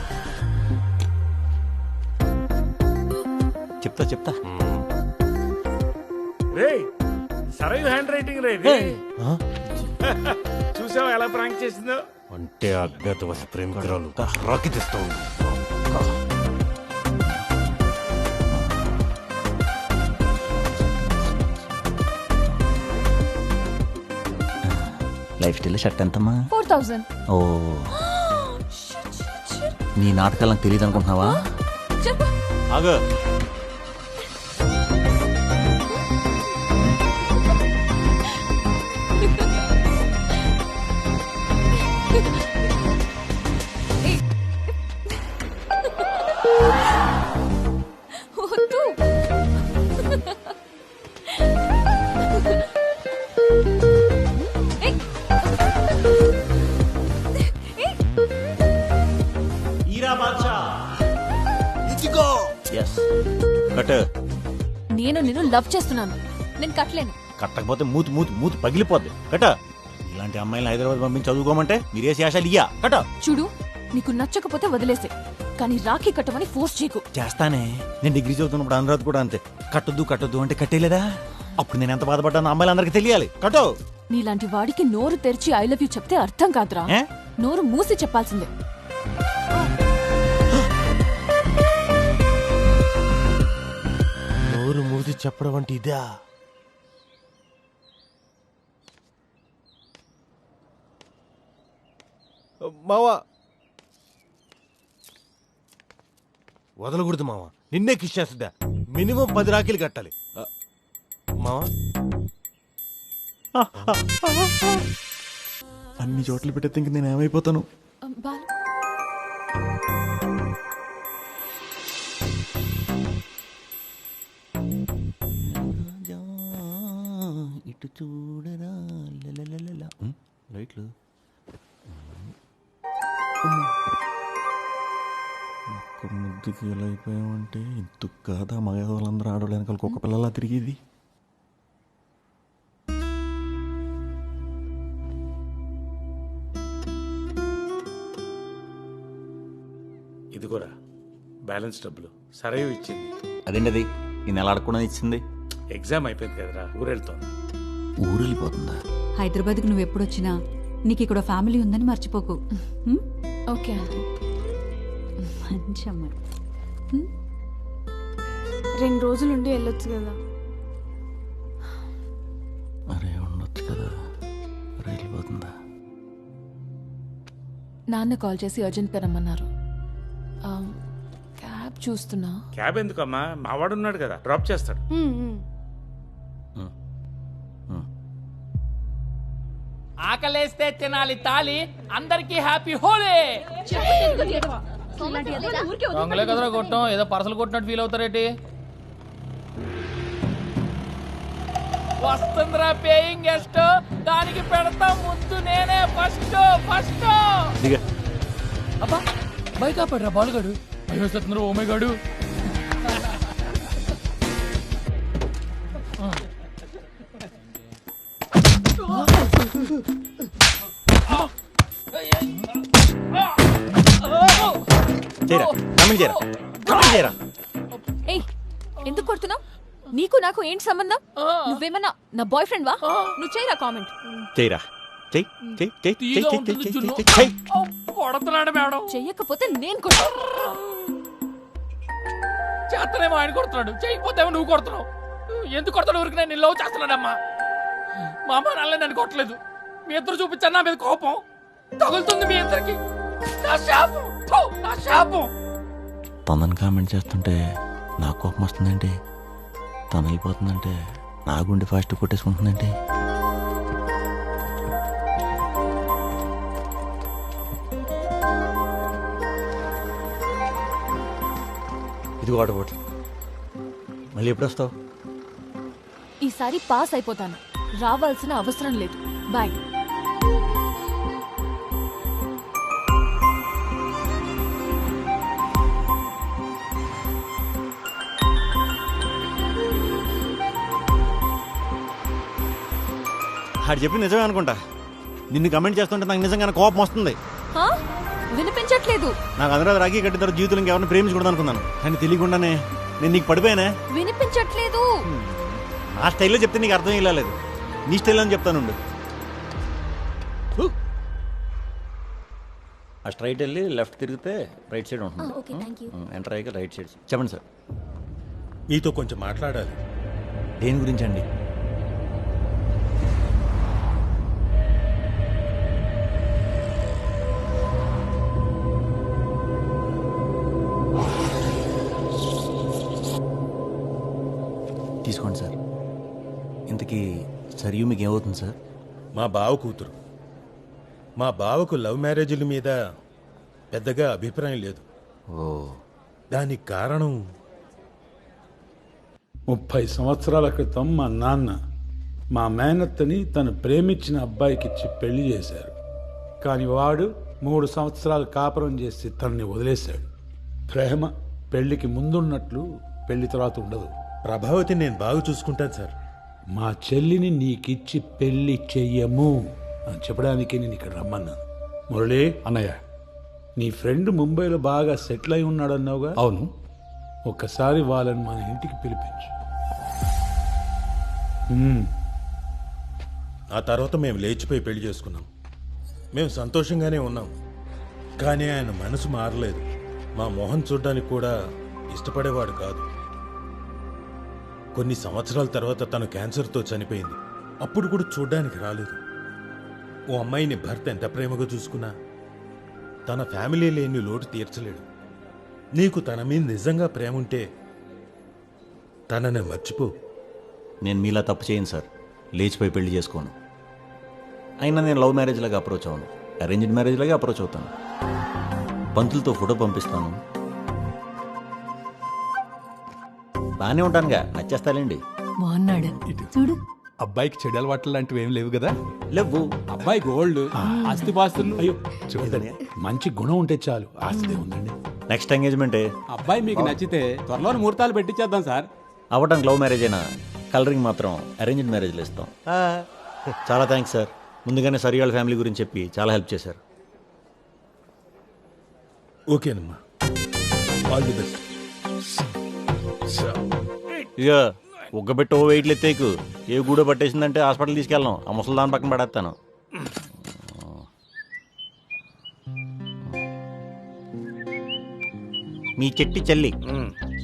C: చెప్తా
A: రే, సరైన హ్యాండ్ రైటింగ్ రే. చూసావా ఎలా ప్రాంక్ చేసిందో?
C: అంటే అజ్ఞాత వశ ప్రేమికురాలు రాకి తెస్తావు. లైఫ్ స్టైల్ షర్ట్ ఎంతమ్మా?
I: 4,000.
C: ఓ, నీ నాటకాలు నాకు తెలియదు అనుకుంటున్నావా? ఆగు.
I: నేను నిన్ను లవ్ చేస్తున్నాను, నేను కట్టలేను.
C: కట్టకపోతే మూతి పగిలిపోద్ది. కట. ఇలాంటి అమ్మాయిని హైదరాబాద్ పంపించి చదువుకోమంటే మీరే శేషాలు ఇయ్యా. కట.
I: చూడు, నీకు నచ్చకపోతే వదిలేసే, కానీ రాఖీ కట్టమని ఫోర్స్ చేయకు.
C: చేస్తానే. నేను డిగ్రీ చదువుతున్నప్పుడు అనురాధ్ కూడా అంతే. కట్టొద్దు అంటే కట్టేలేదా? అప్పుడు నేను ఎంత బాధపడ్డాను అమ్మాయిలందరికీ తెలియాలి. కట్టో.
I: నీలాంటి వాడికి నోరు తెరిచి ఐ లవ్ యూ చెప్తే అర్థం కాదురా, నోరు మూసి చెప్పాల్సిందే.
G: నోరు మూసి చెప్పడం అంటే ఇదా? మావా, వదలకూడదు మామ, నిన్నే కిస్ చేస్తుందా. మినిమం 10 రాఖీలు కట్టాలి మామ.
U: అన్ని చోట్ల పెట్టేస్తే ఇంక నేను ఏమైపోతాను.
I: బాలు
C: ఇటు చూడరా లైట్లు.
U: ఒక్క ముద్దుకి ఎలా అయిపోయామంటే ఇంతకు కాదా మగ వాళ్ళందరూ ఆడవాళ్ళు వెనకాల కుక్క పిల్లలా తిరిగేది.
A: ఇదిగోరా బ్యాలెన్స్ డబ్బులు సరే ఇచ్చింది.
U: అదేంటది ఈ నెల అడగకుండా ఇచ్చింది?
A: ఎగ్జామ్ అయిపోయింది కదరా, ఊరెళ్తోంది.
U: ఊరు వెళ్ళిపోతుందా?
V: హైదరాబాద్కి నువ్వు ఎప్పుడొచ్చినా నీకు ఇక్కడ ఫ్యామిలీ ఉందని మర్చిపోకు.
I: Okay aunty.
V: మంచి అమ్మాయి.
B: 2 రోజులుండి వెళ్ళొచ్చు కదా.
U: అరే ఉండొచ్చు కదా, వెళ్ళిపోతుందా?
I: నాన్న కాల్ చేసి అర్జెంట్గా రమ్మన్నారు. క్యాబ్ చూస్తున్నా.
A: క్యాబ్ ఎందుకమ్మా, మావాడు ఉన్నాడు కదా, డ్రాప్ చేస్తాడు.
F: ఆకలేస్తే తినాలి తాలి. అందరికి హ్యాపీ హోలీ. దొంగలే కదరా కొట్టం, ఏదో పర్సలు కొట్టినట్టు ఫీల్ అవుతారేటి. వస్తుందిరా పేయింగ్ గెస్ట్, దానికి పెడతా ముద్దు నేనే ఫస్ట్. అబ్బా బైక్ ఆపడరా బాలుగాడు, భయవేస్తున్నారు ఓమేగాడు.
I: ఏయ్ ఎందుకు కొడుతున్నావు? నీకు నాకు ఏంటి సంబంధం? నువ్వేమన్నా నా బాయ్ ఫ్రెండ్ వా? నువ్వు చేయరా కామెంట్.
U: చేయరా,
F: కొడుతున్నాడు మేడం.
I: చెయ్యకపోతే నేను కొడతా.
F: చేస్తనేమో ఆయన కొడుతున్నాడు, చేయకపోతేమో నువ్వు కొడుతున్నావు. ఎందుకు కొడతాడు? ఊరికి నేను లవ్ చేస్తున్నాడమ్మా. మా అమ్మ నాన్న నన్ను కొట్టలేదు. మీ ఇద్దరు చూపించాను నా మీద కోపం తగులుతుంది మీ ఇద్దరికి. నా శాపం.
U: తనని కామెంట్ చేస్తుంటే నాకు కోపం వస్తుందంటే, తను వెళ్ళిపోతుందంటే నా గుండె ఫాస్ట్ కొట్టేసుకుంటుందంటే. ఇది వాటర్ బాటిల్. మళ్ళీ ఎప్పుడు వస్తావు?
I: ఈసారి పాస్ అయిపోతాను, రావాల్సిన అవసరం లేదు. బాయ్.
U: ఆడు చెప్పి నిజమే అనుకుంటా. నిన్ను కమెంట్ చేస్తుంటే నాకు నిజంగానే కోపం వస్తుంది.
I: వినిపించట్లేదు.
U: నాకు అందరూ రాఖీ కట్టిన తర్వాత జీవితంలో ఇంకెవరిని ప్రేమించకూడదు అనుకున్నాను, కానీ తెలియకుండానే నేను నీకు పడిపోయానే.
I: వినిపించట్లేదు.
U: ఆ స్టైల్లో చెప్తే నీకు అర్థం లేదు, నీ స్టైల్లో అని చెప్తాను. ఆ స్ట్రైట్ వెళ్ళి లెఫ్ట్ తిరిగితే రైట్ సైడ్ ఉంటుంది. ఎంటర్ అయ్యాక రైట్ సైడ్. చెప్పండి సార్.
W: మీతో కొంచెం మాట్లాడాలి.
U: దేని గురించి అండి? తీసుకోండి సార్. ఇంతకీ సరియు మీకు ఏమవుతుంది సార్?
W: మా బావ కూతురు. మా బావకు లవ్ మ్యారేజీల మీద పెద్దగా అభిప్రాయం లేదు. దానికి కారణం
X: 30 సంవత్సరాల క్రితం మా నాన్న మా మేనత్తని తను ప్రేమించిన అబ్బాయికిచ్చి పెళ్లి చేశారు. కానీ వాడు 3 సంవత్సరాలు కాపురం చేసి తనని వదిలేశాడు. ప్రేమ పెళ్లికి ముందున్నట్లు పెళ్లి తర్వాత ఉండదు.
W: ప్రభావతి నేను బాగా చూసుకుంటాను సార్.
X: మా చెల్లిని నీకిచ్చి పెళ్లి చెయ్యము అని చెప్పడానికి నేను ఇక్కడ రమ్మన్నాను. మురళి
R: అన్నయ్య,
X: నీ ఫ్రెండ్ ముంబైలో బాగా సెటిల్ అయి ఉన్నాడన్నావుగా?
R: అవును.
X: ఒక్కసారి వాళ్ళని మన ఇంటికి పిలిపించు.
W: ఆ తర్వాత మేము లేచిపోయి పెళ్లి చేసుకున్నాం. మేము సంతోషంగానే ఉన్నాం. కానీ ఆయన మనసు మారలేదు. మా మొహం చూడ్డానికి కూడా ఇష్టపడేవాడు కాదు. కొన్ని సంవత్సరాల తర్వాత తను క్యాన్సర్తో చనిపోయింది. అప్పుడు కూడా చూడ్డానికి రాలేదు. ఓ అమ్మాయిని భర్త ఎంత ప్రేమగా చూసుకున్నా తన ఫ్యామిలీ లేని లోటు తీర్చలేడు. నీకు తన మీద నిజంగా ప్రేమ ఉంటే తనని మర్చిపో.
C: నేను మీలా తప్పు చేయను సార్, లేచిపోయి పెళ్లి చేసుకోను. అయినా నేను లవ్ మ్యారేజ్ లాగా అప్రోచ్ అవ్వను, అరేంజ్డ్ మ్యారేజ్ లాగా అప్రోచ్ అవుతాను. పంతులతో ఫోటో పంపిస్తాను, బాగానే ఉంటానుగా, నచ్చేస్తాలేండి.
V: బాగున్నాడు చూడు.
H: అబ్బాయికి చెడు అలవాట్లు లాంటివి ఏం లేవు కదా?
C: లేవు.
P: అబ్బాయి గోల్డ్, ఆస్తిపాస్తులు.
X: అయ్యో చూడండి, మంచి గుణం ఉంటే చాలు, ఆస్తి ఉందండి.
C: నెక్స్ట్ ఎంగేజ్మెంటే.
P: అబ్బాయి మీకు నచ్చితే త్వరలోని ముహూర్తాలు పెట్టించేద్దాం సార్.
C: అవ్వటానికి లవ్ మ్యారేజ్ అయినా కలరింగ్ మాత్రం అరేంజ్డ్ మ్యారేజ్లో ఇస్తాం. చాలా థ్యాంక్స్ సార్, ముందుగానే సరి వాళ్ళ ఫ్యామిలీ గురించి చెప్పి చాలా హెల్ప్ చేశారు.
W: ఓకేనమ్మా, ఆల్ ది బెస్ట్.
C: ఇక ఒగ్గబెట్టి ఓ వెయిట్లు ఎత్తేకు, ఏ గూడో పట్టేసిందంటే హాస్పిటల్ తీసుకెళ్ళాం, ఆ ముసలి దాని పక్కన పడేస్తాను. మీ చెట్టి చెల్లి.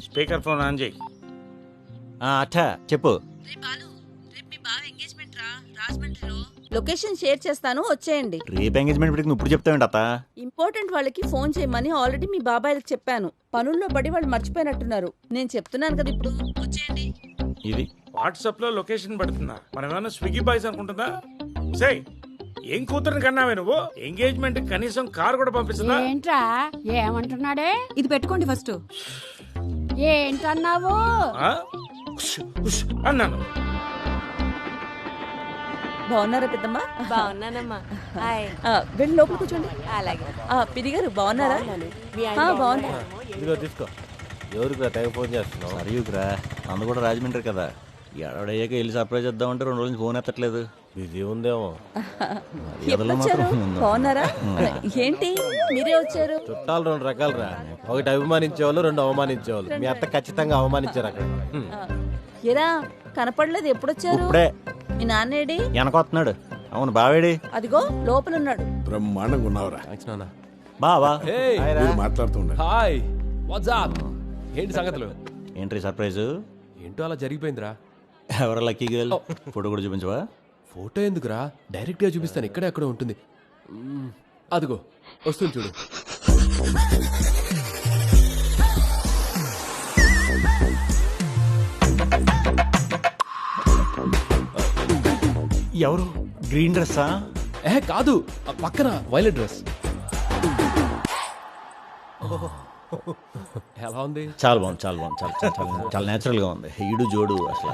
A: స్పీకర్ ఫోన్ ఆన్ చేయి.
C: అచ్చా చెప్పు.
K: లొకేషన్ షేర్ చేస్తాను, వచ్చేయండి.
C: రేపు ఎంగేజ్మెంట్ పెట్టి నువ్వు ఇప్పుడు చెప్తావేంటి అత్త?
K: ఇంపార్టెంట్ వాళ్ళకి ఫోన్ చేయమని ఆల్రెడీ మీ బాబాయ్కి చెప్పాను. పనుల్లో పడి వాళ్ళు మర్చిపోయినట్టున్నారు. నేను చెప్తున్నాను కదా, ఇప్పుడు వచ్చేయండి.
C: ఇది
A: వాట్సాప్ లో లొకేషన్ పెడుతున్నా, మనం ఏమన్నా స్విగ్గీ బాయ్స్ అనుకుంటుందా? సై ఏం కూతురుని కన్నావే నువ్వు? ఎంగేజ్మెంట్ కనీసం కార్ కూడా పంపిస్తుందా?
J: ఏంట్రా ఏమంటున్నాడే?
V: ఇది పెట్టుకోండి ఫస్ట్.
J: ఏంటన్నావు?
A: అన్నాను.
K: బాగున్నారా పెద్దమ్మా?
D: బాగున్నానమ్మా.
K: వెళ్ళి లోపల కూర్చోండి.
D: అలాగే.
K: పిదిగారు బాగున్నారా? బాగున్నా.
G: ఇదిగో తీసుకో. ఎవరికి తెగ ఫోన్ చేస్తున్నావు?
C: సరియుకురా, అందు కూడా రాజమండ్రి కదా, ఎడయ్యాక వెళ్ళి సర్ప్రైజ్ చేద్దామంటే 2 రోజులు ఫోన్ ఎత్తట్లేదు.
G: బిజీ ఉందేమో.
K: బాగున్నారా? ఏంటి మీరే వచ్చారు?
G: చుట్టాలు 2 రకాలు రా, ఒకటి అభిమానించేవాళ్ళు, 2 అవమానించేవాళ్ళు. మీ అత్త ఖచ్చితంగా అవమానించారు అక్కడ.
K: ఎరా కనపడలేదు, ఎప్పుడొచ్చారు?
C: ఇప్పుడే.
K: మీ నాన్నేడి?
C: వెనకొస్తున్నాడు. అవును, బావేడి?
K: అదిగో లోపల ఉన్నాడు.
N: బ్రహ్మాండంగా ఉన్నావురా.
C: బావా
N: మాట్లాడుతుండ.
H: హాయ్, వాట్సాప్, ఏంటి సంగతులు?
C: Entry surprise?
H: ఏంటో అలా జరిగిపోయిందిరా.
C: ఎవరు లక్కీ గర్ల్? ఫోటో కూడా చూపించవా?
H: ఫోటో ఎందుకురా, డైరెక్ట్గా చూపిస్తాను, ఇక్కడే అక్కడ ఉంటుంది. అదిగో వస్తుంది చూడు.
C: ఎవరు? గ్రీన్ డ్రెస్సా?
H: కాదు, పక్కన వైలెట్ డ్రెస్. ఎలా ఉంది?
C: చాలా బాగుంది, చాలా బాగుంది, చాలా నేచురల్ గా ఉంది. ఈడు జోడు అసలు.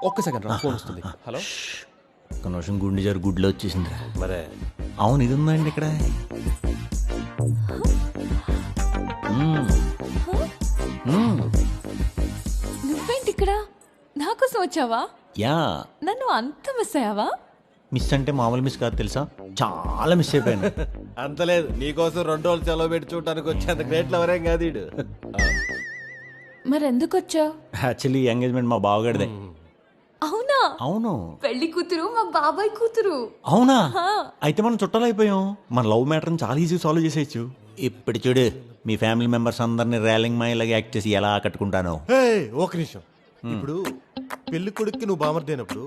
H: ఒక్క సెకండ్, ఫోన్ వస్తుంది. హలో,
C: ఒక్క నిమిషం, గుండె జారు గుడ్లో వచ్చేసింది. మరే అవును, ఇది ఉందండి ఇక్కడ.
I: నువ్వేంటి ఇక్కడ? నా కోసం వచ్చావా?
C: యా.
I: నన్ను అంత మిస్ అయ్యావా?
C: మిస్ అంటే మామూలు మిస్ కాదు తెలుసా, చాలా మిస్ అయిపోయాను.
G: అంతలేదు, నీకోసం 2 రోజులు సెలవు పెట్టి చూడటానికి వచ్చేంత గ్రేట్ లవరేం కాదు ఈడు.
I: మరెందుకు వచ్చావు?
C: యాక్చువల్లీ ఎంగేజ్మెంట్ మా బావగాడిదే.
I: అవునా?
C: అవును.
I: పెళ్లి కూతురు మా బాబాయ్ కూతురు.
C: అవునా? అయితే మనం చుట్టాలు అయిపోయాం. మన లవ్ మ్యాటర్ని చాలా ఈజీ సాల్వ్ చేసేయచ్చు. ఇప్పుడు చూడు, మీ ఫ్యామిలీ మెంబర్స్ అందరిని ర్యాలింగ్ మాయలాగా యాక్ట్ చేసి ఎలా ఆకట్టుకుంటాను.
G: ఒక నిమిషం, ఇప్పుడు పెళ్లి కొడుక్కి నువ్వు బామర్దైనప్పుడు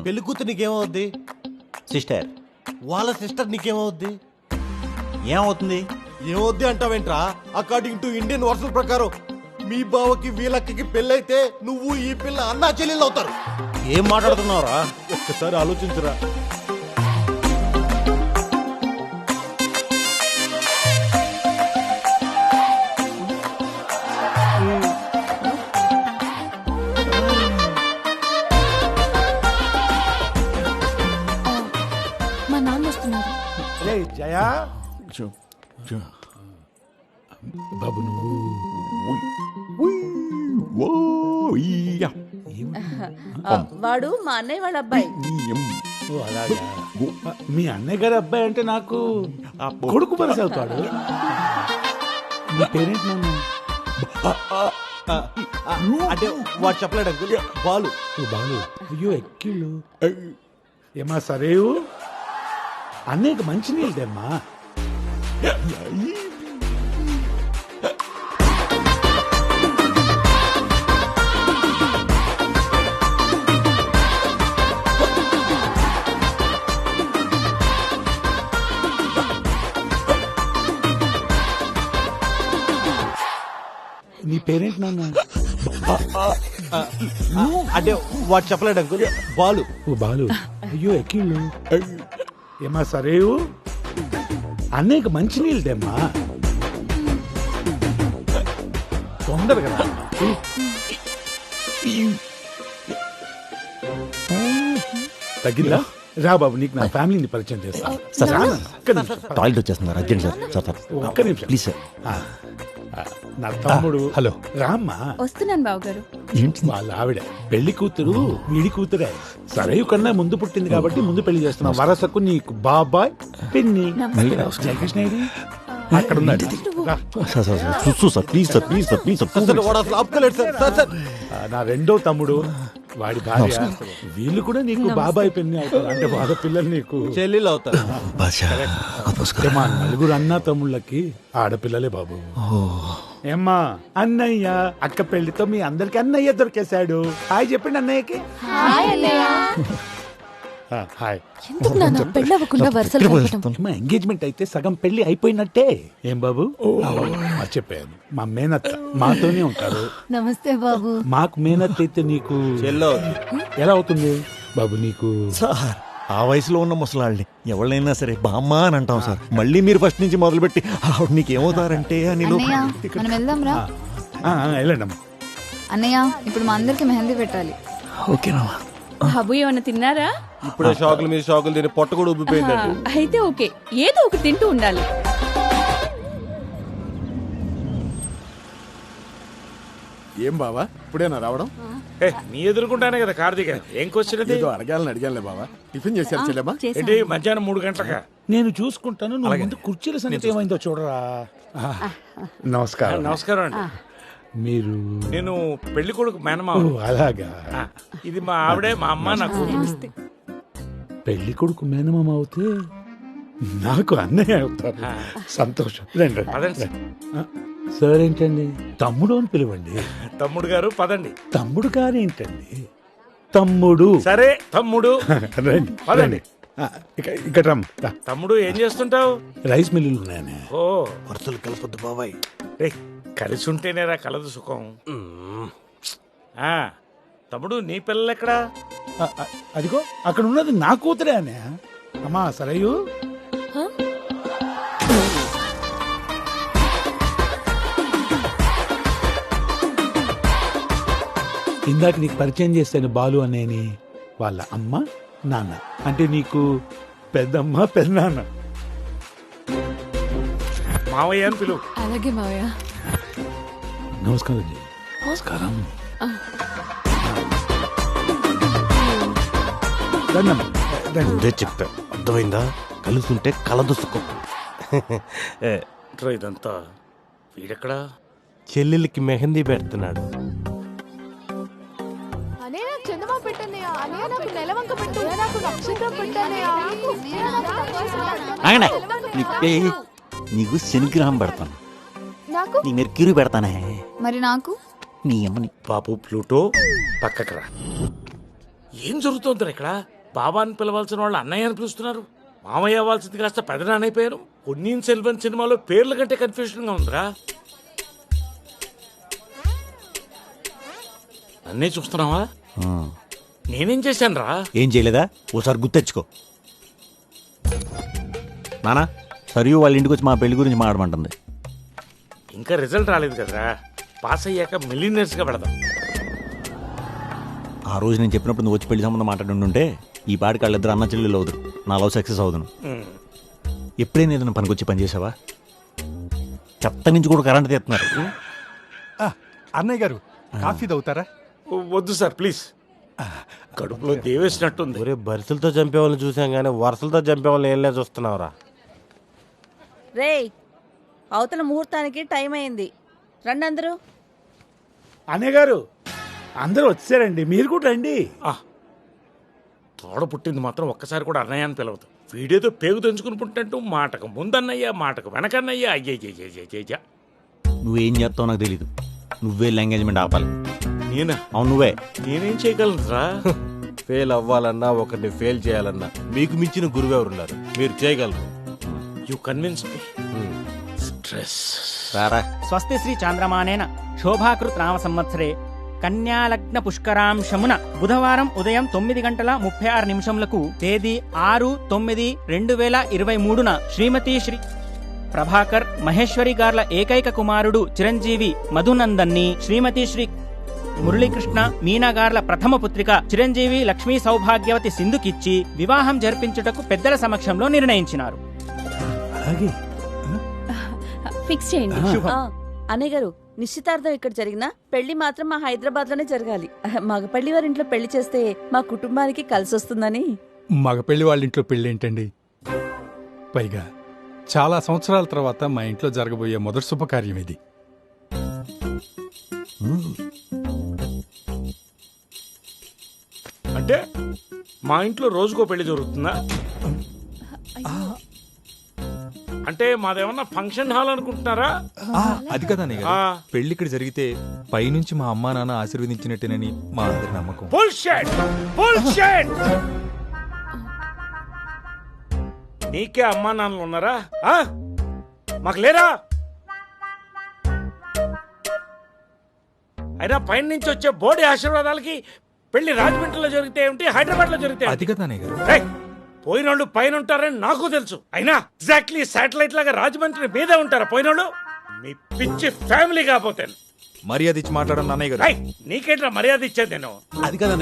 G: పెళ్లి కూతురు నీకేమవుద్ది?
C: సిస్టర్.
G: వాళ్ళ సిస్టర్ నీకేమవుద్ది?
C: ఏమవుతుంది?
G: ఏమవుద్ది అంటావేంట్రా? అకార్డింగ్ టు ఇండియన్ వర్షాల ప్రకారం మీ బావకి వీళ్ళకి పెళ్ళైతే నువ్వు ఈ పిల్ల అన్నా చెల్లెళ్ళు అవుతారు.
C: ఏం మాట్లాడుతున్నావురా?
G: ఒక్కసారి ఆలోచించురా.
I: మా నాన్న వస్తున్నారు.
X: జయా బాబు, నువ్వు
K: వాడు మా అన్నయ్య వాళ్ళ అబ్బాయి.
X: అలాగా? మీ అన్నయ్య గారి అబ్బాయి అంటే నాకు కొడుకు పరిసి అవుతాడు. మీ పేరెంట్ నన్ను
G: అంటే వాడు చెప్పలేడు అంకుల్. బాలు.
X: బాలు, అయ్యో ఎక్కిళ్ళు. ఏమా సరేవు, అన్నయ్యకి మంచి నీళ్ళమ్మా. నీ పేరేంటి నాన్న?
G: అంటే వాడు చెప్పలేడు అంకుల్. బాలు.
X: ఓ బాలు. అయ్యో ఎక్కిళ్ళు. ఏమా సరేవు అన్నయ్యకి మంచి నీళ్ళు తెమ్మా తొందరగా రా. తగ్గిందా? రా బాబు, నీకు నా ఫ్యామిలీని పరిచయం చేస్తాను.
C: సార్
X: రా నాన్న, ఒక్క నిమిషం.
C: టాయిలెట్ వచ్చేస్తున్నారు అర్జెంట్ సార్. సార్ సార్
X: ఒక్క నిమిషం.
C: Please sir.
X: నా తమ్ముడు.
C: హలో.
X: రామ్మా.
I: వస్తున్నాను బావగారు.
X: వాళ్ళ ఆవిడ పెళ్లి కూతురు వీడి కూతురే. సరైన కన్నా ముందు పుట్టింది కాబట్టి ముందు పెళ్లి చేస్తున్నాం. వరసకు నీకు బాబాయ్ పిన్ని. జయకృష్ణ ఏడి? అక్కడ ఉన్నాడు. రా.
C: Sir sir sir sir please sir please sir please sir.
X: నా రెండో తమ్ముడు, వాడి భార్య. వీళ్ళు కూడా నీకు బాబాయ్ పిన్ని అవుతారు. అంటే వాళ్ళ పిల్లలు నీకు
G: చెల్లెలు అవుతారు.
X: మా నలుగురు అన్న తమ్ముళ్ళకి ఆడపిల్లలే బాబు. ఏమ్మా అన్నయ్య అక్క పెళ్లితో మీ అందరికి అన్నయ్య దొరికేశాడు. హాయ్ చెప్పండి అన్నయ్యకి. హాయ్. ఎంగేజ్మెంట్ అయితే సగం పెళ్లి అయిపోయినట్టే. ఏం బాబు చెప్పాను, మా మేనత్త మాతోనే ఉంటారు.
V: నమస్తే బాబు.
X: మాకు మేనత్త అయితే నీకు
G: చెల్లో
X: ఎలా అవుతుంది బాబు? నీకు
C: సార్ ఆ వయసులో ఉన్న ముసలాళ్ళని ఎవరైనా సరే బామ్మ అని అంటాం సార్. మళ్ళీ మీరు ఫస్ట్ నుంచి మొదలుపెట్టి ఆవిడ నీకేమవుతారంటే అని
V: మనం వెళ్దాంరా.
X: వెళ్ళండి అమ్మా.
V: అన్నయ్య ఇప్పుడు మా అందరికి మెహందీ పెట్టాలి.
C: ఓకేనా?
K: బాబు ఏమన్నా తిన్నారా?
G: ఇప్పుడే షాకులు మీద షాకులు తిని పొట్ట కూడా ఉబ్బిపోయిందండి.
K: అయితే ఓకే, ఏదో ఒకటి తింటూ ఉండాలి.
T: ఏం బావా ఇప్పుడేనా రావడం?
A: నీ ఎదుర్కొంటానే కదా కార్ దిగా. ఏం క్వశ్చన్ అది?
T: అడగాలే బావా. టిఫిన్ చేశారు చెల్లెమ్మా?
A: ఏంటి మధ్యాహ్నం 3 గంటలకా?
X: నేను చూసుకుంటాను. నువ్వు ముందు కుర్చీల సంగతి ఏమైందో చూడరా. నమస్కారం.
A: నమస్కారం అండి.
X: మీరు?
A: నేను పెళ్లి కొడుకు మేనమా.
X: అలాగా.
A: ఇది మా ఆవిడే, మా అమ్మ, నాకు.
X: పెళ్లి కొడుకు మేనమామ అవుతే నాకు అన్నయ్య అవుతారు. సంతోషం. రండి. సార్ ఏంటండి? తమ్ముడు అని పిలవండి.
A: తమ్ముడు గారు పదండి.
X: తమ్ముడు గారు ఏంటండి? తమ్ముడు.
A: సరే తమ్ముడు.
X: రండి పదండి. ఇక్కడ రమ్మ.
A: తమ్ముడు ఏం చేస్తుంటావు?
X: రైస్ మిల్లులు ఉన్నాయనే.
A: ఓ
X: వరుసలు కలపొద్దు బాబాయ్.
A: కలిసి ఉంటేనేరా కలదు సుఖం. తమ్ముడు నీ పిల్లలు ఎక్కడా?
X: అదిగో అక్కడ ఉన్నది నా కూతురే అనే. అమ్మా సరయు. ఇందాక నీకు పరిచయం చేస్తాను బాలు అనేని వాళ్ళ అమ్మ నాన్న. అంటే నీకు పెద్దమ్మ పెద్దనాన్న.
A: మావయ్య అని పిలువు.
I: అలాగే మావయ్య.
X: నమస్కారం. నమస్కారం.
C: అదే చెప్పా, అర్థమైందా? కలుసుంటే కలదు సుఖం.
A: ఇదంతా వీడెక్కడా?
G: చెల్లెలికి మెహందీ పెడుతున్నాడు.
U: నీకు శనిగ్రహం పెడతాను. నీ మెర్క్యూరీ పెడతానే.
V: మరి నాకు
U: నీ అమ్మని.
A: బాబు ప్లూటో పక్కకు రా. ఏం జరుగుతుంది ఇక్కడ? బాబా అని పిలవాల్సిన వాళ్ళు అన్నయ్య అని పిలుస్తున్నారు. మామయ్య అవ్వాల్సింది కాస్త పెదనాన్నైపోయారు. పొన్నియిన్ సెల్వన్ సినిమాలో పేర్ల కంటే కన్ఫ్యూజన్ గా ఉందిరా. నన్నే చూస్తున్నావా? నేనేం చేశాను రా?
C: ఏం చేయలేదా? ఓసారి గుర్తెచ్చుకో. నానా సరియు వాళ్ళ ఇంటికి వచ్చి మా పెళ్లి గురించి మాట్లాడమంటుంది.
A: ఇంకా రిజల్ట్ రాలేదు కదరా. పాస్ అయ్యాక మిలియనర్స్ గా పెడదాం.
C: ఆ రోజు నేను చెప్పినప్పుడు నువ్వు వచ్చి పెళ్లి సంబంధం మాట్లాడుంటే ఈ పాటికి వాళ్ళిద్దరు అన్న చెల్లెలు అవుతురు. నా లవ్ సక్సెస్ అవుతును. ఎప్పుడైనా ఏదైనా పనికొచ్చి పని చేసావా? చెత్త నుంచి కూడా కరెంట్ తీస్తున్నారు.
D: అన్నయ్య గారు కాఫీ తాగుతారా?
A: వద్దు సార్ ప్లీజ్. కడుపులో దేవేసినట్టుంది.
G: ఒరే బరిసలతో చంపేవాళ్ళని చూసాం కానీ వరుసలతో చంపేవాళ్ళని ఏం లేదు చూస్తున్నావురా.
K: రే అవతల ముహూర్తానికి టైం అయింది, రండి అందరూ.
X: అన్నయ్య గారు అందరూ వచ్చారండి, మీరు కూడా రండి.
A: తోడ పుట్టింది మాత్రం ఒక్కసారి కూడా అన్నయ్య అని పిలవదు. వీడియోతో పేగు తెంచుకుని పుట్టినట్టు మాటకు ముందన్నయ్య మాటకు వెనకన్నయ్య. అయ్యయ్య
C: నువ్వేం చేస్తావు నాకు తెలీదు. నువ్వే ఎంగేజ్మెంట్ ఆపాలి.
A: నేనా?
C: అవును నువ్వే.
A: నేనేం చేయగలరా?
G: ఫెయిల్ అవ్వాలన్నా ఒకరిని ఫెయిల్ చేయాలన్నా మీకు మించిన గురువు ఎవరున్నారు? మీరు చేయగలరు.
A: You convince me. డ్రెస్.
C: రారా.
Q: స్వస్తి శ్రీ చాంద్రమానేన శోభాకృత్ రామ సంవత్సరే కన్యాలగ్న పుష్కరాంశమున బుధవారం ఉదయం 9:36 తేదీ 6/9/2023 శ్రీమతి శ్రీ ప్రభాకర్ మహేశ్వరి గార్ల ఏకైక కుమారుడు చిరంజీవి మధునందన్ని శ్రీమతి శ్రీ మురళీకృష్ణ మీనా గార్ల ప్రథమ పుత్రిక చిరంజీవి లక్ష్మీ సౌభాగ్యవతి సింధుకిచ్చి వివాహం జరిపించుటకు పెద్దల సమక్షంలో నిర్ణయించినారు.
K: ఫిక్స్ చేయండి. అన్నయ్య గారు, నిశ్చితార్థం ఇక్కడ జరిగినా పెళ్లి మాత్రం మా హైదరాబాద్ లోనే జరగాలి. మగ పెళ్లి వారింట్లో పెళ్లి చేస్తే మా కుటుంబానికి కలిసి వస్తుందని.
D: మగ పెళ్లి వాళ్ళ ఇంట్లో పెళ్లి ఏంటండి? పైగా చాలా సంవత్సరాల తర్వాత మా ఇంట్లో జరగబోయే మొదటి శుభకార్యం ఇది.
A: అంటే మా ఇంట్లో రోజుకో పెళ్లి జరుగుతుందా? అంటే మాదేమన్నా ఫంక్షన్ హాల్ అనుకుంటున్నారా?
E: అది కదా పెళ్లి ఇక్కడ జరిగితే పైనుంచి మా అమ్మా నాన్న ఆశీర్వదించినట్టేనని మా అందరి నమ్మకం.
A: Bullshit! Bullshit! నీకే అమ్మా నాన్నలు ఉన్నారా? మాకు లేరా? అయినా పైన నుంచి వచ్చే బోడి ఆశీర్వాదాలకి పెళ్లి రాజమండ్రిలో జరిగితే ఏమిటి, హైదరాబాద్ లో జరిగితే
E: అది కదా గారు.
A: పోయినోళ్ళు పైన ఉంటారని నాకు తెలుసు. అయినా ఎగ్జాక్ట్లీ శాటిలైట్ లాగా రాజమండ్రి మీదే ఉంటారా పోయినోళ్ళు? మీ పిచ్చి ఫ్యామిలీ కాకపోతే.
E: మర్యాద ఇచ్చి మాట్లాడడం నాన్నయ్య గారు.
A: నీకేంట్రా మర్యాద ఇచ్చేది నేను?
E: అది కదా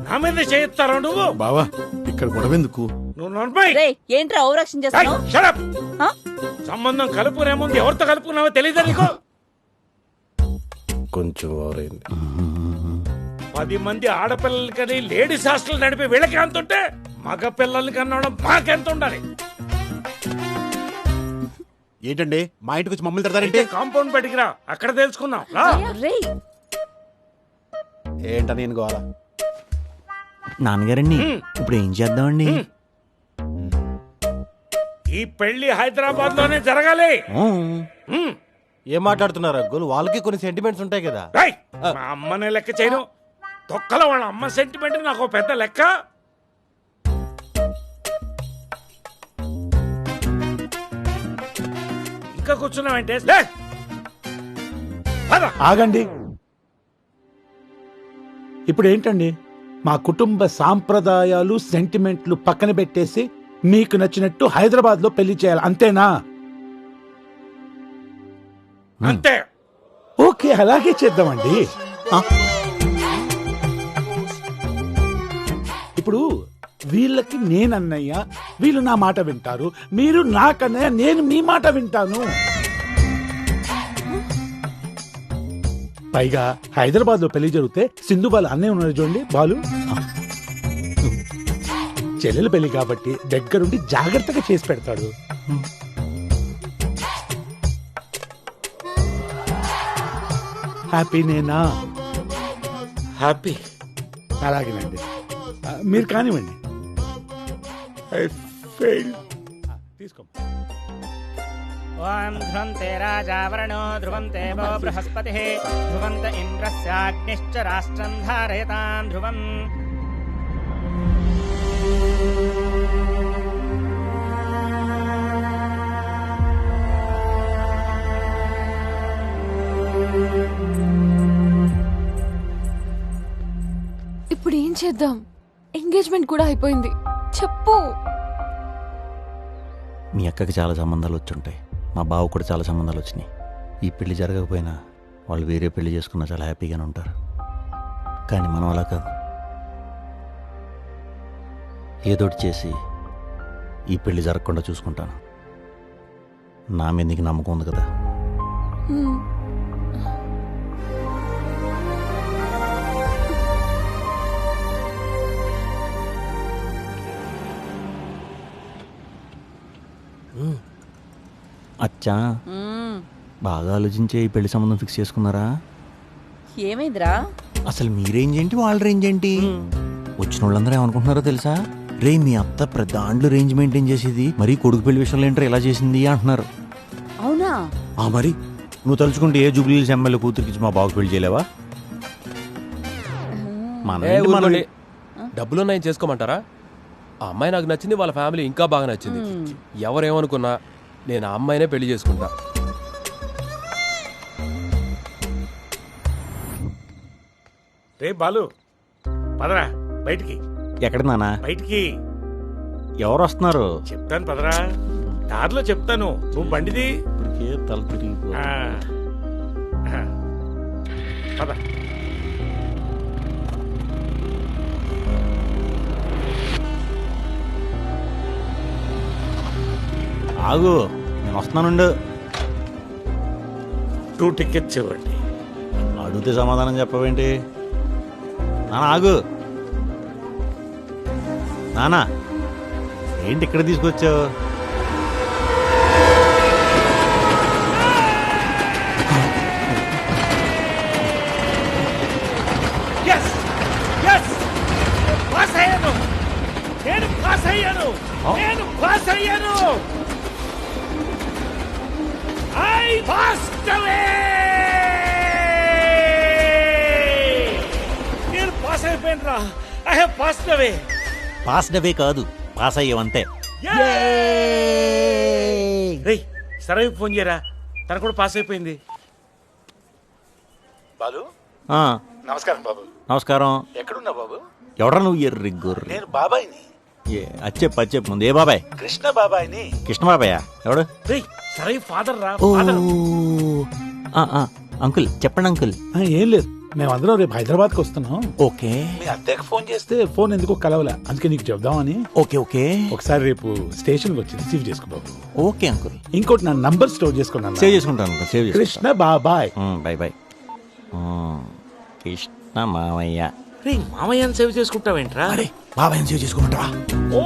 A: నా మీద చేయిస్తారా నువ్వు?
T: బావా ఇక్కడ గొడవెందుకు?
A: నువ్వు
K: ఏంట్రా ఓవరాక్షన్ చేస్తున్నావు?
A: సంబంధం కలుపునేముంది, ఎవరితో కలుపుకున్నావో తెలియదా నీకు?
G: కొంచెం ఓవరైంది.
A: 10 మంది ఆడపిల్లలకని లేడీస్ హాస్టల్ నడిపి వీళ్ళకి ఎంత ఉంటే మగ పిల్లలకి కన్నా మాకెంత ఉండాలి?
G: ఏంటండి మా ఇంటికి వచ్చి మమ్మల్ని తిడతారంటే?
A: కాంపౌండ్ బయటికి రా, అక్కడ తెలుసుకుందాం.
G: ఏంట నేను గోలా?
U: నాన్నగారండి ఇప్పుడు ఏం చేద్దామండి?
A: ఈ పెళ్లి హైదరాబాద్ లోనే జరగాలి.
G: ఏం మాట్లాడుతున్నారు అంకుల్? వాళ్ళకి కొన్ని సెంటిమెంట్స్ ఉంటాయి కదా.
A: మా అమ్మనే లెక్క చేయను. తొక్కల వాళ్ళ అమ్మ సెంటిమెంట్ నాకు పెద్ద లెక్క. ఇంకా కూర్చున్నావంటే
X: ఆగండి. ఇప్పుడు ఏంటండి, మా కుటుంబ సాంప్రదాయాలు సెంటిమెంట్లు పక్కన పెట్టేసి మీకు నచ్చినట్టు హైదరాబాద్ లో పెళ్లి చేయాలి అంతేనా?
A: అంతే.
X: ఓకే, అలాగే చేద్దామండి. ఇప్పుడు వీళ్ళకి నేనన్నయ్య, వీళ్ళు నా మాట వింటారు. మీరు నాకన్నయ్య, నేను మీ మాట వింటాను. పైగా హైదరాబాద్ లో పెళ్లి జరిగితే సింధు బాలు అన్నయ్య ఉన్నారు చూడండి, బాలు చెల్లెల పెళ్లి కాబట్టి దగ్గరుండి జాగ్రత్తగా చేసి పెడతాడు. హ్యాపీనేనా?
A: హ్యాపీ.
X: అలాగేనండి, మీరు కానివ్వండి. తీసుకో.
Q: ఓం ధ్రువంతే రాజావరణో ధ్రువంతే వో బృహస్పతిః ధ్రువంత ఇంద్రస్యాగ్నిశ్చ రాష్ట్రం ధారయతాం ధ్రువం.
I: ఇప్పుడు ఏం చేద్దాం? ఎంగేజ్మెంట్ కూడా అయిపోయింది. చెప్పు.
U: మీ అక్కకి చాలా సంబంధాలు వచ్చుంటాయి, మా బావ కూడా చాలా సంబంధాలు వచ్చినాయి. ఈ పెళ్లి జరగకపోయినా వాళ్ళు వేరే పెళ్లి చేసుకున్నా చాలా హ్యాపీగానే ఉంటారు. కానీ మనం అలా కాదు. ఏదోటి చేసి ఈ పెళ్లి జరగకుండా చూసుకుంటాను. నా మీద నీకు నమ్మకం ఉంది కదా? అచ్చా, బాగా ఆలోచించే ఈ పెళ్లి సంబంధం ఫిక్స్ చేసుకున్నారా?
K: ఏమైందిరా?
U: అసలు మీ రేంజ్ ఏంటి, వాళ్ళ రేంజ్ ఏంటి? వచ్చిన వాళ్ళందరూ ఏమనుకుంటున్నారో తెలుసా? రే మీ అత్త దాంట్లో రేంజ్ మెయింటైన్ చేసేది, మరి కొడుకు పెళ్లి విషయంలో ఏంటో ఎలా చేసింది అంటున్నారు.
K: అవునా?
U: మరి నువ్వు తలుచుకుంటే ఏ జూబ్లీ ఎమ్మెల్యే కూతురికి మా బాబు పెళ్లి చేయలేవా?
H: డబ్బులున్నాయని చేసుకోమంటారా? ఆ అమ్మాయి నాకు నచ్చింది, వాళ్ళ ఫ్యామిలీ ఇంకా బాగా నచ్చింది. ఎవరేమనుకున్నా నేను ఆ అమ్మాయినే పెళ్లి చేసుకుంటా.
A: రే బాలు పదరా బయటికి.
U: ఎక్కడ నానా?
A: బయటికి.
U: ఎవరు వస్తున్నారు?
A: చెప్తాను పదరా, దారిలో చెప్తాను, నువ్వు బండిది.
U: తల తిరిగి
A: పద.
U: ఆగు, నేను వస్తున్నానుండు.
A: 2 టికెట్స్ ఇవ్వండి.
U: అడిగితే సమాధానం చెప్పవేంటి? నాన్న ఆగు. నానా ఏంటి ఇక్కడ తీసుకొచ్చావు? పాస్ అవే కాదు, పాస్ అయ్యావంతే.
A: రేయ్ సరవి ఫోన్ చేయరా, తను కూడా పాస్ అయిపోయింది.
W: బాలు నమస్కారం బాబు.
U: నమస్కారం.
W: ఎక్కడున్నా బాబు?
U: ఎవడరా నువ్వు? ఎర్రి గొర్రె.
W: నేను బాబాయిని.
U: అచ్చెప్పు ముందు. ఏ బాబాయ్?
W: కృష్ణ బాబాయిని.
U: కృష్ణ బాబాయ్ ఎవడు?
A: రేయ్ సరవి ఫాదర్ రా.
U: అంకుల్ చెప్పండి అంకుల్.
X: ఏం లేదు, మేమందరం రేపు హైదరాబాద్కి వస్తున్నాం.
U: ఓకే.
W: మీ అత్తయ్యకు ఫోన్ చేస్తే
X: ఫోన్ ఎందుకో కలవలే, అందుకే నీకు చెప్దామని.
U: Okay okay.
X: ఒకసారి రేపు స్టేషన్కి వచ్చి రిసీవ్ చేసుకో బాబు.
U: Okay uncle.
X: ఇంకోటి నా నంబర్ స్టోర్ చేసుకున్నాను.
U: సేవ్ చేసుకుంటాను. సేవ్
X: కృష్ణ బాబాయ్.
U: Bye bye. కృష్ణ మామయ్య.
A: రే మామయ్యని సేవ్ చేసుకుంటావేంట్రా?
U: అరే బాబాయ్ని సేవ్ చేసుకుంటా.
A: ఓ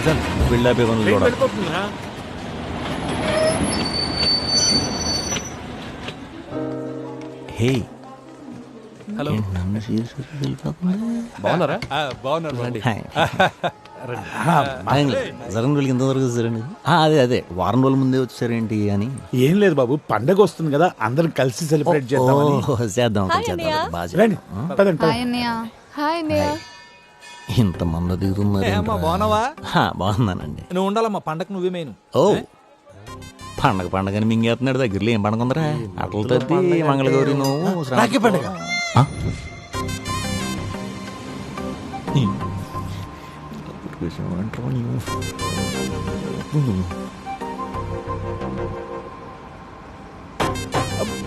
U: చల్ బిల్డప్
A: వెళ్ళిపోతుందిరా.
U: హే
H: హలో,
E: బాగున్నారా?
U: జగన్ రోజులకి ఎంతవరకు వచ్చారండి? అదే వారం రోజుల ముందే వచ్చారేంటి అని.
X: ఏం లేదు బాబు, పండగ వస్తుంది కదా, అందరం కలిసి సెలబ్రేట్
U: చేద్దాం. ఇంత మంది దిగుతున్నారు.
E: బాగున్నావా?
U: బాగున్నానండి.
E: నువ్వు ఉండాలమ్మా, పండగ నువ్వే మెయిన్.
U: ఓ పండగని మింగేస్తున్నాడు. దగ్గరలో ఏం పండగ ఉందరా? అటలు తద్ది మంగళగౌరి నువ్వు పండగ.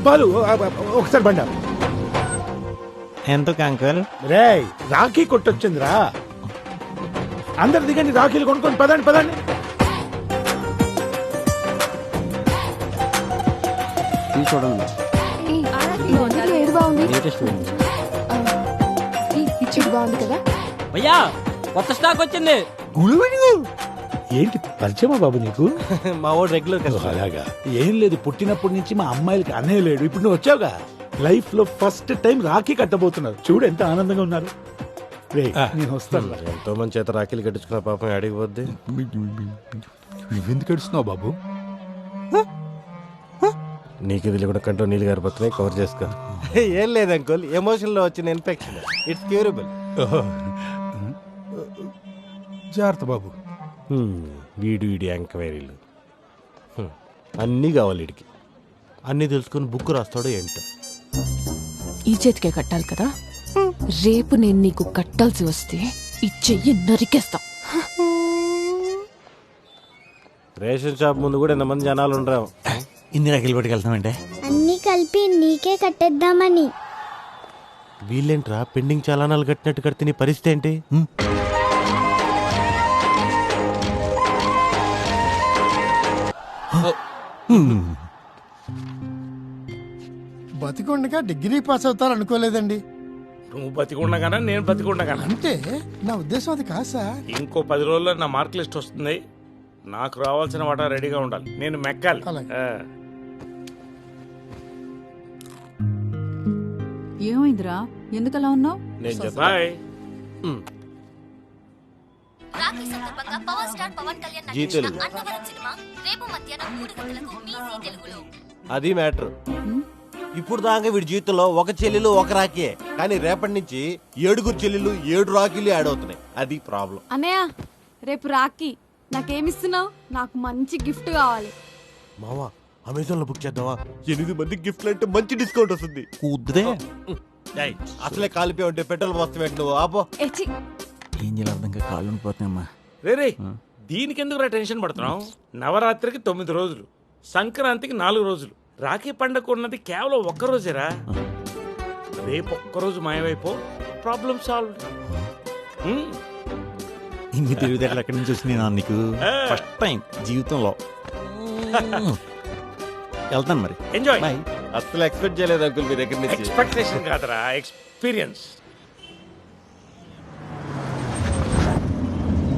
X: బాలు ఒకసారి బండి.
U: ఎందుకు అంకుల్?
X: రే రాఖీ కొట్టొచ్చిందిరా, అందరు దిగండి, రాఖీలు కొనుక్కొని పదండి పదండి.
U: చూడండి
I: బాగుంది కదా భయ్యా, కొత్త స్టాక్ వచ్చింది.
X: ఏంటి పరిచయమా బాబు నీకు?
U: మా వాడు రెగ్యులర్.
X: అలాగా ఏం లేదు, పుట్టినప్పటి నుంచి మా అమ్మాయిలకి అన్నయ్య లేడు, ఇప్పుడు నువ్వు వచ్చావుగా, లైఫ్ లో ఫస్ట్ టైం రాఖీ కట్టబోతున్నారు. చూడు ఎంత ఆనందంగా ఉన్నారు. నేను వస్తాను.
G: ఎంతో మంది చేత రాఖీలు కట్టించుకున్న పాపం అడిగిపోద్ది.
X: నువ్వెందుకు ఏడుస్తున్నావు బాబు?
G: నీకు ఇది కూడా కంటో నీళ్ళు గారిపోతున్నాయి, కవర్ చేసుకో. ఏం లేదు అంకుల్, ఎమోషన్ లో వచ్చిన ఇన్ఫెక్షన్, ఇట్స్ క్యూరబుల్.
X: జాగ్రత్త బాబు.
G: వీడి ఎంక్వైరీలు అన్నీ కావాలి వీడికి. అన్నీ తెలుసుకుని బుక్ రాస్తాడో ఏంటో.
I: ఈ చేతికే కట్టాలి కదా, రేపు నేను నీకు కట్టాల్సి వస్తే ఈ చెయ్యి నరికేస్తా.
G: రేషన్ షాప్ ముందు కూడా ఎంతమంది జనాలు ఉండరు.
U: ఇన్ని రాఖీలు పట్టుకెళ్తామంటే
L: అన్ని కలిపి నీకే కట్టేద్దామని.
G: వీళ్ళేంట్రా పెండింగ్ చాలానాలు కట్టినట్టు కడితే నీ పరిస్థితి ఏంటి?
M: బతికొండగా డిగ్రీ పాస్ అవుతారు అనుకోలేదండి.
A: నువ్వు బతికుండగానా నేను బతికుండగానా?
M: అంటే నా ఉద్దేశం అది కాదు సార్.
A: ఇంకో 10 రోజుల్లో నా మార్క్ లిస్ట్ వస్తుంది, నాకు రావాల్సిన వాటా రెడీగా ఉండాలి, నేను మెక్కాలి.
V: ఏమైందిరా, ఎందుకలా ఉన్నావు?
A: బాయ్.
G: అది మ్యాటర్. ఇప్పుడు దాకా వీడి జీవితంలో ఒక చెల్లెలు ఒక రాఖీ, కానీ రేపటి నుంచి 7 చెల్లెలు 7 రాఖీలు యాడ్ అవుతున్నాయి. అది ప్రాబ్లం.
V: అన్నయ్య రేపు రాఖీ నాకేమిస్తున్నావు? నాకు మంచి గిఫ్ట్ కావాలి.
G: మావా అమెజాన్ లో బుక్ చేద్దామా? 8 మందికి గిఫ్ట్లు అంటే మంచి డిస్కౌంట్ వస్తుంది.
U: కుదిరే
G: అసలే కాలిపోయి ఉంటే పెట్రోల్ పోస్తావు నువ్వు. ఆపో.
U: ఏం చేయాలి అర్థం కాక కాళ్ళు ఉండిపోతున్నాయమ్మా.
A: రే దీనికి ఎందుకు టెన్షన్ పడుతున్నావు? నవరాత్రికి 9 రోజులు, సంక్రాంతికి 4 రోజులు, రాఖీ పండగ ఉన్నది కేవలం 1 రోజేరా. రేపు 1 రోజు మాయమైపో, ప్రాబ్లం సాల్వ్.
U: ఇన్ని తెలివితేటలు ఎక్కడి నుంచి వచ్చినాయి నీకు? ఫస్ట్ టైం జీవితంలో. వెళ్తాను మరి.
A: ఎంజాయ్.
G: అసలు ఎక్స్పెక్ట్ చేయలేదు అంకుల్ మీ దగ్గర నుంచి.
A: ఎక్స్పెక్టేషన్ కాదురా, ఎక్స్పీరియన్స్.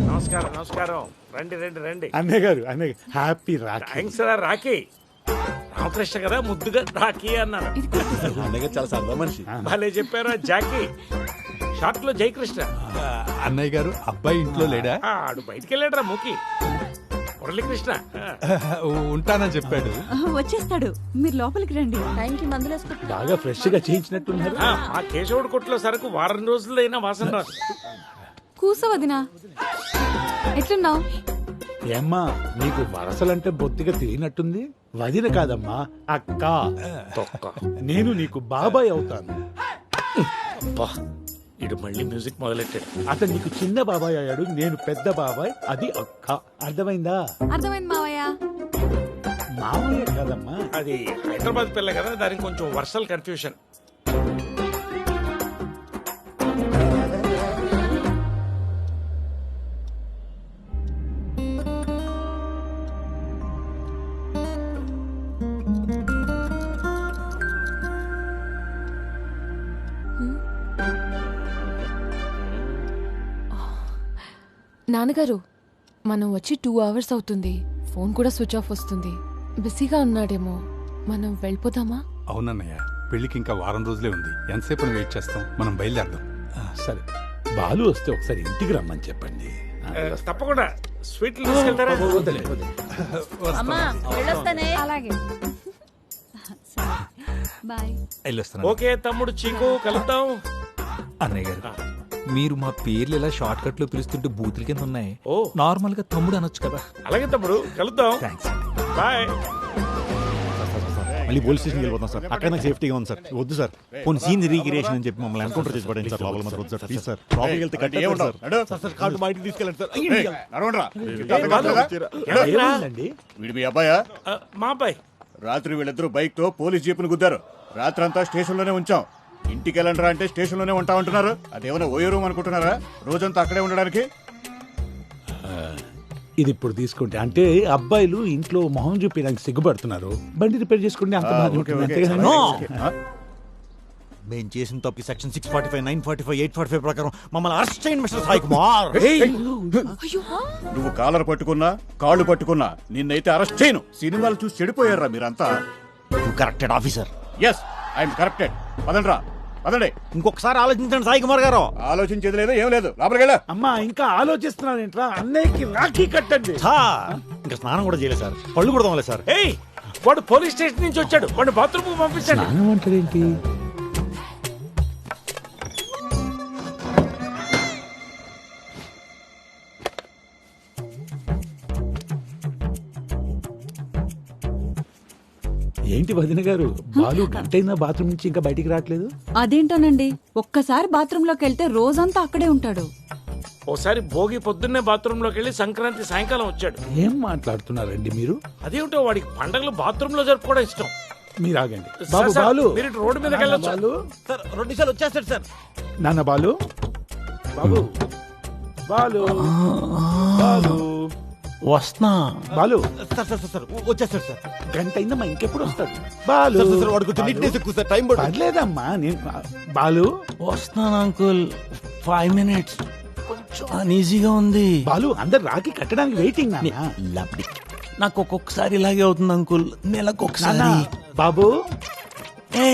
A: నమస్కారం నమస్కారం. రండి రండి రండి.
X: అన్నయ్య గారు హ్యాపీ రాఖీ.
A: థ్యాంక్స్ రా రాఖీ. రామకృష్ణ కదా ముద్దుగా రాఖీ అన్నారు.
G: అన్నయ్య చాలా సరదా మనిషి.
A: భలే చెప్పారా జాకీ. షార్ట్ లో జయకృష్ణ.
D: అన్నయ్య గారు అబ్బాయి ఇంట్లో లేడా?
A: ఆడు బయటికి వెళ్ళాడు రా మూకి. మురళీకృష్ణ
D: ఉంటానని చెప్పాడు.
V: వచ్చేస్తాడు, మీరు లోపలికి రండి.
K: టైంకి మందులు వేసుకుంటా.
X: బాగా ఫ్రెష్ గా చేయించినట్టున్నారు.
A: ఆ కేశవుడు కొట్లో సరకు వారం రోజులైనా వాసన రాదు.
V: కూసో వదినా, ఎట్లున్నావు?
X: ఏమ్మా నీకు వరసలంటే బొత్తిగా తెలియనట్టుంది. వదిన కాదమ్మా, అక్క. నేను నీకు బాబాయ్ అవుతాను.
A: ఇడు మళ్ళీ మ్యూజిక్ మొదలెట్టాడు.
X: అతను నీకు చిన్న బాబాయ్ అయ్యాడు, నేను పెద్ద బాబాయ్, అది అక్క. అర్థమైందా?
V: అర్థమైంది మావయ్య.
X: మామయ్య కాదమ్మా,
A: అది హైదరాబాద్ పిల్ల కదా, దానికి కొంచెం వర్సల్ కన్ఫ్యూషన్.
I: నాన్నగారు, మనం వచ్చి 2 hours అవుతుంది. ఫోన్ కూడా స్విచ్ ఆఫ్ వస్తుంది. బిజీగా ఉన్నాడేమో. మనం వెళ్ళిపోదామా?
D: అవునన్నయ్య, పెళ్లికి ఇంకా వారం రోజులే ఉంది. ఎంతసేపు వెయిట్ చేస్తాం? మనం బయలుదేరదాం.
X: సరే, బాలు వస్తే ఒకసారి ఇంటికి రమ్మని చెప్పండి.
A: తప్పకుండా. స్వీట్లు తీసుకెళ్తారా?
K: అమ్మా వెళ్ళొస్తానే.
V: అలాగే. బాయ్.
E: వెళ్ళొస్తాను.
A: ఓకే తమ్ముడు చీకు, కలుద్దాం.
E: అన్నయ్య గారు, మీరు మా పేర్లు ఇలా షార్ట్ కట్ లో పిలుస్తుంటే బూతుల కింద ఉన్నాయి.
A: ఓ
E: నార్మల్ గా తమ్ముడు అనొచ్చు కదా.
A: అలాగే తమ్ముడు, కలుద్దాం.
E: థ్యాంక్స్.
A: బాయ్.
U: మళ్ళీ పోలీస్ స్టేషన్కి వెళ్ళిపోతాం సార్. అక్కడ నాకు సేఫ్టీగా ఉంది సార్. వద్దు సార్, కొన్ని సీన్ రీక్రియేషన్ అని చెప్పి మమ్మల్ని ఎన్కౌంటర్ చేసి పడండి సార్. లోపల మాత్రం వద్దు సార్, ప్లీజ్ సార్. లోపలికి వెళ్తే కట్టి సార్.
G: కార్డు మా ఇంటికి తీసుకెళ్ళండి సార్.
B: వీడు మీ అబ్బాయా?
A: మా అబ్బాయి.
B: రాత్రి వీళ్ళిద్దరూ బైక్ తో పోలీస్ జీపును గుద్దారు. రాత్రంతా స్టేషన్ లోనే ఉంచాం. ఇంటికి వెళ్ళండిరా అంటే స్టేషన్ లోనే ఉంటామంటున్నారు. అదేమైనా ఓయో రూమ్ అనుకుంటున్నారా? రోజంతా అక్కడే ఉండడానికి.
X: ఇది ఇప్పుడు తీసుకుంటే అంటే అబ్బాయిలు ఇంట్లో మొహం చూపించడానికి సిగ్గుపడుతున్నారు. బండి రిపేర్ చేసుకుంటే అంత బాగా ఉంటుంది.
U: మేము చేసిన తప్పు సెక్షన్ 645, 945, 845 ప్రకారం మమ్మల్ని అరెస్ట్ చేయండి మిస్టర్ సాయి కుమార్.
B: నువ్వు కాలర్ పట్టుకున్నా కాళ్ళు పట్టుకున్నా నిన్నైతే అరెస్ట్ చేయను. సినిమాలు చూసి చెడిపోయారా మీరంతా.
U: Corrected officer.
B: Yes I'm corrected. పదండ్రా పదండి.
U: ఇంకొకసారి ఆలోచించండి సాయి కుమార్ గారు.
B: ఆలోచించేది లేదు ఏం లేదు. లోపలికి వెళ్ళా.
X: అమ్మా ఇంకా ఆలోచిస్తున్నానేంట్రా? అన్నయ్యకి రాఖీ కట్టండి.
U: ఇంకా స్నానం కూడా చేయలేదు సార్. పళ్ళు కూడా తోమలేదు సార్.
A: ఏయ్, వాడు పోలీస్ స్టేషన్ నుంచి వచ్చాడు. వాడు బాత్రూమ్ కు పంపించండి.
X: స్నానం అంటారేంటి? ఏంటి వదిన గారు, బాలు గంటైనా బాత్రూమ్ నుంచి ఇంకా బయటికి రావట్లేదు?
V: అదేంటోనండి, ఒక్కసారి బాత్రూమ్ లోకి వెళ్తే రోజంతా అక్కడే ఉంటాడు.
A: ఓసారి భోగి పొద్దున్నే బాత్రూమ్ లోకి వెళ్ళి సంక్రాంతి సాయంకాలం వచ్చాడు.
X: ఏం మాట్లాడుతున్నారండి మీరు?
A: అదేమిటో వాడికి పండగలు బాత్రూమ్ లో జరుపుకోవడం ఇష్టం.
X: మీరు ఆగండి బాబు. బాలు
A: మీరు రోడ్డు మీదకి వెళ్ళొచ్చు.
X: బాలు
G: సార్ 2 నిమిషాలు వచ్చేస్తాడు సార్.
X: నాన్న బాలు, బాబు బాలు బాలు
U: వస్తున్నా.
X: బాలు
G: సార్ సార్ సార్ వచ్చేస్తాడు సార్.
X: గంట అయిందమ్మా, ఇంకెప్పుడు వస్తాడు? బాలు
G: వాడు కొంచెం నీట్నెస్ ఎక్కువ సార్. టైం
X: పర్లేదమ్మా. నేను బాలు
U: వస్తున్నాను అంకుల్. 5 minutes. కొంచెం అన్ఈజీగా ఉంది.
X: బాలు అందరు రాఖీ కట్టడానికి వెయిటింగ్.
U: నాకు ఒక్కొక్కసారి ఇలాగే అవుతుంది అంకుల్. నెలకొకసారి.
X: బాబు
U: ఏ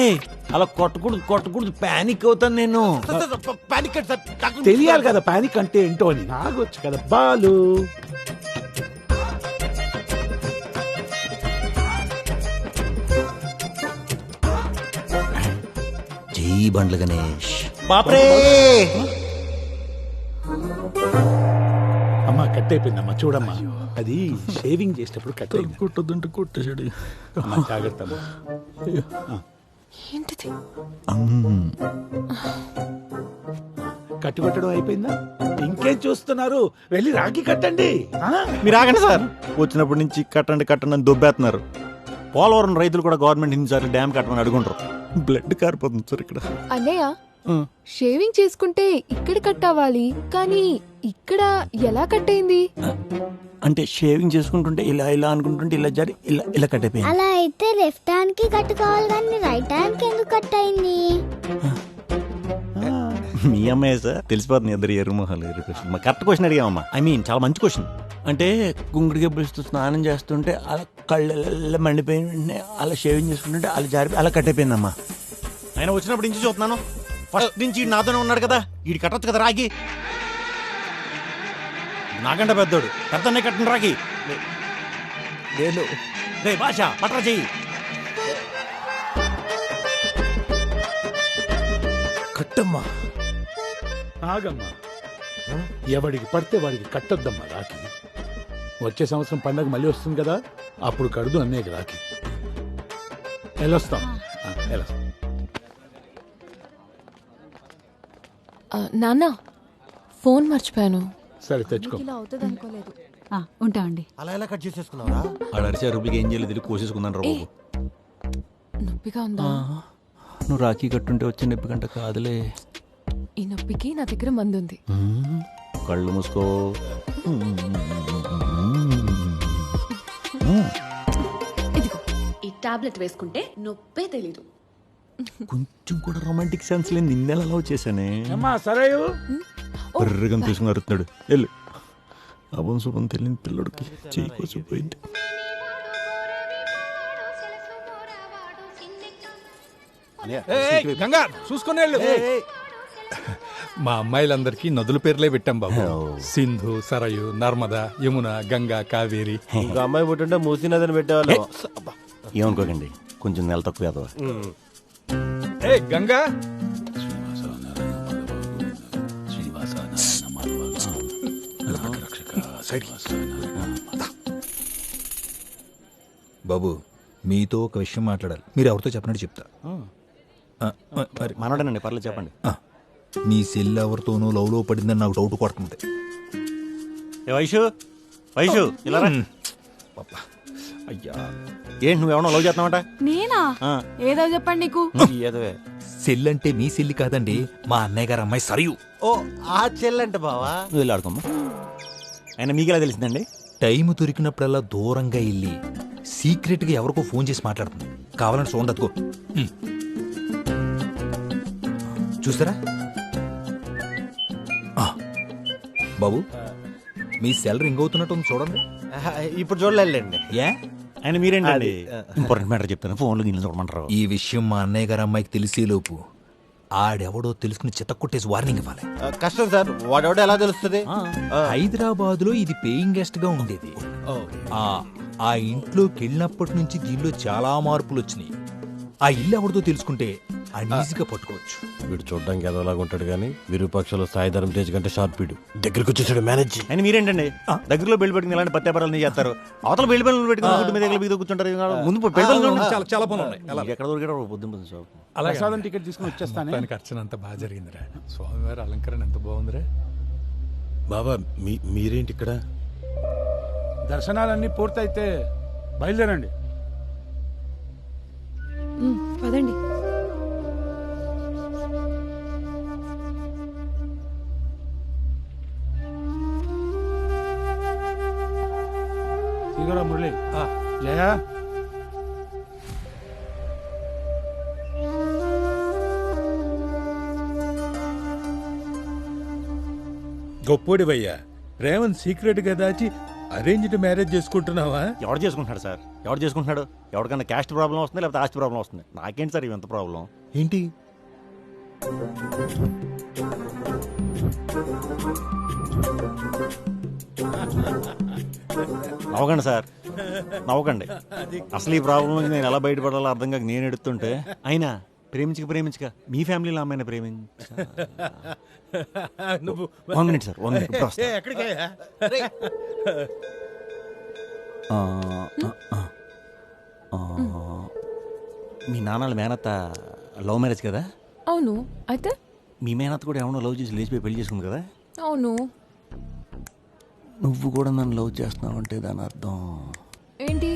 U: అలా కొట్టకూడదు పానిక్ అవుతాను నేను.
G: Panic sir.
X: తెలియాలి కదా పానిక్ అంటే ఏంటో అని. ఆగొచ్చు కదా బాలు.
U: బండ్ల గణేష్.
C: బాప్రే
X: అమ్మా కట్ అయిపోయిందమ్మా, చూడమ్మా. అది షేవింగ్ చేసేటప్పుడు కట్ అయింది.
U: కొట్టొద్దంటే కొట్టేశాడు.
X: అమ్మా, జాగ్రత్త అమ్మా.
I: ఏంటిది?
X: కట్టి కొట్టడం అయిపోయిందా? ఇంకేం చూస్తున్నారు? వెళ్ళి రాఖీ కట్టండి.
U: మీరు ఆగండి సార్. వచ్చినప్పటి నుంచి కట్టండి కట్టండి అని దొబ్బేస్తున్నారు. పోలవరం రైతులు కూడా గవర్నమెంట్ ఇన్నిసార్లు డ్యామ్ కట్టమని అడుగుంటారు. బ్లడ్ కారిపోతుంది సార్ ఇక్కడ.
I: అన్నయ్య, షేవింగ్ చేసుకుంటే ఇక్కడ కట్ అవ్వాలి, కానీ ఇక్కడ ఎలా కట్ అయింది?
U: అంటే షేవింగ్ చేసుకుంటుంటే ఇలా ఇలా అనుకుంటుంటే ఇలా జారి ఇలా ఇలా కట్ అయిపోయింది.
L: అలా అయితే లెఫ్ట్ హ్యాండ్ కి కట్టుకోవాలి, కానీ రైట్ హ్యాండ్ కి ఎందుకు కట్ అయింది?
U: మీ అమ్మాయి సార్ తెలిసిపోతుంది. ఇద్దరు ఎర్ర మొహాలు. ఎర్ర క్వశ్చన్. కరెక్ట్ క్వశ్చన్ అడిగామమ్మా. ఐ మీన్ చాలా మంచి క్వశ్చన్. అంటే కుంకుడికి పిలుస్తూ స్నానం చేస్తుంటే అలా కళ్ళు మండిపోయిన వెంటనే అలా షేవింగ్ చేసుకుంటుంటే అలా జారి అలా కట్ అయిపోయిందమ్మా. ఆయన వచ్చినప్పటి నుంచి చూస్తున్నాను. ఫస్ట్ నుంచి నాతోనే ఉన్నాడు కదా, వీడి కట్టొచ్చు కదా రాగి. నాకంటే పెద్దోడు, పెద్దనే కట్టండి రాగి. లేదు రే భాష పట్రా చెయ్యి.
X: కట్టమ్మా. ఆగమ్మా. ఎవడికి పడితే వాడికి కట్టొద్దమ్మా రాఖీ. వచ్చే సంవత్సరం పండగ మళ్ళీ వస్తుంది కదా, అప్పుడు కడుదు అన్నయ్యకి రాఖీ. వెళ్ళొస్తాం.
I: నాన్న, ఫోన్ మర్చిపోయాను.
X: సరే తెచ్చుకో.
V: ఇలా అవుతుంది అనుకోలేదు.
J: ఉంటామండి.
U: అలా ఎలా కట్ చేసేసుకున్నావా? ఆడ అరిచే రూపులకి ఏం చేయలేదు, కోసేసుకున్నాను రా బాబు.
I: నొప్పిగా ఉందా?
U: నువ్వు రాఖీ కట్టుంటే వచ్చే నొప్పి కంట కాదులే.
I: ఈ నొప్పికి నా దగ్గర మందు ఉంది.
U: కళ్ళు మూసుకో.
V: ఇదిగో, ఈ టాబ్లెట్ వేసుకుంటే నొప్పే తెలీదు.
U: కొంచెం కూడా రొమాంటిక్ సెన్స్ లేని నిన్నెలా లవ్ చేశానే.
X: సరేయు
U: బర్రగం తీసుకుని అరుతున్నాడు. వెళ్ళు. అభం శుభం తెలియని పిల్లడికి చెయ్యి కోసిపోయింది.
E: గంగా చూసుకుని వెళ్ళు.
D: మా అమ్మాయిలందరికీ నదుల పేర్లే పెట్టాం బాబు. సింధు, సరయు, నర్మద, యమున, గంగా, కావేరి.
G: ఇంకా అమ్మాయి పుట్టుంటే మూసీ నదిని పెట్టేవాళ్ళు.
U: ఏమనుకోకండి, కొంచెం నెల తక్కువ యాదవ.
E: గంగా బాబు, మీతో ఒక విషయం మాట్లాడాలి. మీరు ఎవరితో చెప్పినట్టు చెప్తా.
U: మనోడేనండి, పర్లేదు చెప్పండి.
E: మీ సెల్ ఎవరితోనూ లవ్లో పడిందని నాకు డౌట్ కొడుతుంది.
U: వైషు వైషు ఇలా రా.
E: అయ్యా,
U: ఏంటి నువ్వేమన్నా లవ్ చేస్తున్నావట?
V: నేనా? ఏదో చెప్పండి నీకు.
U: ఏదోవే.
E: సెల్ అంటే మీ సెల్లి కాదండి, మా అన్నయ్య గారు అమ్మాయి సరియు.
U: ఓ ఆ చెల్లంటే బావా. నువ్వు వెళ్ళి ఆడుకోమ్మా. ఆయన మీకెలా తెలిసిందండి?
E: టైం దొరికినప్పుడల్లా దూరంగా వెళ్ళి సీక్రెట్ గా ఎవరికో ఫోన్ చేసి మాట్లాడుతుంది. కావాలని సౌండ్ అతుకో. చూసారా బాబు, మీ సెల్ రింగ్ అవుతున్నట్టు ఉంది చూడండి.
G: ఇప్పుడు చూడలేండి.
E: ఏ
U: ఆయన మీరేంటండి? ఇంపార్టెంట్ మ్యాటర్ చెప్తాను, ఫోన్లో దీన్ని చూడమంటారు.
E: ఈ విషయం మా అన్నయ్య గారు అమ్మాయికి తెలిసేలోపు ఆడెవడో తెలుసుకుని చిత్త కొట్టేసి వార్నింగ్ ఇవ్వాలి.
G: కష్టం సార్, వాడెవడో ఎలా తెలుస్తుంది?
E: హైదరాబాద్ లో ఇది పేయింగ్ గెస్ట్ గా ఉండేది. ఆ ఇంట్లోకి వెళ్ళినప్పటి నుంచి దీనిలో చాలా మార్పులు వచ్చినాయి. ఆ ఇల్లు ఎవరితో తెలుసుకుంటే అన్ఈజీగా పట్టుకోవచ్చు.
G: వీడు చూడడానికి ఎదవలాగా ఉంటాడు కానీ విరూపాక్షలో సాయి ధరం తేజ్ కంటే షార్ప్ వీడు. దగ్గరికి వచ్చేసాడు మేనేజ్.
U: ఆయన మీరేంటండి దగ్గరలో బెల్ట్ పెట్టుకుని ఇలాంటి పత్యాపారాలు చేస్తారు? అవతల బెల్ట్ బెల్ట్ పెట్టుకుని మీద మీద కూర్చుంటారు. ముందు
E: చాలా పనులు ఉన్నాయి.
U: ఎక్కడ దొరికాడు పొద్దున్న షాప్.
X: ప్రసాదం టికెట్ తీసుకుని వచ్చేస్తాను.
D: దానికి అర్చన అంత బాగా జరిగిందిరా. స్వామివారి అలంకరణ ఎంత బాగుందిరా.
W: బాబా మీరేంటి ఇక్కడ?
X: దర్శనాలన్నీ పూర్తయితే బయలుదేరండి.
V: పదండి.
X: ఇదిగోరా మురళి. జయ,
W: గొప్పోడివయ్యా. రేవంత్ సీక్రెట్ గా దాచి అరేంజ్డ్ మ్యారేజ్ చేసుకుంటున్నావా?
U: ఎవడు చేసుకుంటున్నాడు సార్? ఎవడు చేసుకుంటున్నాడు? ఎవరికన్నా క్యాస్ట్ ప్రాబ్లం వస్తుంది, లేకపోతే ఆస్తి ప్రాబ్లం వస్తుంది. నాకేంటి సార్ ఇవంత ప్రాబ్లం ఏంటి? నవ్వకండి సార్, నవ్వకండి. అసలు ఈ ప్రాబ్లం నుంచి నేను ఎలా బయటపడాలో అర్థం కాక నేను ఎడుతుంటే అయినా ప్రేమించక మీ ఫ్యామిలీలో అమ్మాయిని ప్రేమించ
G: నువ్వు
U: 1 minute సార్ 1 minute ఇప్పుడు వస్తా.
G: ఎక్కడికయ్యా
U: మీ నాన్నల మేనత్త లవ్ మ్యారేజ్ కదా?
I: అవును. అయితే
U: మీ మేనత్త కూడా ఎవరో లవ్ చేసి లేచిపోయి పెళ్లి చేసుకుంది కదా?
I: అవును.
U: నువ్వు కూడా నన్ను లవ్ చేస్తున్నావు అంటే దాని అర్థం
I: ఏంటి?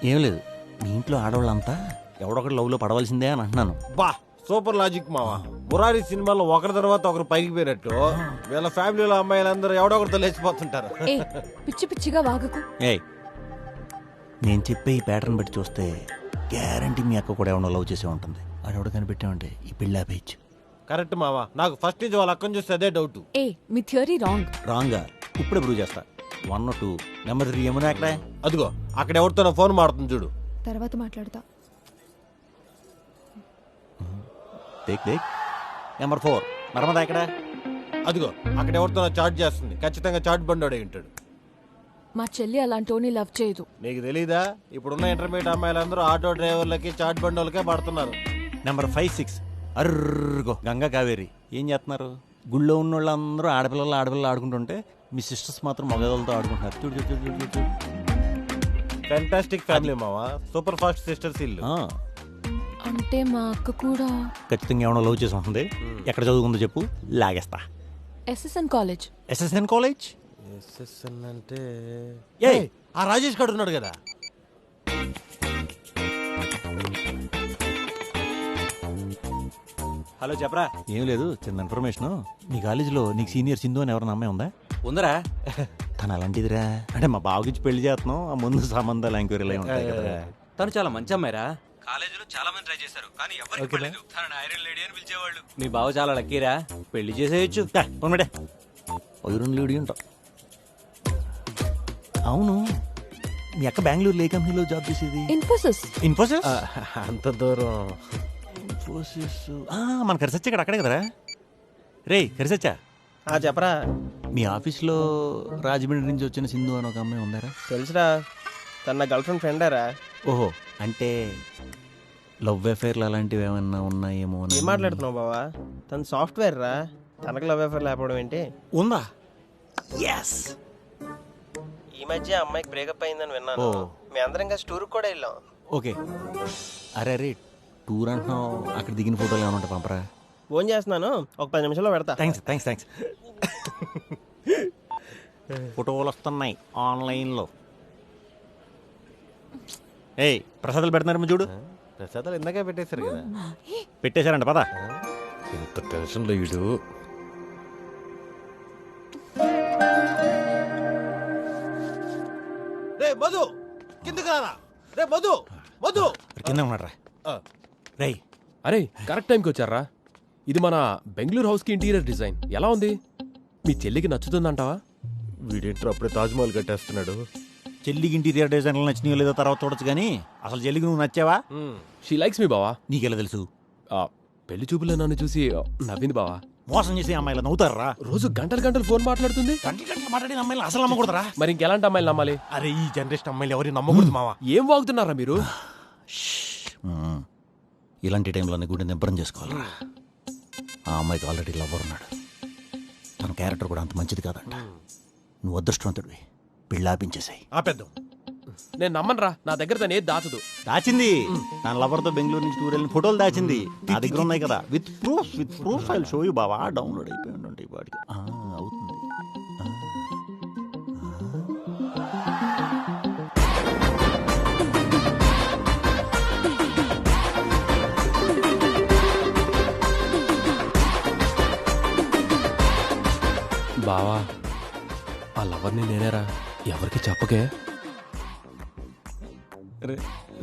U: ఏం లేదు, మీ ఇంట్లో ఆడవాళ్ళంతా ఎవడొకటి లవ్లో పడవలసిందే అని అంటున్నాను.
G: బా సూపర్ లాజిక్ మావా. మురారి సినిమాలో ఒకరి తర్వాత ఒకరు పైకి పోయినట్టు వీళ్ళ ఫ్యామిలీలో అమ్మాయిలందరూ ఎవడొకరితో లేచిపోతుంటారు.
I: ఏ పిచ్చి పిచ్చిగా వాగకు.
U: ఏయ్, నేను చెప్పే ఈ ప్యాటర్న్ బట్టి చూస్తే గ్యారంటీ మీ అక్క కూడా ఎవడో లవ్ చేసే ఉంటుంది. అది ఎవడో కనిపెట్టామంటే ఈ పెళ్ళి ఆపేయచ్చు.
G: కరెక్ట్ మావా, నాకు ఫస్ట్ నుంచి వాళ్ళ అక్కని చూస్తే అదే డౌట్.
I: ఏ మీ థియరీ రాంగ్.
U: రాంగా? ఇప్పుడే ప్రూవ్ చేస్తా. 1 or 2 నెంబర్ 3 ఏమన్నా అక్కడ?
G: అదిగో అక్కడ ఎవరితో ఫోన్ మాడుతుంది చూడు.
I: తర్వాత మాట్లాడతా.
U: దేక్ నెంబర్ 4 నర్మదా ఎక్కడ?
G: అదిగో అక్కడ ఎవరితో చాట్ చేస్తుంది. ఖచ్చితంగా చాట్ బండోడే ఉంటాడు.
I: మా చెల్లి అలాంటోని లవ్ చేయదు.
G: నీకు తెలీదా? ఇప్పుడున్న ఇంటర్మీడియట్ అమ్మాయిలందరూ ఆటో డ్రైవర్లకి చాట్ బండోలకే పడుతున్నారు.
U: నెంబర్ 5, 6 అర్రగో గంగా కావేరి ఏం చేస్తున్నారు? గుళ్ళో ఉన్న వాళ్ళందరూ ఆడపిల్లలు ఆడుకుంటుంటే మీ సిస్టర్స్ మాత్రం మగవాళ్ళతో ఆడుకుంటున్నారు. చూడు.
G: ఫ్యాంటాస్టిక్ ఫ్యామిలీ మావా. సూపర్ ఫాస్ట్ సిస్టర్స్ ఇల్లు.
I: అంటే మా అక్క కూడా
U: ఖచ్చితంగా ఏమైనా లవ్ చేసి ఉంటుంది. ఎక్కడ చదువుకుందో చెప్పు, లాగేస్తా.
I: SSN college.
U: ఎస్ఎస్ఎన్ కాలేజ్
G: అంటే ఏ ఆ రాజేష్ గారు ఉన్నాడు కదా.
U: హలో చెప్పరా. ఏం లేదు, చిన్న ఇన్ఫర్మేషన్. నీ కాలేజీలో నీకు సీనియర్ సింధు అని ఎవరైనా అమ్మాయి ఉందా?
H: ఉందరా.
U: తను అలాంటిదిరా. అంటే మా బావకిచ్చి పెళ్లి చేస్తున్నాం, ఆ ముందు సంబంధాలు ఎంక్వైరీలు అయి ఉంటాయి కదా.
H: తను చాలా మంచి అమ్మాయిరా. కాలేజీలో చాలా మంది ట్రై చేశారు కానీ ఎవరికి పడలేదు. తనని ఐరన్ లేడీ అని పిలిచేవాళ్ళు. మీ బావ చాలా లక్కీరా, పెళ్లి చేసేయచ్చు.
U: ఐరన్ లేడీ అంట. అవును, మీ అక్క బెంగళూరులో ఏ కంపెనీలో జాబ్ చేసేది?
I: ఇన్ఫోసిస్.
G: అంత దూరం.
U: ఇన్ఫోసిస్ మన కరిసచ్చ ఇక్కడ అక్కడే కదరా. రే కరిసచ్చా,
F: చెప్పరా.
U: మీ ఆఫీస్లో రాజమండ్రి నుంచి వచ్చిన సింధు అని ఒక అమ్మాయి ఉందారా?
F: తెలుసురా, తన గర్ల్ ఫ్రెండ్ ఫ్రెండారా.
U: ఓహో, అంటే లవ్ అఫైర్లు అలాంటివి ఏమన్నా ఉన్నాయేమో.
F: ఏం మాట్లాడుతున్నావు బావా? తన సాఫ్ట్వేర్ రా, తనకు లవ్ అఫైర్ లేకపోవడం ఏంటి?
U: ఉందా?
F: ఈ మధ్య అమ్మాయికి బ్రేకప్ అయిందని విన్నాను. మీ అందరం ఇంకా టూర్ కూడా వెళ్ళాం.
U: ఓకే. అరే టూర్ అంటున్నావు, అక్కడ దిగిన ఫోటోలు ఏమన్నా పంపరా.
F: ఫోన్ చేస్తున్నాను, ఒక 10 నిమిషాల్లో పెడతా.
U: థ్యాంక్స్. ఫోటోలు వస్తున్నాయి ఆన్లైన్లో. ఏయ్ ప్రసాదాలు పెడుతున్నారేమో చూడు.
G: ప్రసాదాలు ఇందాకే పెట్టేశారు కదా.
U: పెట్టేశారంట పదా.
G: ఇంత టెన్షన్లో ఇడు. రే మధు కిందకి రారా. రే మధు
U: కింద ఉన్నారా? రేయ్
H: అరే కరెక్ట్ టైంకి వచ్చారా. ఇది మన బెంగళూరు హౌస్కి ఇంటీరియర్ డిజైన్ ఎలా ఉంది? మీ చెల్లికి నచ్చుతుందంటావా?
G: వీడేంట్రా అప్పుడే తాజ్మహల్ కట్టేస్తున్నాడు.
U: చెల్లికి ఇంటీరియర్ డిజైన్లు నచ్చినాయో లేదో తర్వాత చూడొచ్చు కానీ అసలు చెల్లికి నువ్వు నచ్చావా?
H: షీ లైక్స్ మీ బావా.
U: నీకెలా తెలుసు?
H: పెళ్లి చూపులో నన్ను చూసి నవ్వింది బావా.
U: మోసం చేసే అమ్మాయిలు నవ్వుతారా?
H: రోజు గంటలు ఫోన్ మాట్లాడుతుంది.
U: గంటలు మాట్లాడిన అమ్మాయిలు అసలు నమ్మకూడదురా.
H: మరి ఇంకెలాంటి అమ్మాయిలు నమ్మాలి?
U: అరే ఈ జనరేషన్ అమ్మాయిలు ఎవరిని నమ్మకూడదు మావా.
H: ఏం వాగుతున్నారా మీరు?
U: ఇలాంటి టైంలో గుడి నిబ్బరం చేసుకోవాలరా. ఆ అమ్మాయికి ఆల్రెడీ లవ్వర్ ఉన్నాడు. తన క్యారెక్టర్ కూడా అంత మంచిది కాదంట. నువ్వు అదృష్టవంతుడివి, పెళ్ళాపించేసాయి.
G: ఆపేద్దాం.
H: నేను నమ్మనరా, నా దగ్గర తను ఏది దాచదు.
U: దాచింది తన లవర్తో బెంగళూరు నుంచి టూర్ వెళ్ళిన ఫోటోలు దాచింది. నా దగ్గర ఉన్నాయి కదా, with proof I'll show you బావా. డౌన్లోడ్ అయిపోయి ఉంటాయి వాడికి. అవుతుంది.
H: బావా ఆ లవర్ని నేనేరా, ఎవరికి చెప్పకే.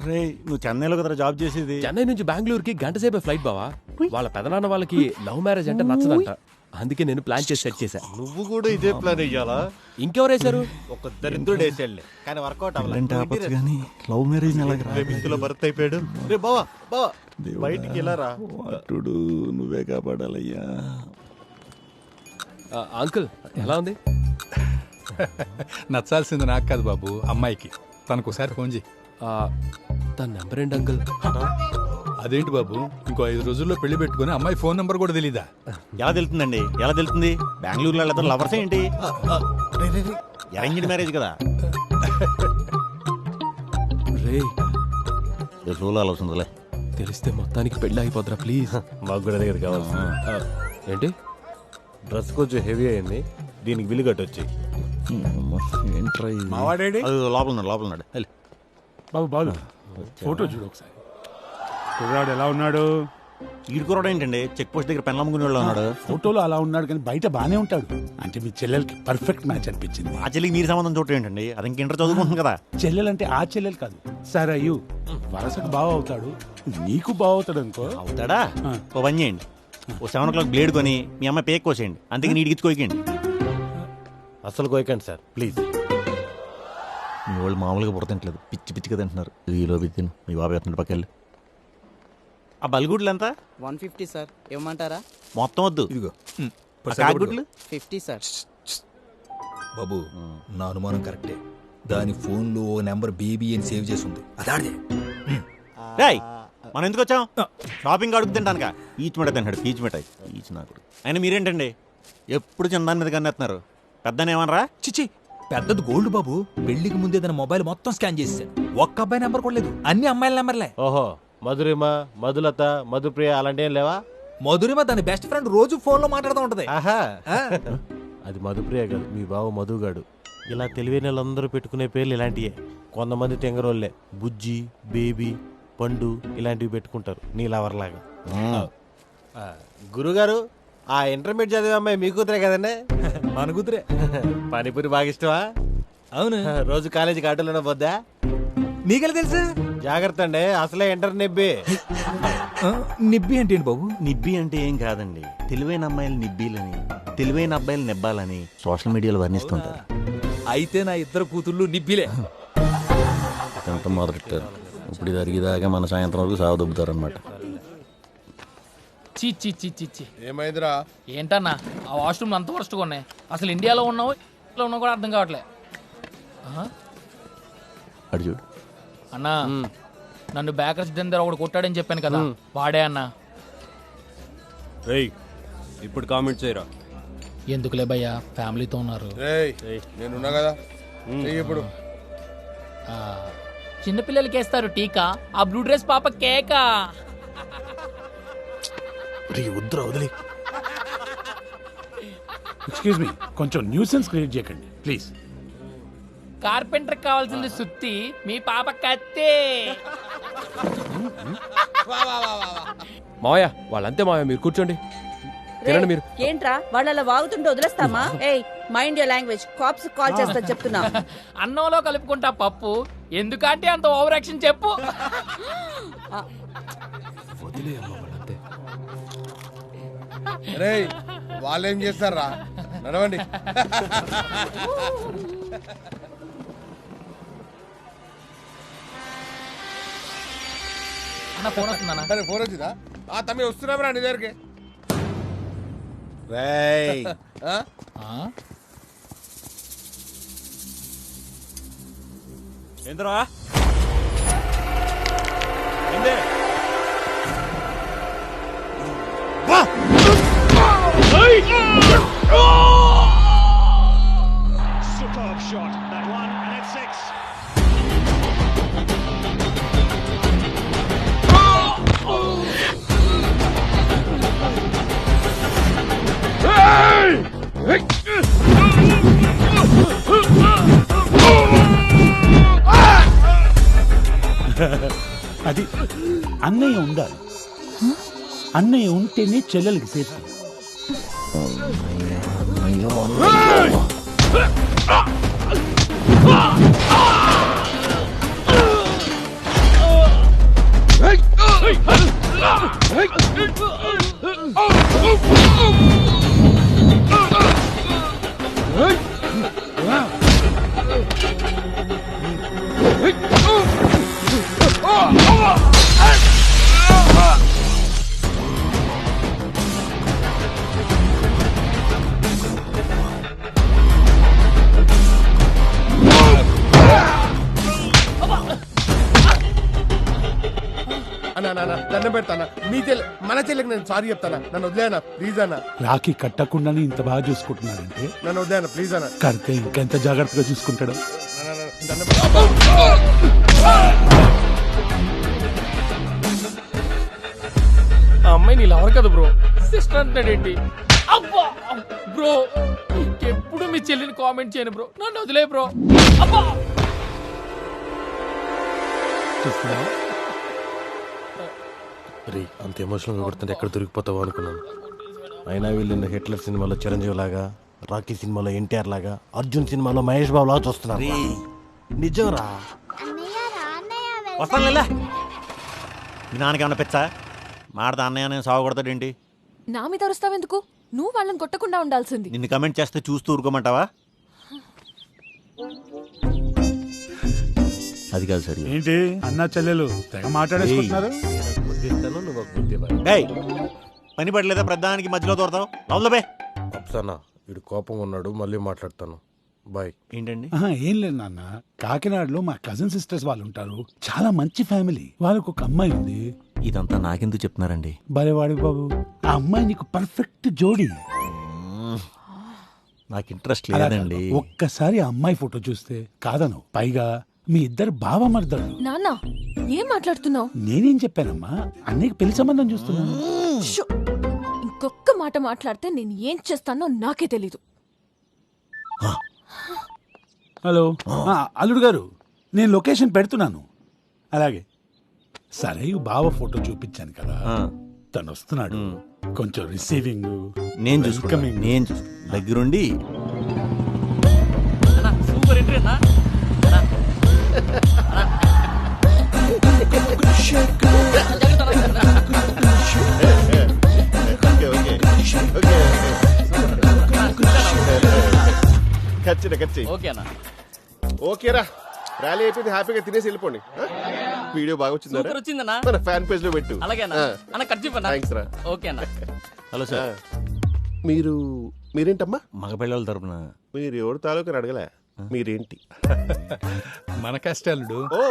U: రే నువ్వు చెన్నైలో కదా జాబ్ చేసేది?
H: చెన్నై నుంచి బెంగళూరుకి గంట సేపే ఫ్లైట్ బావా. వాళ్ళ పెదనాన్న వాళ్ళకి లవ్ మ్యారేజ్ అంటే నచ్చదంట. అందుకే నేను ప్లాన్ చేసి సెట్ చేశా.
G: నువ్వు కూడా ఇదే ప్లాన్ అయ్యాలా?
H: ఇంకెవరు వేశారు?
G: ఒక దరిద్రుడు వేసేళ్ళే కానీ వర్కౌట్
U: అవ్వాలి. కానీ లవ్ మ్యారేజ్
G: ప్రేమిస్తులో భర్త అయిపోయాడు. రే బావా బయటికి వెళ్ళారా.
U: నువ్వే కాపాడాలయ్యా.
H: అంకుల్ ఎలా ఉంది?
D: నచ్చాల్సింది నాకు కాదు బాబు, అమ్మాయికి. తనకు ఒకసారి ఫోన్ చేయి.
H: తన నెంబర్ ఏంటి అంకుల్?
D: అదేంటి బాబు, ఇంకో 5 రోజుల్లో పెళ్లి పెట్టుకుని అమ్మాయి ఫోన్ నంబర్ కూడా తెలీదా?
U: ఎలా తెలుతుందండి, ఎలా తెలుస్తుంది? బెంగళూరులో వాళ్ళతో లవర్స్ ఏంటి? అరేంజ్డ్ మ్యారేజ్ కదా.
O: రే
U: రోజులు ఆలోచించలే,
O: తెలిస్తే మొత్తానికి పెళ్ళి అయిపోద్రా ప్లీజ్.
G: మాకు కూడా దగ్గర కావాలి.
O: ఏంటి
G: డ్రెస్ కొంచెం హెవీ అయింది, దీనికి బిల్లు కట్టొచ్చి.
N: మావాడేడి?
U: లోపల ఉన్నాడు. వెళ్ళి
N: బాబు బాబు ఫోటో చూడు ఒకసారి. కుర్రాడు ఎలా ఉన్నాడు?
U: ఈడుకోవడం ఏంటండి, చెక్ పోస్ట్ దగ్గర పెన్లమ్ముకునే వాళ్ళు ఉన్నాడు.
N: ఫోటోలో అలా ఉన్నాడు కానీ బయట బానే ఉంటాడు. అంటే మీ చెల్లెలకి పర్ఫెక్ట్ మ్యాచ్ అనిపించింది.
U: ఆ చెల్లికి మీరు సంబంధం చూడటం ఏంటండి, అది ఇంక ఇంటర్ చదువుకుంటుంది కదా.
N: చెల్లెలంటే ఆ చెల్లెలు కాదు సార్, అయ్యు వరసకు బావ అవుతాడు, నీకు బావ అవుతాడు అనుకో.
U: అవుతాడా? ఓ పని చేయండి, ఓ 7 o'clock బ్లేడ్ కొని మీ అమ్మాయి పేక్ కోసేయండి, అంతేగా నీటికి కోయకండి.
G: అసలు కోయకండి సార్ ప్లీజ్.
U: మీ వాళ్ళు మామూలుగా పుడతంటలేదు, పిచ్చి పిచ్చిగా తింటున్నారు. ఈలో తిను, మీ బాబు ఎత్తుంటే పక్కకెళ్ళి. ఆ బల్గుడ్లు ఎంత?
F: 150 సార్, ఇవ్వమంటారా?
U: మొత్తం వద్దు,
E: ఇదిగో
U: కాకుగుడ్లు
F: 50 సార్.
E: బాబు నా అనుమానం కరెక్టే. దాని ఫోన్లో ఓ నెంబర్ బేబీ అని సేవ్ చేసి ఉంది. అదాడే
U: మనం ఎందుకు వచ్చాం? షాపింగ్ అడుగు తింటానుక. ఈచ్ మిఠాయి తింటాడు, పీచ్ మిఠాయి. ఈచ్ నాకు అయినా మీరేంటండి ఎప్పుడు చిన్నదాని మీద కన్నెత్తున్నారు? పెద్దని ఏమనరా?
E: చిచి, పెద్దది గోల్డ్ బాబు. పెళ్లికి ముందే తన మొబైల్ మొత్తం స్కాన్ చేసేసాడు. ఒక్క అబ్బాయి నెంబర్ కూడా లేదు, అన్ని అమ్మాయిల నెంబర్లే.
G: ఓహో, మధురిమ, మధులత, మధుప్రియ అలాంటి ఏం లేవా?
E: మధురిమ దాని బెస్ట్ ఫ్రెండ్, రోజు ఫోన్ లో మాట్లాడుతూ ఉంటది.
G: ఆహా, అది మధుప్రియ కాదు, మీ బావ మధుగాడు. ఇలా తెలివైన వాళ్ళందరూ పెట్టుకునే పేర్లు ఇలాంటివే. కొంతమంది తెంగరోళ్ళే బుజ్జి, బేబీ, పండు ఇలాంటివి పెట్టుకుంటారు నీలవర్లాగా. గురుగారు, ఆ ఇంటర్మీడియట్ చదివే అమ్మాయి మీ కూతురే కదండి?
E: మన కూతురే.
G: పానీపూరి బాగా ఇష్టమా?
E: అవును.
G: రోజు కాలేజీకి ఆటోలోనే పోద్దా?
E: నీకెలా తెలుసు?
G: జాగ్రత్త అండి, అసలే ఇంటర్ నిబ్బి.
E: నిబ్బి అంటే ఏంటి బాబు?
U: నిబ్బి అంటే ఏం కాదండి, తెలివైన అమ్మాయిలు నిబ్బీలని, తెలివైన అబ్బాయిలు నెబ్బాలని సోషల్ మీడియాలో వర్ణిస్తుంటారు.
E: అయితే నా 2 కూతుళ్ళు నిబ్బిలే.
U: ఎంత మొదలెట్టారు, ఇప్పుడు ఇది అరిగిదాకా మన సాయంత్రం వరకు సాగు దొబ్బుతారు అనమాట.
P: చి చి చి చి చి.
G: ఏమైందిరా?
P: ఏంటన్నా ఆ వాష్రూమ్ అంత వరస్ట్గా ఉన్నాయి. అసలు ఇండియాలో ఉన్నావు ఇంట్లో ఉన్నావు కూడా అర్థం కావట్లే.
U: అడు చూడు
P: అన్నా, నన్ను బేకర్స్ దగ్గర ఒకటి కొట్టాడని చెప్పాను కదా, వాడే అన్నా.
O: రేయ్ ఇప్పుడు కామెంట్ చేయరా.
P: ఎందుకులే భయ్యా, ఫ్యామిలీతో ఉన్నారు.
G: నేనున్నా కదా, ఇప్పుడు
P: చిన్నపిల్లలకి వేస్తారు టీకా, ఆ బ్లూ డ్రెస్ పాప కేకా.
N: వద్దురా వదిలే. ఎక్స్క్యూజ్ మీ, కొంచెం న్యూసెన్స్ క్రియేట్ చేయకండి ప్లీజ్.
P: కార్పెంటర్ కావాల్సింది సుత్తి, మీ పాప కత్తే.
O: మావయ్య వాళ్ళంతే మావయ్య, మీరు కూర్చోండి తినండి. మీరు
K: ఏంట్రా వాళ్ళు అలా వాగుతుంటే వదిలేస్తామా? ఏయ్, mind your language. Cops call చేస్తా చెప్తున్నా.
P: అన్నంలో కలుపుకుంటా పప్పు, ఎందుకంటే అంత ఓవర్ యాక్షన్ చెప్పు.
G: వాళ్ళేం చేస్తారా? నడవండి.
P: అన్న ఫోన్ వస్తుందన్నా.
G: ఫోన్ వచ్చిందా? తమ్మి వస్తున్నారా నీ దగ్గరికి?
U: ఏంద్రా
R: Superb shot, that one, and it's 6.
N: అది అన్నయ్య ఉండాలి. అన్నయ్య ఉంటేనే చెల్లెలకి సేఫ్టీ.
G: అన్నా
M: దండం పెడతానా మీ మన చెల్లికి నేను సారీ చెప్తానా, నన్ను వదిలేనా ప్లీజ్ అన్న.
X: రాఖీ కట్టకుండానే ఇంత బాగా చూసుకుంటున్నాడంటే
M: నన్ను వదిలేనా ప్లీజ్ అన్న.
X: కడితే ఇంకెంత జాగ్రత్తగా చూసుకుంటాడు.
P: ఆ అమ్మాయి నీళ్ళు ఎవరు కదా బ్రో, సిస్టర్ అంటున్నాడేంటి? అబ్బా బ్రో, ఇంకెప్పుడు మీ చెల్లిని కామెంట్ చేయను బ్రో, నన్ను వదిలే బ్రో. అబ్బా
O: రే అంత ఎమోషనల్గా కొడుతుంటే ఎక్కడ దొరికిపోతావో అనుకున్నాను.
G: అయినా వీళ్ళు హిట్లర్ సినిమాలో చిరంజీవి లాగా, రాకీ సినిమాలో ఎన్టీఆర్ లాగా, అర్జున్ సినిమాలో మహేష్ బాబు లాగా చూస్తున్నారు. నిజంరా
C: వస్తానులే. మీ నాన్నకి ఏమన్నా పెచ్చా మాడతా అన్నయ్య నేను సాగు కొడతాడేంటి?
I: నా మీద అరుస్తావెందుకు? నువ్వు వాళ్ళని కొట్టకుండా ఉండాల్సింది.
C: నిన్ను కమెంట్ చేస్తే చూస్తూ ఊరుకోమంటావా? అది కాదు సరే.
X: ఏంటి అన్న చెల్లెలు తెగ మాట్లాడేసుకుంటున్నారు.
C: పని పడలేదా ప్రధానికి మధ్యలో దొరతావు? లోపలే
O: అప్సన్నా వీడు కోపం ఉన్నాడు, మళ్ళీ మాట్లాడతాను. బాయ్.
C: ఏంటండి?
X: ఏం లేదు నాన్న, కాకినాడలో మా కజిన్ సిస్టర్స్ వాళ్ళు ఉంటారు, చాలా మంచి ఫ్యామిలీ. వాళ్ళకు ఒక అమ్మాయి ఉంది.
C: ఇదంతా నాకెందుకు చెప్తున్నారండి?
X: భలేవాడి బాబు, ఆ అమ్మాయి నీకు పర్ఫెక్ట్ జోడీ.
C: నాకు ఇంట్రెస్ట్ లేదండి.
X: ఒక్కసారి ఆ అమ్మాయి ఫోటో చూస్తే కాదను. పైగా మీ ఇద్దరు బావమర్దలు.
I: నాన్న ఏం మాట్లాడుతున్నావు?
X: నేనేం చెప్పానమ్మా, అన్నయ్యకి పెళ్లి సంబంధం చూస్తున్నాను.
I: ఇంకొక్క మాట మాట్లాడితే నేను ఏం చేస్తానో నాకే తెలీదు.
X: హలో అల్లుడు గారు, నేను లొకేషన్ పెడుతున్నాను. అలాగే సరే, బావ ఫోటో చూపించాను కదా, తను వస్తున్నాడు. కొంచెం రిసీవింగ్
C: నేను చూసుకున్నాను. నేను దగ్గరుండి
P: సూపర్ ఎంట్రీ అన్నా.
M: ఓకేరా, ర్యాలీ అయిపోయింది, హ్యాపీగా తినేసి వెళ్ళిపోండి. వీడియో బాగా
P: సూపర్ వచ్చిందన్నా.
M: వచ్చిందా? ఫ్యాన్ పేజ్ లో పెట్టు.
P: అలాగేనా అన్న, కట్ చెప్పన్నా.
M: థాంక్స్ రా.
P: ఓకే అన్న.
C: Hello sir.
M: మీరేంటమ్మా?
C: మగపిల్లల తరపున.
M: మీరు ఎవరు తాలూకా అడగలే, మీరేంటి?
D: మన కష్టాలుడు.
M: ఓ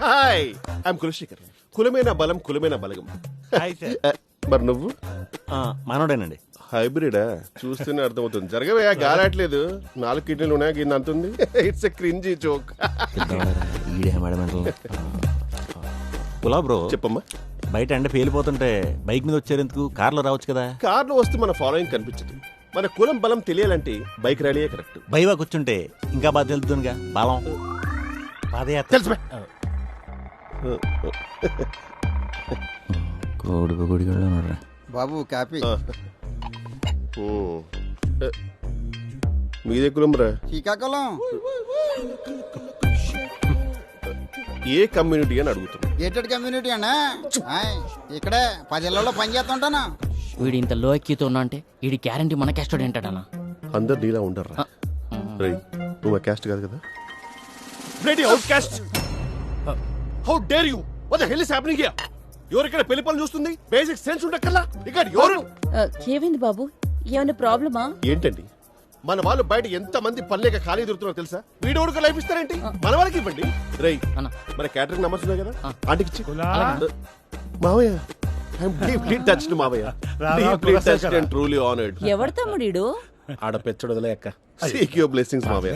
M: హాయ్, ఐఎమ్ కులశేఖర్. కులమైన బలం, కులమైన బలగం. మరి నువ్వు?
C: మనోడేనండి.
M: హైబ్రిడా? చూస్తూనే అర్థమవుతుంది. జరగవే, గాలట్లేదు. 4 కిడ్నీలు ఉన్నాయా, కింద అంతుంది. It's a cringy joke.
C: కులా బ్రో,
M: చెప్పమ్మా.
C: బయట ఎండ పేలిపోతుంటే బైక్ మీద వచ్చారు ఎందుకు? కార్లో రావచ్చు కదా.
M: కార్లో వస్తే మన ఫాలోయింగ్ కనిపించదు. మన కులం బలం తెలియాలంటే బైక్ ర్యాలీయే కరెక్ట్.
C: బైవా కూర్చుంటే ఇంకా బాగా తెలుస్తుందిగా బలం. పాదయాత్ర
M: తెలుసు.
Q: బాబు కాపీ.
M: మీదే కులం రా?
Q: శ్రీకాకుళం.
M: ఏ కమ్యూనిటీ అని అడుగుతున్నా?
Q: గేటెడ్ కమ్యూనిటీ అన్నా. ఇక్కడే 10 ఇళ్లలో పని చేస్తుంటాను.
P: వీడి ఇంత లో ఎక్కితో ఉన్నా అంటే వీడి గ్యారంటీ మన క్యాస్ట్ ఏంటన్నా?
M: అందరు నీలా ఉండరా? రై, నువ్వు మా క్యాస్ట్ కాదు కదా? Bloody outcaste. How dare you? What the hell is happening here? ఎవరు ఇక్కడ పెళ్లి పనులు చూస్తుంది? బేసిక్ సెన్స్ ఉండక్కర్లా? ఇక్కడ ఎవరు?
K: ఏమైంది బాబు, ఏమైనా ప్రాబ్లమా?
M: ఏంటండి, మన వాళ్ళు బయట ఎంత మంది పనిలేక ఖాళీ దొరుకుతున్నారో తెలుసా? వీడియోకి లైఫ్ ఇస్తారేంటి? మన వాళ్ళకి ఇవ్వండి. రై, మన క్యాటరింగ్ నంబర్స్ ఉన్నాయి కదా, ఆంటీకి ఇచ్చి. మావయ్య, ఐఎమ్ డీప్లీ టచ్డ్ మావయ్య. Deeply touched and truly honoured.
K: ఎవరు తమ్ముడీడు?
M: ఆడ పెచ్చడు వదిలే అక్క. సీక్ యువర్ బ్లెస్సింగ్స్ మావయ్య.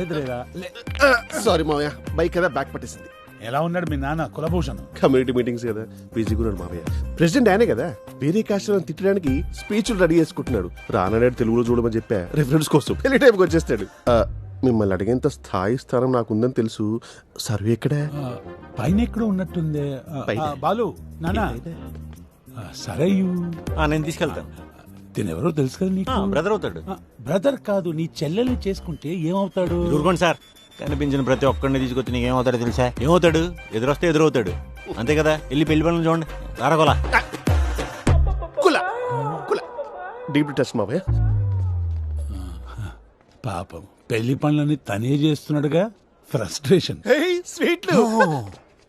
M: సారీ మావయ్య, బైక్ కదా బ్యాక్ పట్టేసింది.
X: ఎలా ఉన్నాడు మీ నాన్న కులభూషణ్?
M: కమ్యూనిటీ మీటింగ్స్ కదా, బిజీగా ఉన్నాడు మావయ్య. ప్రెసిడెంట్ ఆయనే కదా, వేరే కాస్ట్లను తిట్టడానికి స్పీచ్లు రెడీ చేసుకుంటున్నాడు. రానన్నాడు తెలుగులో చూడమని చెప్పా, రెఫరెన్స్ కోసం. పెళ్లి టైంకి వచ్చేస్తాడు. మిమ్మల్ని అడిగేంత స్థాయి స్థానం నాకుందని తెలుసు. సర్వే ఎక్కడా?
X: పైన ఎక్కడో ఉన్నట్టుంది. బాలు నానా, సరే
C: నేను తీసుకెళ్తాను.
X: తినెవరో తెలుసు కదా నీకు?
C: బ్రదర్ అవుతాడు.
X: బ్రదర్ కాదు, నీ చెల్లెల్ని చేసుకుంటే ఏమవుతాడు?
C: ఊరుకోండి సార్, కనిపించిన ప్రతి ఒక్కరిని తీసుకొచ్చి నీకు ఏమవుతాడో తెలుసా? ఏమవుతాడు? ఎదురొస్తే ఎదురవుతాడు, అంతే కదా. వెళ్ళి పెళ్లి పనులు చూడండి. రారగోలా
M: డీప్ టచ్ మావయ్య.
X: పాపం పెళ్లి పనులని తనే చేస్తున్నాడుగా, ఫ్రస్ట్రేషన్.
M: స్వీట్లు.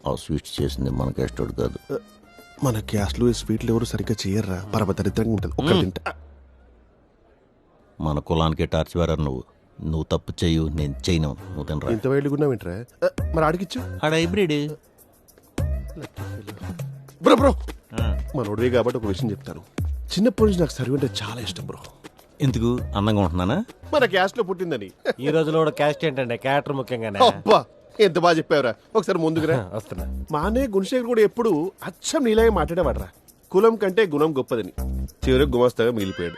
C: ఆ స్వీట్స్ చేసింది మన క్యాస్టోడు కాదు.
M: మన క్యాస్ట్లో స్వీట్లు ఎవరు సరిగ్గా చేయర్రా, పరమదరిద్రంగా ఉంటుంది. ఒక్క తింటా.
C: మన కులానికే టార్చ్ వేరారు నువ్వు. నువ్వు తప్పు చెయ్యు, నేను చేయను. నువ్వు తినరా.
M: ఇంత వైడ్గున్నావేంట్రా? మరి ఆడికిచ్చు.
C: ఆడ హైబ్రిడ్.
M: బ్రో మనోడే కాబట్టి ఒక విషయం చెప్తాను. చిన్నప్పటి నుంచి నాకు సర్వ్ అంటే చాలా ఇష్టం బ్రో.
U: ఎందుకు అందంగా ఉంటున్నానా?
M: మన క్యాస్ట్ లో పుట్టిందని.
G: ఈ రోజులో కూడా క్యాస్ట్ ఏంటంటే క్యారెక్టర్ ముఖ్యంగానే.
M: అబ్బా ఎంత బాగా చెప్పావురా. ఒకసారి ముందుకురా.
G: వస్తున్నా.
M: మా అన్నయ్య గుణశేఖర్ కూడా ఎప్పుడు అచ్చం నీలాగే మాట్లాడేవాడరా. కులం కంటే గుణం గొప్పదని. చివరికి గుమాస్తాగా మిగిలిపోయాడు.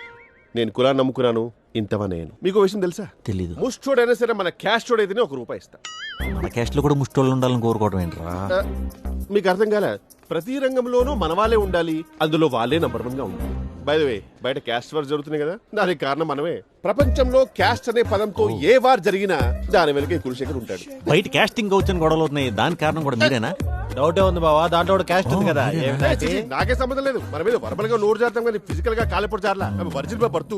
M: నేను కులాన్ని నమ్ముకున్నాను, ఇంతవా నేను. మీకు విషయం తెలుసా?
U: తెలీదు.
M: ముష్టోడైనా సరే మన క్యాస్ట్ అయితేనే ₹1 ఇస్తా.
U: మన క్యాస్ట్ లో కూడా ముష్టోళ్ళు ఉండాలని కోరుకోవడం ఏంట్రా?
M: మీకు అర్థం కాలే? ప్రతి రంగంలోనూ మన వాళ్ళే ఉండాలి, అందులో వాళ్ళే నంబర్ 1 గా ఉండాలి. బై ద వే, బయట క్యాస్ట్ వార్ జరుగుతున్నాయి కదా, దానికి కారణం మనమే. ప్రపంచంలో క్యాస్ట్ అనే పదంతో ఏ వార్ జరిగినా దాని వెనక కులశేఖర్ ఉంటాడు.
U: బయట క్యాస్టింగ్ వచ్చిన గొడవలు అవుతున్నాయి, దానికి కారణం కూడా మీరేనా?
G: డౌటే ఉంది బావా, దాంట్లో కూడా క్యాస్ట్ ఉంది కదా.
M: నాకే సంబంధం లేదు. మన మీద వర్బల్ గా నోరు జారుతాం కానీ ఫిజికల్ గా కాలేపడు జారలా. వర్జిన్ పడుతూ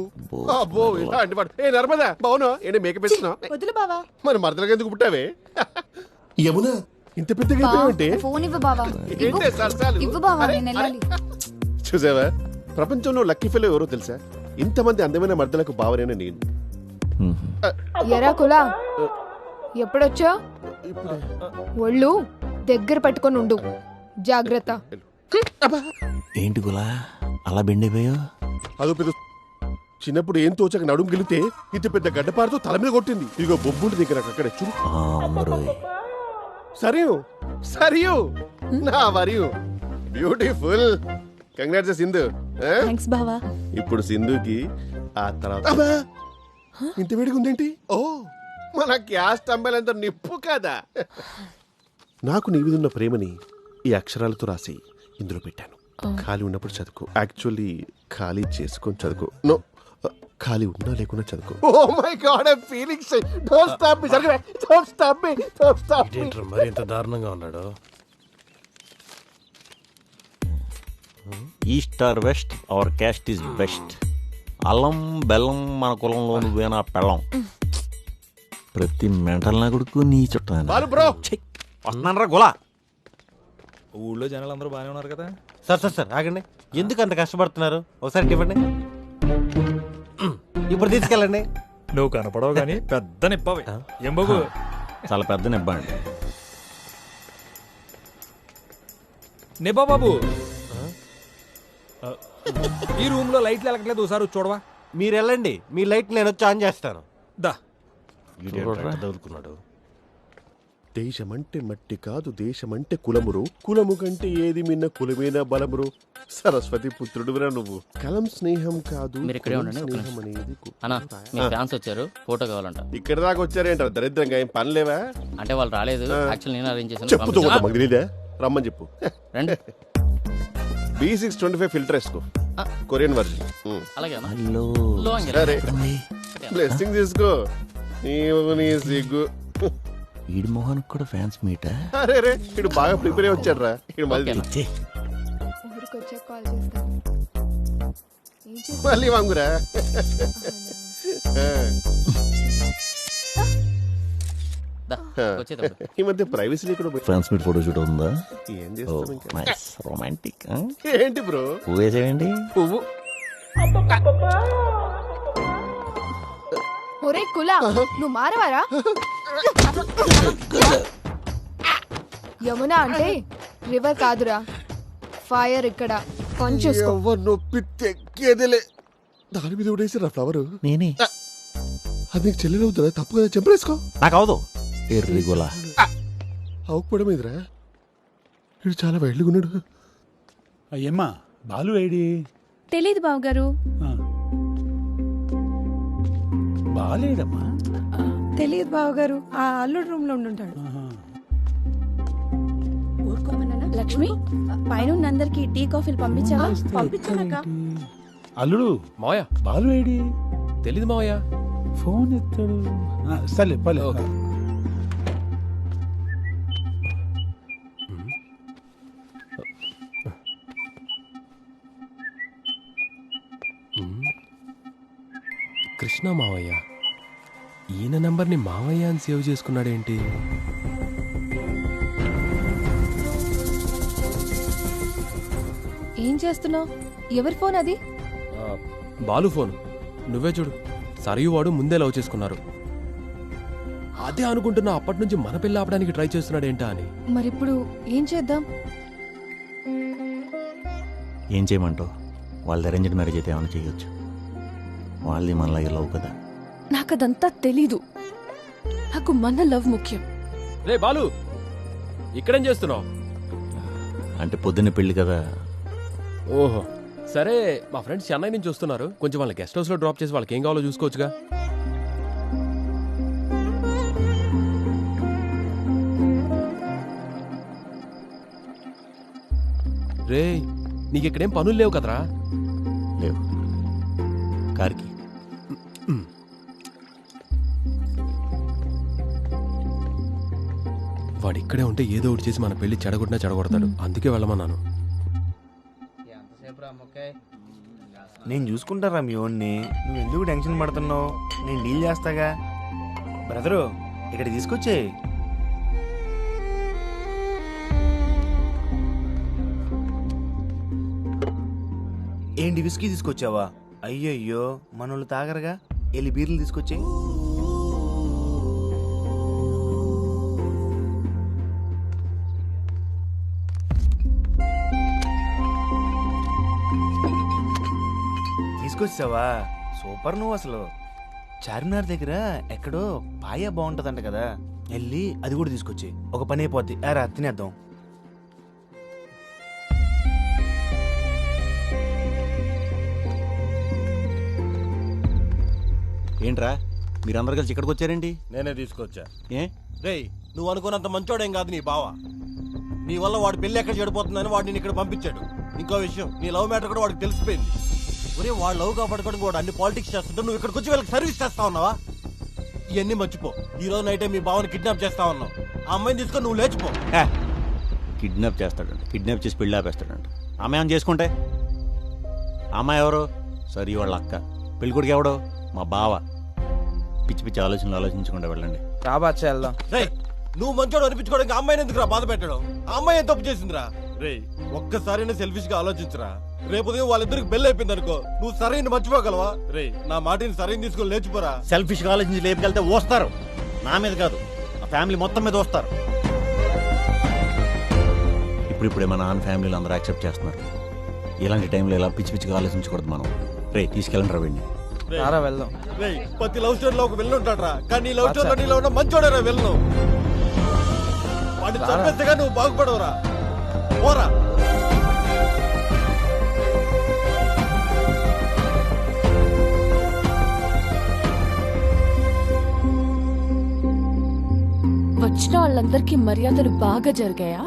M: అబ్బో ఇలా అంటే వాడు ఏ నర్మదా బావును ఏంటి మేకప్ వేస్తున్నావు?
V: వదులు బావా.
M: మరి మరదలుగా ఎందుకు పుట్టావే? యమున ఇంత పెద్దగా అయిపోయావంటే?
V: ఫోన్ ఇవ్వు బావా.
M: ఏంటే సరసాలు?
V: ఇవ్వు బావా, నేను వెళ్ళాలి.
M: చూసావా, ప్రపంచంలో లక్కీ ఫెలో ఎవరో తెలుసా? ఇంతమంది అందమైన మర్దలకు బావనైన నేను.
V: ఎరా కులా, ఎప్పుడొచ్చా? ఒళ్ళు దగ్గర పట్టుకొని ఉండు, జాగ్రత్త.
U: ఏంటి గులా అలా బెండిపోయా?
M: అదో పెద్ద చిన్నప్పుడు ఏం తోచక నడుము గెలితే ఇంత పెద్ద గడ్డపారతో తల మీద కొట్టింది. ఇదిగో బొబ్బుంటి దగ్గర అక్కడ చూడు. సరియు సరియు నా వరియు బ్యూటిఫుల్. కంగ్రాట్స్ సింధు.
K: థాంక్స్ బావా.
M: ఇప్పుడు సింధుకి ఆ తర్వాత ఇంత వేడిగా ఉందేంటి? ఓ మన క్యాస్ట్ అమ్మాయిలంతా నిప్పు కదా. నాకు నీ మీద ఉన్న ప్రేమని ఈ అక్షరాలతో రాసి ఇందులో పెట్టాను. ఖాళీ ఉన్నప్పుడు చదువుకో. యాక్చువల్లీ ఖాళీ చేసుకొని చదువుకో. నో, ఖాళీ ఉన్నా లేకున్నా చదువుకో. Oh my god, I feeling shy. Don't stop me. జరగవే. Don't stop me. Don't stop me.
G: ఏంట్రా మరి ఇంత దారుణంగా ఉన్నాడు?
U: East or west, our caste is best. అల్లం బెల్లం మన కులంలో నువ్వేనా పెళ్ళం. ప్రతి మెంటల్ నా కొడుకు నీ చుట్టూ వస్తున్నానరా గులా.
E: ఊళ్ళో జనాలు అందరూ బాగానే ఉన్నారు కదా?
G: సార్ ఆగండి. ఎందుకు అంత కష్టపడుతున్నారు? ఒకసారి ఇవ్వండి. ఇప్పుడు తీసుకెళ్ళండి.
E: నువ్వు కనపడవు కానీ పెద్ద నిప్పవి. ఏం బాబు?
U: చాలా పెద్ద నిబ్బ అండి.
E: నిబ్బా బాబు, ఈ రూమ్ లో లైట్లు వెలగట్లేదు, ఒకసారి చూడవా?
G: మీరు వెళ్ళండి, మీ లైట్ నేను వచ్చి ఆన్ చేస్తాను.
E: దా.
G: చదువుకున్నాడు.
M: దేశమంటే మట్టి కాదు, దేశమంటే కులమురు. కులము కంటే ఏది మిన్న కులమేనా బలమురు. సరస్వతి పుత్రుడురా నువ్వు. కలం స్నేహం కాదు,
H: మీరు ఇక్కడే ఉండండి.
M: స్నేహం అనేది
H: అన్నా, మీ ఫ్యాన్స్ వచ్చారు, ఫోటో కావాలంట.
M: ఇక్కడ దాకా వచ్చారేంటారు దరిద్రంగా? ఏం పని లేవా?
H: అంటే వాళ్ళు రాలేదు, యాక్చువల్లీ నేను అరేంజ్ చేశాను.
M: చెప్పుతూ మాకు తెలీదా? రమ్మని చెప్పు.
H: రండి.
M: B625 ఫిల్టర్ వేసుకో, కొరియన్ వర్జన్.
H: అలాగే
M: సరే, బ్లెస్సింగ్ తీసుకో. నీ సిగ్గు.
U: వీడి మోహన్ కూడా ఫ్యాన్స్ మీటా?
M: అరే రే, ఇడు బాగా ప్రిపేర్ అయ్యి వచ్చాడు రా. ఇడు మళ్ళీ వాంగురా. ఈ మధ్య ప్రైవసీ ఇక్కడ
U: ఫ్యాన్స్ మీట్ ఫోటో షూట్ ఉందా?
M: ఏం చేస్తాం?
U: రొమాంటిక్.
M: ఏంటి బ్రో
U: పువ్వు వేసేయండి.
M: పువ్వు.
V: ఒరే కులా, నువ్వు మారవారా? యమున అంటే రివర్ కాదురా, ఫైర్. ఇక్కడ కొంచెం
M: నొప్పి తెగ్గేదిలే. దాని మీద ఉడేసారా ఫ్లవర్?
U: నేనే.
M: అది నీకు చెల్లెలు అవుతుందా? తప్పు కదా, చెంపలేసుకో.
U: నాకు అవదు. ఎర్రిగోలా
M: అవుకపోవడం ఇదిరా. వీడు చాలా వైల్డ్గా ఉన్నాడు.
X: అయ్యమ్మా, బాలు ఏడి?
K: తెలీదు బావగారు.
X: బాలేడమ్మా?
V: తెలియదు బావగారు, ఆ అల్లుడు రూమ్ లో ఉండుంటాడు.
K: లక్ష్మి, పైన అందరికి టీ కాఫీలు పంపించావా? పంపించాక
X: అల్లుడు
P: మావయ్య,
X: బాలు ఏడి?
P: తెలీదు మావయ్య.
X: ఫోన్ ఎత్తాడు. సరే పలే.
P: కృష్ణ మావయ్య, ఈయన నంబర్ని మావయ్య అని సేవ్ చేసుకున్నాడేంటి?
I: ఏం చేస్తున్నావు? ఎవరి ఫోన్ అది?
P: బాలు ఫోన్. నువ్వే చూడు, సరియు వాడు ముందే లవ్ చేసుకున్నారు. అదే అనుకుంటున్నా అప్పటి నుంచి మన పెళ్ళి ఆపడానికి ట్రై చేస్తున్నాడేంటా అని.
I: మరిప్పుడు ఏం చేద్దాం?
U: ఏం చేయమంటావు? వాళ్ళది అరేంజ్డ్ మ్యారేజ్ అయితే ఏమైనా చేయొచ్చు. వాళ్ళది మనలాగే లవ్ కదా.
I: నాకు అదంతా తెలీదు. నాకు మన లవ్ ముఖ్యం.
A: రే బాలు, ఇక్కడేం చేస్తున్నావు?
U: అంటే పొద్దున్న పెళ్లి కదా.
A: ఓహో సరే, మా ఫ్రెండ్స్ చెన్నై నుంచి వస్తున్నారు. కొంచెం వాళ్ళ గెస్ట్ హౌస్ లో డ్రాప్ చేసి వాళ్ళకి ఏం కావాలో చూసుకోవచ్చుగా. రే, నీకు ఇక్కడేం పనులు లేవు కదరా?
U: లేవు. కార్కి
A: వాడు ఇక్కడే ఉంటే ఏదో ఒకటి చేసి మన పెళ్లి చెడగొట్టినా చెడగొడతాడు. అందుకే వెళ్ళమన్నాను.
B: నేను చూసుకుంటారా మీ ఓన్ని, నువ్వు ఎందుకు టెన్షన్ పడుతున్నావు? నేను డీల్ చేస్తాగా. బ్రదరు, ఇక్కడ తీసుకొచ్చే. ఏంటి విస్కీ తీసుకొచ్చావా? అయ్యయ్యో, మనోళ్ళు తాగరగా. వెళ్ళి బీర్లు తీసుకొచ్చే. తీసుకొచ్చావా? సూపర్. నువ్వు అసలు చార్మినార్ దగ్గర ఎక్కడో పాయ బాగుంటదంట కదా, వెళ్ళి అది కూడా తీసుకొచ్చి. ఒక పని అయిపోద్ది. రా తినేద్దాం.
U: ఏంట్రా మీరందరూ కలిసి ఇక్కడికి వచ్చారేంటి?
G: నేనే తీసుకొచ్చా.
U: ఏ
G: రేయ్, నువ్వు అనుకున్నంత మంచోడేం కాదు నీ బావ. నీ వల్ల వాడి పెళ్లి ఎక్కడ చెడిపోతుందని వాడు నేను ఇక్కడ పంపించాడు. ఇంకో విషయం, నీ లవ్ మ్యాటర్ కూడా వాడికి తెలిసిపోయింది. ఒరే, వాడు లవ్ కాపాడుకోవడానికి వాడు అన్ని పాలిటిక్స్ చేస్తుంటే నువ్వు ఇక్కడికి వచ్చి వీళ్ళకి సర్వీస్ చేస్తా ఉన్నావా? ఇవన్నీ మర్చిపో. ఈ రోజు నైటే మీ బావని కిడ్నాప్ చేస్తా ఉన్నావు. ఆ అమ్మాయిని తీసుకొని నువ్వు లేచిపో.
U: కిడ్నాప్ చేస్తాడంట. కిడ్నాప్ చేసి పెళ్లి ఆపేస్తాడంట. అమ్మాయి అని చేసుకుంటే అమ్మాయి ఎవరు? సరే వాళ్ళ అక్క. పెళ్లి కొడుకు ఎవడో? మా బావ. పిచ్చి పిచ్చి ఆలోచనలు ఆలోచించకుండా వెళ్ళండి.
B: రాబాచ్చా వెళ్దాం.
G: రేయ్, నువ్వు మంచోడు అనిపించుకోవడానికి అమ్మాయిని ఎందుకురా బాధ పెట్టడం? ఆ అమ్మాయి ఏం తప్పు చేసిందిరా? రేయ్, ఒక్కసారైనా సెల్ఫిష్ గా ఆలోచించరా. రేపు ఉదయం వాళ్ళిద్దరికి బెల్ అయిపోయింది అనుకో, నువ్వు సరైన మర్చిపోగలవా? రేయ్, నా మాటిని సరైన తీసుకొని లేచిపోరా.
U: సెల్ఫిష్ గా ఆలోచించి లేపుకెళ్తే వస్తారు. నా మీద కాదు, ఆ ఫ్యామిలీ మొత్తం మీద వస్తారు. ఇప్పుడిప్పుడే మన నాన్న ఫ్యామిలీలో అందరూ యాక్సెప్ట్ చేస్తున్నారు. ఇలాంటి టైంలో ఇలా పిచ్చి పిచ్చిగా ఆలోచించకూడదు మనం. రే, తీసుకెళ్ళండి రా వీడిని.
B: వెళ్దాం.
G: రేయ్, ప్రతి లవ్ స్టోరీలో ఒక విలన్ ఉంటాడు. కానీ లవ్ స్టోరీలో నీలో ఉన్న మంచోడరా విలను. వాడిని చంపేస్తేగా నువ్వు బాగుపడవురా. పోరా.
I: వచ్చిన వాళ్ళందరికీ మర్యాదలు బాగా జరిగాయా?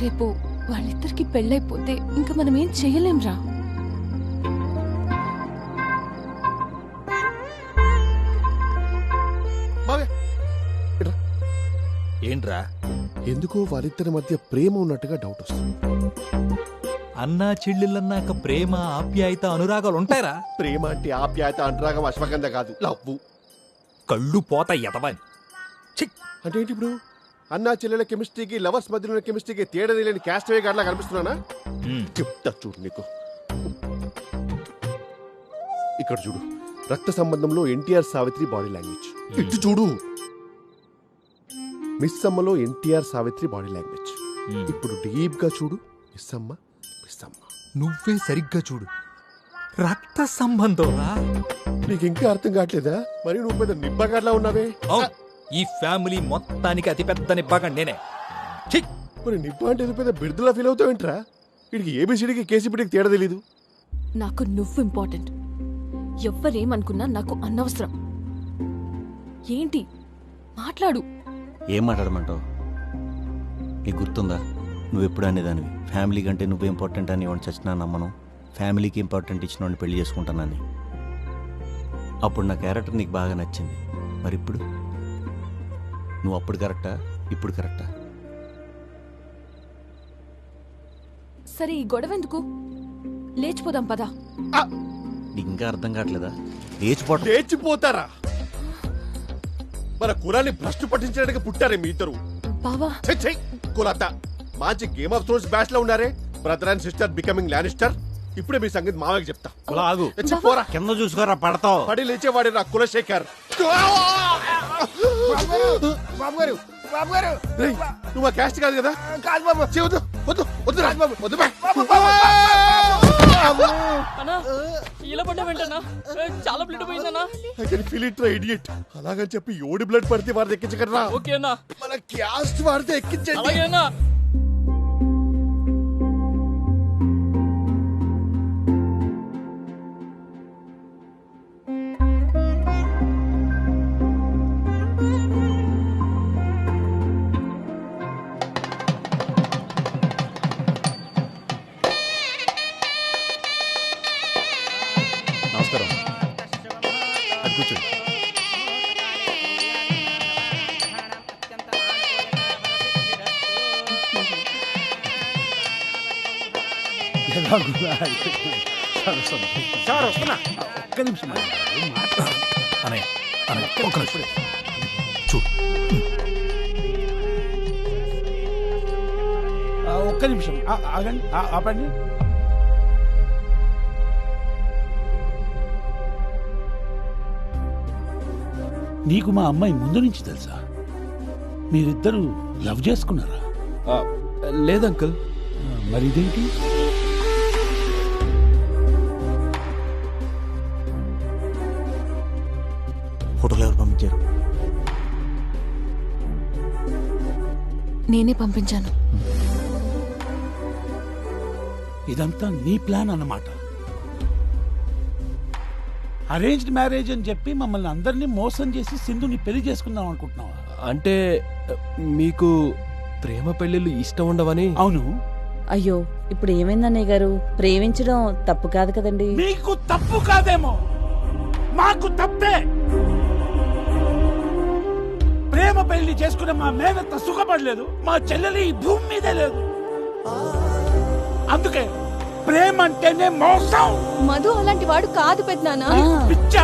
I: రేపు వాళ్ళిద్దరికి పెళ్ళైపోతే ఇంకా మనం ఏం చెయ్యలేంరా.
U: ఏంట్రా?
M: ఎందుకో వారిద్దరి మధ్య ప్రేమ ఉన్నట్టుగా డౌట్ వస్తుంది.
E: అన్నా చెల్లెళ్ళన్నాక ప్రేమ, ఆప్యాయత, అనురాగాలు ఉంటాయరా?
M: ప్రేమ అంటే ఆప్యాయత, అనురాగం, అశ్వగంధ కాదు, లవ్వు.
E: కళ్ళు పోతాయి ఎదవని.
M: అంటే ఏంటి ఇప్పుడు? అన్నా చెల్లెల కెమిస్ట్రీకి, లవర్స్ మధ్యలో కెమిస్ట్రీకి తేడా తెలియని క్యాస్టవే గాడ్లా కనిపిస్తున్నానా? చెప్తా చూడు నీకు. ఇక్కడ చూడు, రక్త సంబంధంలో ఎన్టీఆర్ సావిత్రి బాడీ లాంగ్వేజ్. ఇటు చూడు, మిస్ అమ్మలో ఎన్టీఆర్ సావిత్రి బాడీ లాంగ్వేజ్. ఇప్పుడు డీప్ గా చూడు, మిస్ అమ్మ, మిస్ అమ్మ.
E: నువ్వే సరిగ్గా చూడు, రక్త సంబంధం.
M: నీకు ఇంకా అర్థం కావట్లేదా? మరి నువ్వు పెద్ద నిబ్బగాడ్లా ఉన్నావే.
E: ఈ ఫ్యామిలీ మొత్తానికి అతిపెద్ద నిబ్బాగా నేనే.
M: మరి నిబ్బ అంటే పెద్ద బిడ్డలా ఫీల్ అవుతావేంట్రా? వీడికి ఏబిసిడికి కేసీపీకి తేడా తెలీదు.
I: నాకు నువ్వు ఇంపార్టెంట్. ఎవ్వరేమనుకున్నా నాకు అనవసరం. ఏంటి మాట్లాడు?
U: ఏం మాట్లాడమంటావు? నీకు గుర్తుందా నువ్వు ఎప్పుడు అనేదానివి, ఫ్యామిలీ కంటే నువ్వు ఇంపార్టెంట్ అని వాడిని చచ్చినా నమ్మను, ఫ్యామిలీకి ఇంపార్టెంట్ ఇచ్చిన వాడిని పెళ్లి చేసుకుంటానని. అప్పుడు నా క్యారెక్టర్ నీకు బాగా నచ్చింది. మరి ఇప్పుడు నువ్వు అప్పుడు కరెక్టా, ఇప్పుడు కరెక్టా?
I: సరే, ఈ గొడవ ఎందుకు? లేచిపోదాం పదా.
U: నీకు ఇంకా అర్థం కావట్లేదా?
M: లేచిపోతారా? మన కులాన్ని భ్రష్టు పట్టించడానికి పుట్టారే మీ ఇద్దరు.
I: బావా
M: కులత మంచి గేమ్ ఆఫ్ థ్రోన్స్ బ్యాచ్ లో ఉన్నారే, brother and sister becoming Lannister. ఇప్పుడే మీ సంగతి మామకి చెప్తా.
U: ఆగు, కింద చూసుకోరా, పడతావు.
M: పడి లేచేవాడే నా కులశేఖర్. నువ్వు ఆ క్యాస్ట్ కాదు కదా?
Q: కాదు బాబు.
M: చెబుతూ వద్దు వద్దు రాజబాబు వద్దు బా.
P: అన్నా ఇలా పడ్డా వెంటనా చాలా blood పోయిందన్నా.
M: I can feel it, idiot. అలాగని చెప్పి ఎవడి బ్లడ్ పడితే వారిది ఎక్కించగలరా?
P: ఓకేనా
M: మన క్యాస్ట్ వాడితే ఎక్కించండి.
P: అలాగేనా.
O: నమస్కారం. అది కూర్చోండి.
X: సార్ వస్తున్నా. ఒక్క నిమిషం
E: అనయ్య ఒక్క నిమిషం చూడు.
X: ఒక్క నిమిషం ఆగండి, ఆపండి. నీకు మా అమ్మాయి ముందు నుంచి తెలుసా? మీరిద్దరూ లవ్ చేసుకున్నారా?
A: లేదు అంకుల్.
X: మరి ఇదేంటి?
C: ఫోటోలు ఎవరు పంపించారు?
I: నేనే పంపించాను.
X: ఇదంతా నీ ప్లాన్ అన్నమాట. అరేంజ్డ్ మ్యారేజ్ అని చెప్పి మమ్మల్ని అందరినీ మోసం చేసి సింధుని పెళ్లి చేసుకుందాం అనుకుంటున్నావా?
A: అంటే మీకు ప్రేమ పెళ్ళిళ్ళు ఇష్టం ఉండవని.
X: అవును.
K: అయ్యో ఇప్పుడు ఏమైందన్నయ్య గారు? ప్రేమించడం తప్పు కాదు కదండి.
X: మీకు తప్పు కాదేమో, మాకు తప్పే. ప్రేమ పెళ్లి చేసుకున్న మా మేనత్త సుఖపడలేదు, మా చెల్లెలి ఈ భూమి మీదే లేదు. అందుకే ప్రేమ అంటేనే మోసం.
V: మధు అలాంటి వాడు కాదు పెద్దనాన్న.
X: పిచ్చా,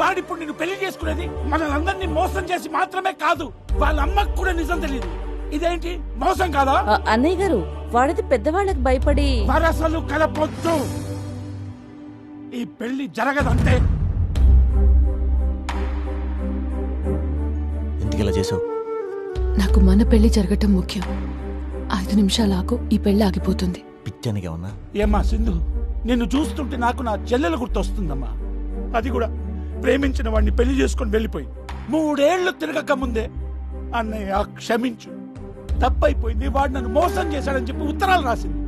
X: వాడిప్పుడు నిన్ను పెళ్లి చేసుకునేది మనల్ని మోసం చేసి మాత్రమే కాదు, వాళ్ళ అమ్మకు కూడా నిజం తెలియదు. ఇదేంటి మోసం కాదా?
K: అన్నయ్య గారు వాడిది పెద్దవాళ్ళకి భయపడి
X: వరసలు కలపొద్దు. ఈ పెళ్లి జరగదంతే.
C: ఎందుకు ఇలా చేసావు?
I: నాకు మన పెళ్లి జరగటం ముఖ్యం. 5 నిమిషాలకు ఈ పెళ్లి ఆగిపోతుంది.
C: పిచ్చానికి ఏమన్నా?
X: ఏమ్మా సింధు, నిన్ను చూస్తుంటే నాకు నా చెల్లెలు గుర్తొస్తుందమ్మా. అది కూడా ప్రేమించిన వాడిని పెళ్లి చేసుకుని వెళ్ళిపోయి 3 ఏళ్లు తిరగక ముందే అన్నయ్య క్షమించు, తప్పైపోయింది, వాడు నన్ను మోసం చేశాడని చెప్పి ఉత్తరాలు రాసింది.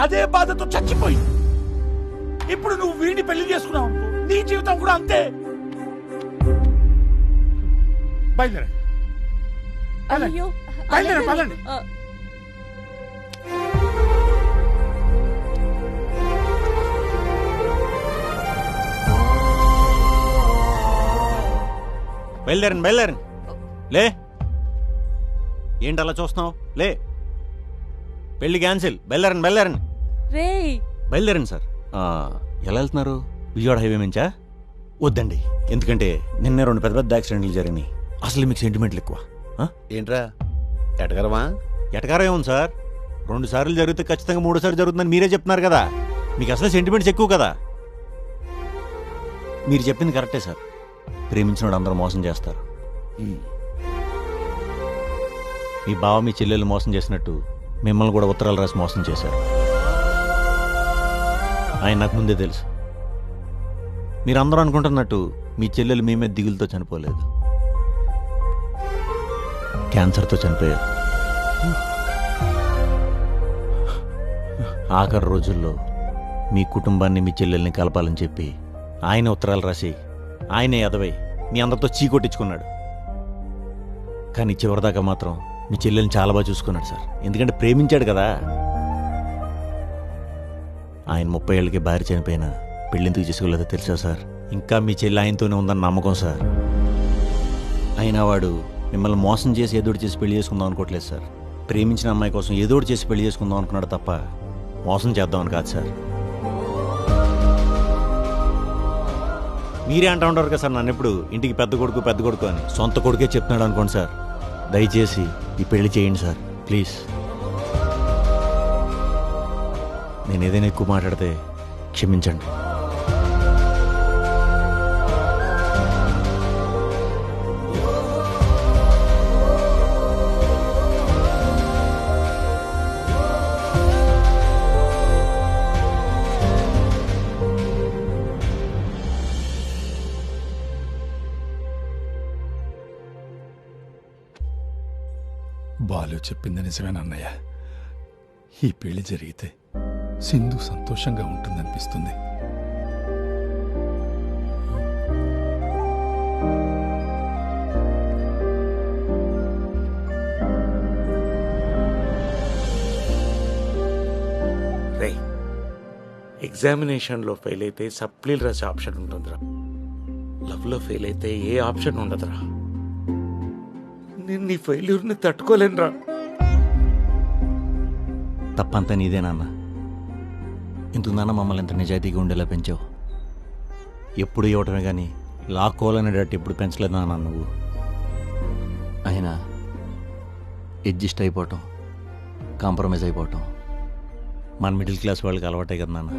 X: అదే బాధతో చచ్చిపోయింది. ఇప్పుడు నువ్వు వీడిని పెళ్లి చేసుకున్నావు అనుకో, నీ జీవితం కూడా అంతే. బయలుదేరండి.
K: అయ్యో
X: బయలుదేరండి, పదండి.
C: బయలుదేరండి బయలుదేరండి. లే, ఏంటి అలా చూస్తున్నావు? లే, పెళ్లి క్యాన్సిల్. బయలుదేరండి బయలుదేరండి
K: రేయ్.
C: బయలుదేరండి సార్. ఎలా వెళ్తున్నారు? విజయవాడ హైవే నుంచా? వద్దండి, ఎందుకంటే నిన్నే 2 పెద్ద పెద్ద యాక్సిడెంట్లు జరిగినాయి. అసలు మీకు సెంటిమెంట్లు ఎక్కువ.
M: ఏంట్రా ఎటకరమా?
C: ఎటకారం ఏముంది సార్? 2 సార్లు జరిగితే ఖచ్చితంగా 3 సార్లు జరుగుతుందని మీరే చెప్తున్నారు కదా. మీకు అసలు సెంటిమెంట్స్ ఎక్కువ కదా. మీరు చెప్పింది కరెక్టే సార్. ప్రేమించినోడు అందరూ మోసం చేస్తారు. మీ బావ మీ చెల్లెలు మోసం చేసినట్టు మిమ్మల్ని కూడా ఉత్తరాలు రాసి మోసం చేశారు. ఆయన నాకు ముందే తెలుసు. మీరందరూ అనుకుంటున్నట్టు మీ చెల్లెలు మీ మీద దిగులతో చనిపోలేదు, క్యాన్సర్తో చనిపోయారు. ఆఖరి రోజుల్లో మీ కుటుంబాన్ని మీ చెల్లెల్ని కలపాలని చెప్పి ఆయన ఉత్తరాలు రాసి ఆయనే ఎదవై మీ అందరితో చీకొట్టించుకున్నాడు. కానీ చివరిదాకా మాత్రం మీ చెల్లెల్ని చాలా బాగా చూసుకున్నాడు సార్. ఎందుకంటే ప్రేమించాడు కదా. ఆయన 30 ఏళ్ళకి భార్య చనిపోయినా పెళ్ళెందుకు చేసుకోలేదో తెలుసా సార్? ఇంకా మీ చెల్లి ఆయనతోనే ఉందని నమ్మకం సార్. అయినా వాడు మిమ్మల్ని మోసం చేసి ఏదోటి చేసి పెళ్లి చేసుకుందాం అనుకోవట్లేదు సార్. ప్రేమించిన అమ్మాయి కోసం ఏదోటి చేసి పెళ్లి చేసుకుందాం అనుకున్నాడు తప్ప మోసం చేద్దామని కాదు సార్. మీరే అంటూ ఉంటారు కదా సార్ నన్ను ఎప్పుడు ఇంటికి పెద్ద కొడుకు అని. సొంత కొడుకే చెప్తున్నాడు అనుకోండి సార్. దయచేసి ఈ పెళ్లి చేయండి సార్ ప్లీజ్. నేను ఏదైనా ఎక్కువ మాట్లాడితే క్షమించండి.
D: రేడియో చెప్పింది నిజమేనన్నయ్య. ఈ పెళ్లి జరిగితే సింధు సంతోషంగా ఉంటుందనిపిస్తుంది.
J: ఎగ్జామినేషన్లో ఫెయిల్ అయితే సప్లీలు రాసే ఆప్షన్ ఉంటుందిరా. లవ్లో ఫెయిల్ అయితే ఏ ఆప్షన్ ఉండదురా. నేను నీ ఫెయిల్యూర్ని తట్టుకోలేనురా.
U: తప్పంతా నీదేనాన్న. ఇందుకు నాన్న మమ్మల్ని ఎంత నిజాయితీగా ఉండేలా పెంచావు. ఎప్పుడు ఇవ్వటమే కానీ లాక్కోవాలనేటట్టు ఎప్పుడు పెంచలేదు నాన్న నువ్వు. అయినా అడ్జస్ట్ అయిపోవటం, కాంప్రమైజ్ అయిపోవటం మన మిడిల్ క్లాస్ వాళ్ళకి అలవాటే కదా నాన్న.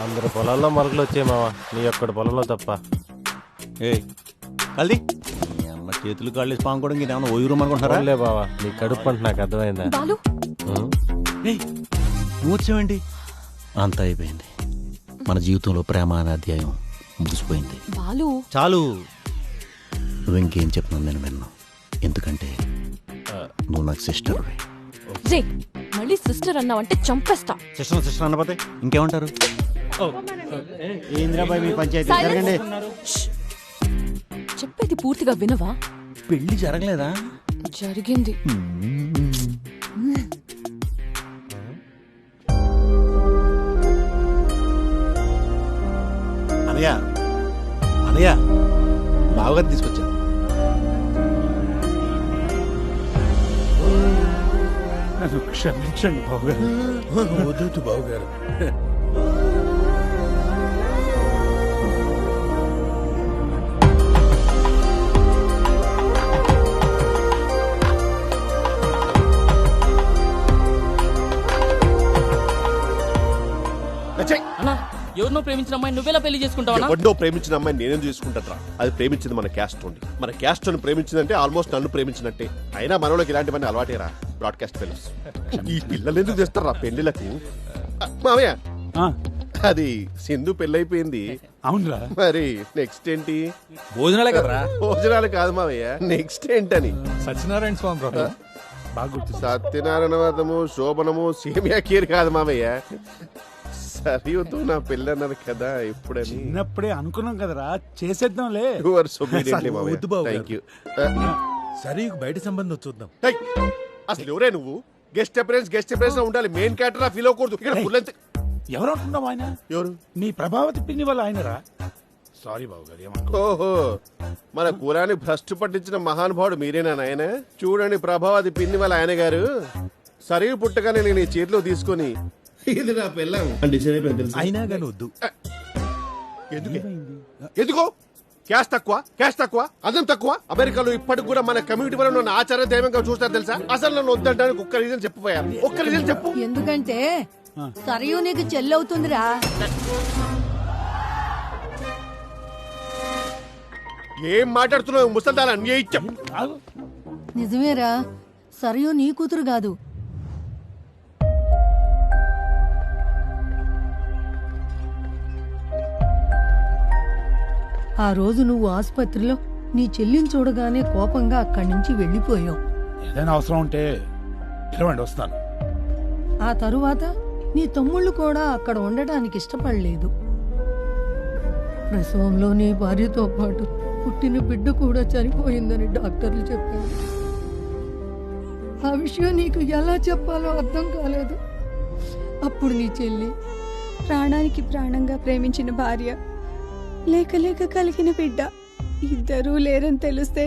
G: అందరు పొలాల్లో మొలకలు వచ్చాయి మావా, నీ ఒక్కడి పొలంలో తప్ప.
U: ఏ కల్ది అమ్మ చేతులు కాళ్ళు పాము కూడా ఇంకేమన్నా ఓయి రూమ్ అనుకుంటున్నారా?
G: లే బావా, నీ కడుపు అంటే నాకు అర్థమైందా?
U: నువ్వు వచ్చావేంటి? అంతా అయిపోయింది. మన జీవితంలో ప్రేమ అనే అధ్యాయం ముగిసిపోయింది. చాలు, నువ్వు ఇంకేం చెప్తున్నావు నేను విన్నావు. ఎందుకంటే నువ్వు నాకు సిస్టర్.
I: మళ్ళీ సిస్టర్ అన్నావంటే చంపేస్తా.
U: సిస్టర్ అన్నపోతే ఇంకేమంటారు? ఏంద్రాబాయ్ మీ పంచాయతీ జరగండి.
I: చెప్పేది పూర్తిగా వినవా?
U: పెళ్లి జరగలేదా?
I: జరిగింది.
B: అనయ్య అనయ్య బావగారు తీసుకొచ్చా.
D: నన్ను క్షమించండి బావగారు.
W: వద్దు బావగారు.
P: ఎవరినో ప్రేమించిన అమ్మాయి నువ్వెలా పెళ్లి చేసుకుంటావా?
M: ఎవరినో ప్రేమించిన అమ్మాయి నేనేం చేసుకుంటారా? అది ప్రేమించింది మన క్యాస్ట్ తోని. మన క్యాస్ట్ తోని ప్రేమించిందంటే ఆల్మోస్ట్ నన్ను ప్రేమించినట్టే. అయినా మనలోకి ఇలాంటివన్నీ అలవాటేరా బ్రాడ్కాస్ట్ ఫెలోస్. ఈ పిల్లలు ఎందుకు చేస్తారా పెళ్లిలకు? మామయ్య అది సింధు పెళ్ళైపోయింది.
D: అవునరా?
M: మరి నెక్స్ట్ ఏంటి?
E: భోజనాలే కదరా?
M: భోజనాలు కాదు మామయ్య, నెక్స్ట్ ఏంటని.
D: సత్యనారాయణ స్వామి బ్రో.
M: సత్యనారాయణ వ్రతము, శోభనము, సేమియా కీర్ కాదు మామయ్య. సరియుతో నా పెళ్ళి అన్నారు కదా ఇప్పుడని.
X: చిన్నప్పుడే అనుకున్నాం కదరా, చేసేద్దాంలే.
W: సరే బయట సంబంధం చూద్దాం.
M: అసలు ఎవరే నువ్వు? గెస్ట్ అపిరెన్స్ ఉండాలి, మెయిన్ క్యారెక్టర్ ఫీల్ అవ్వకూడదు. ఇక్కడ పుల్లంతే.
X: ఎవరు అంటున్నావు? ఆయన
M: ఎవరు?
X: నీ ప్రభావతి పిన్ని వల్ల ఆయనరా. సారీ బాబు గారు.
M: ఓహో, మన కులాన్ని భ్రష్టు పట్టించిన మహానుభావుడు మీరేనా నాయన? చూడండి ప్రభావతి పిన్ని వాళ్ళ ఆయన గారు సరి పుట్టగానే నేను ఈ చేతిలో తీసుకొని ఇది నా పిల్లం
W: అయినా కానీ వద్దు.
M: ఎందుకో క్యాష్ తక్కువ అదం తక్కువ. అమెరికాలో ఇప్పటికి కూడా మన కమ్యూనిటీ వల్ల నన్ను ఆచార దైవంగా చూస్తారు తెలుసా? అసలు నన్ను వద్దంటానికి ఒక్క రీజన్ చెప్పిపోయాను. ఒక్క రీజన్ చెప్పు.
L: ఎందుకంటే సరియు నీకు చెల్లవుతుందిరా.
M: ఏం మాట్లాడుతున్నావు ముసల్దానా? అన్యాయిత్యం.
L: నిజమేరా, సరియు నీ కూతురు కాదు. ఆ రోజు నువ్వు ఆసుపత్రిలో నీ చెల్లిని చూడగానే కోపంగా అక్కడి నుంచి వెళ్ళిపోయావు.
X: ఏదైనా అవసరం ఉంటే పిలవండి, వస్తాను.
L: ఆ తరువాత నీ తమ్ముళ్ళు కూడా అక్కడ ఉండడానికి ఇష్టపడలేదు. ప్రసవంలో నీ భార్యతో పాటు పుట్టిన బిడ్డ కూడా చనిపోయిందని డాక్టర్లు చెప్పారు. ఆ విషయం నీకు ఎలా చెప్పాలో అర్థం కాలేదు. అప్పుడు నీ చెల్లి,
V: ప్రాణానికి ప్రాణంగా ప్రేమించిన భార్య, లేక లేక కలిగిన బిడ్డ ఇద్దరూ లేరని తెలిస్తే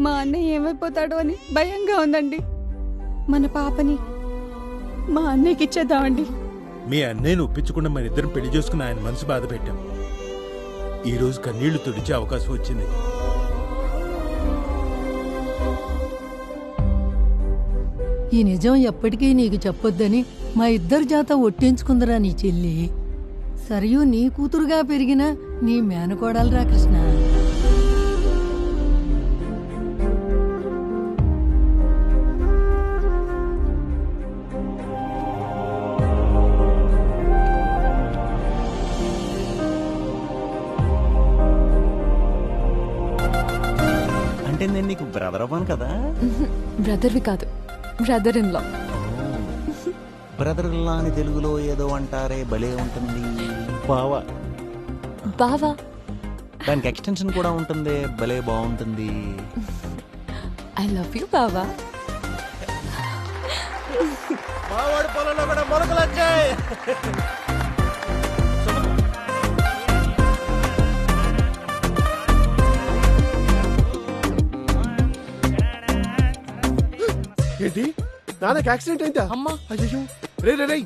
V: మా అన్నయ్య ఏమైపోతాడో అని భయంగా ఉందండి. మన పాపని మా అన్నయ్యకి ఇచ్చేద్దామండి.
W: మీ అన్నయ్యను ఒప్పించకుండా మన ఇద్దరం పెళ్లి చేసుకుని ఆయన మనసు బాధ పెట్టాం. ఈ రోజు కన్నీళ్లు తుడిచే అవకాశం వచ్చింది.
L: ఈ నిజం ఎప్పటికీ నీకు చెప్పొద్దని మా ఇద్దరి జాత ఒట్టించుకుందరా నీ చెల్లి. సరియు నీ కూతురుగా పెరిగిన నీ మేనకోడలరా కృష్ణ.
U: అంటే నేను నీకు బ్రదర్ అవ్వను కదా.
I: బ్రదర్వి కాదు, brother in law.
U: Brother in law అని తెలుగులో ఏదో అంటారే, భలే ఉంటుంది. బావా.
I: బావా.
U: దానికి ఎక్స్టెన్షన్ కూడా ఉంటుంది, భలే బాగుంటుంది.
I: ఐ లవ్ యూ బావా.
G: మావాడి పొలంలో కూడా మొలకలు వచ్చాయి.
M: ఏంటి నాన్నకి యాక్సిడెంట్ అయిందా?
P: అమ్మా
M: అయ్యో రే రే రే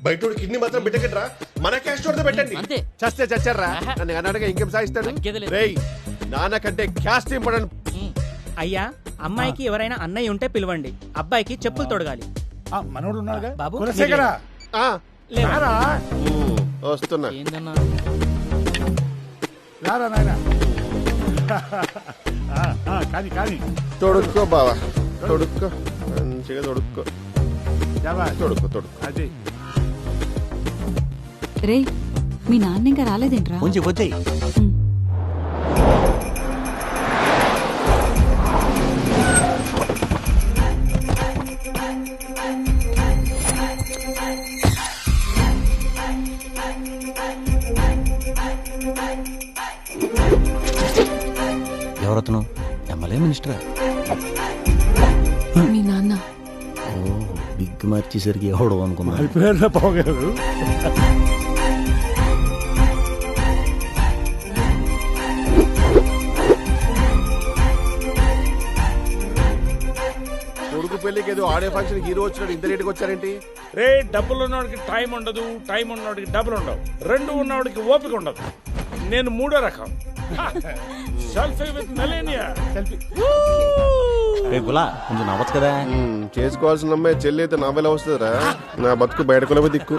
M: బయట కిడ్నీ మాత్రం పెట్టకట్రా, మన క్యాష్ తో పెట్టండి.
P: అంతే.
M: చస్తే చచ్చారా? నన్ను కర్ణాటక ఇంకేం సాగిస్తాడు? రేయ్ నాన్న కంటే క్యాస్ట్ ఇంపార్టెంట్.
F: అయ్యా, అమ్మాయికి ఎవరైనా అన్నయ్య ఉంటే పిలవండి, అబ్బాయికి చెప్పులు తొడగాలి.
X: మనోడు ఉన్నాడుగా
F: బాబు
X: కులశేఖరా.
F: లేవా?
M: వస్తున్నా.
X: రారా నాయనా. కానీ కానీ
M: తొడుక్కో బావా, తొడుక్కో మంచిగా తొడుక్కో. తొడుక్కో తొడుక్కో.
X: అది
R: రే, మీ నాన్న ఇంకా రాలేదేంట్రా?
U: కొంచెం వచ్చాయి. ఎవరతను? ఎమ్మెల్యే మినిస్టరా?
I: మీ నాన్న.
U: ఓ బిగ్ మార్చేసరికి ఎవడో అనుకున్నా.
X: అయిపోయారా బావగారు?
M: కొడుకు పెళ్లికి ఏదో ఆడే ఫంక్షన్ హీరో వచ్చినాడు, ఇంత రేటుకి వచ్చారేంటి?
W: రే డబ్బులు ఉన్నవాడికి టైం ఉండదు, టైం ఉన్నవాడికి డబ్బులు ఉండవు, రెండు ఉన్నవాడికి ఓపిక ఉండదు. నేను మూడో రకం. Selfie with Melania. సెల్ఫీ.
U: గులా కొంచెం నవ్వచ్చు కదా.
M: చేసుకోవాల్సిన అమ్మాయి చెల్లి అయితే నవ్వేలా వస్తుందిరా. నా బతుకు బయటకులమే దిక్కు.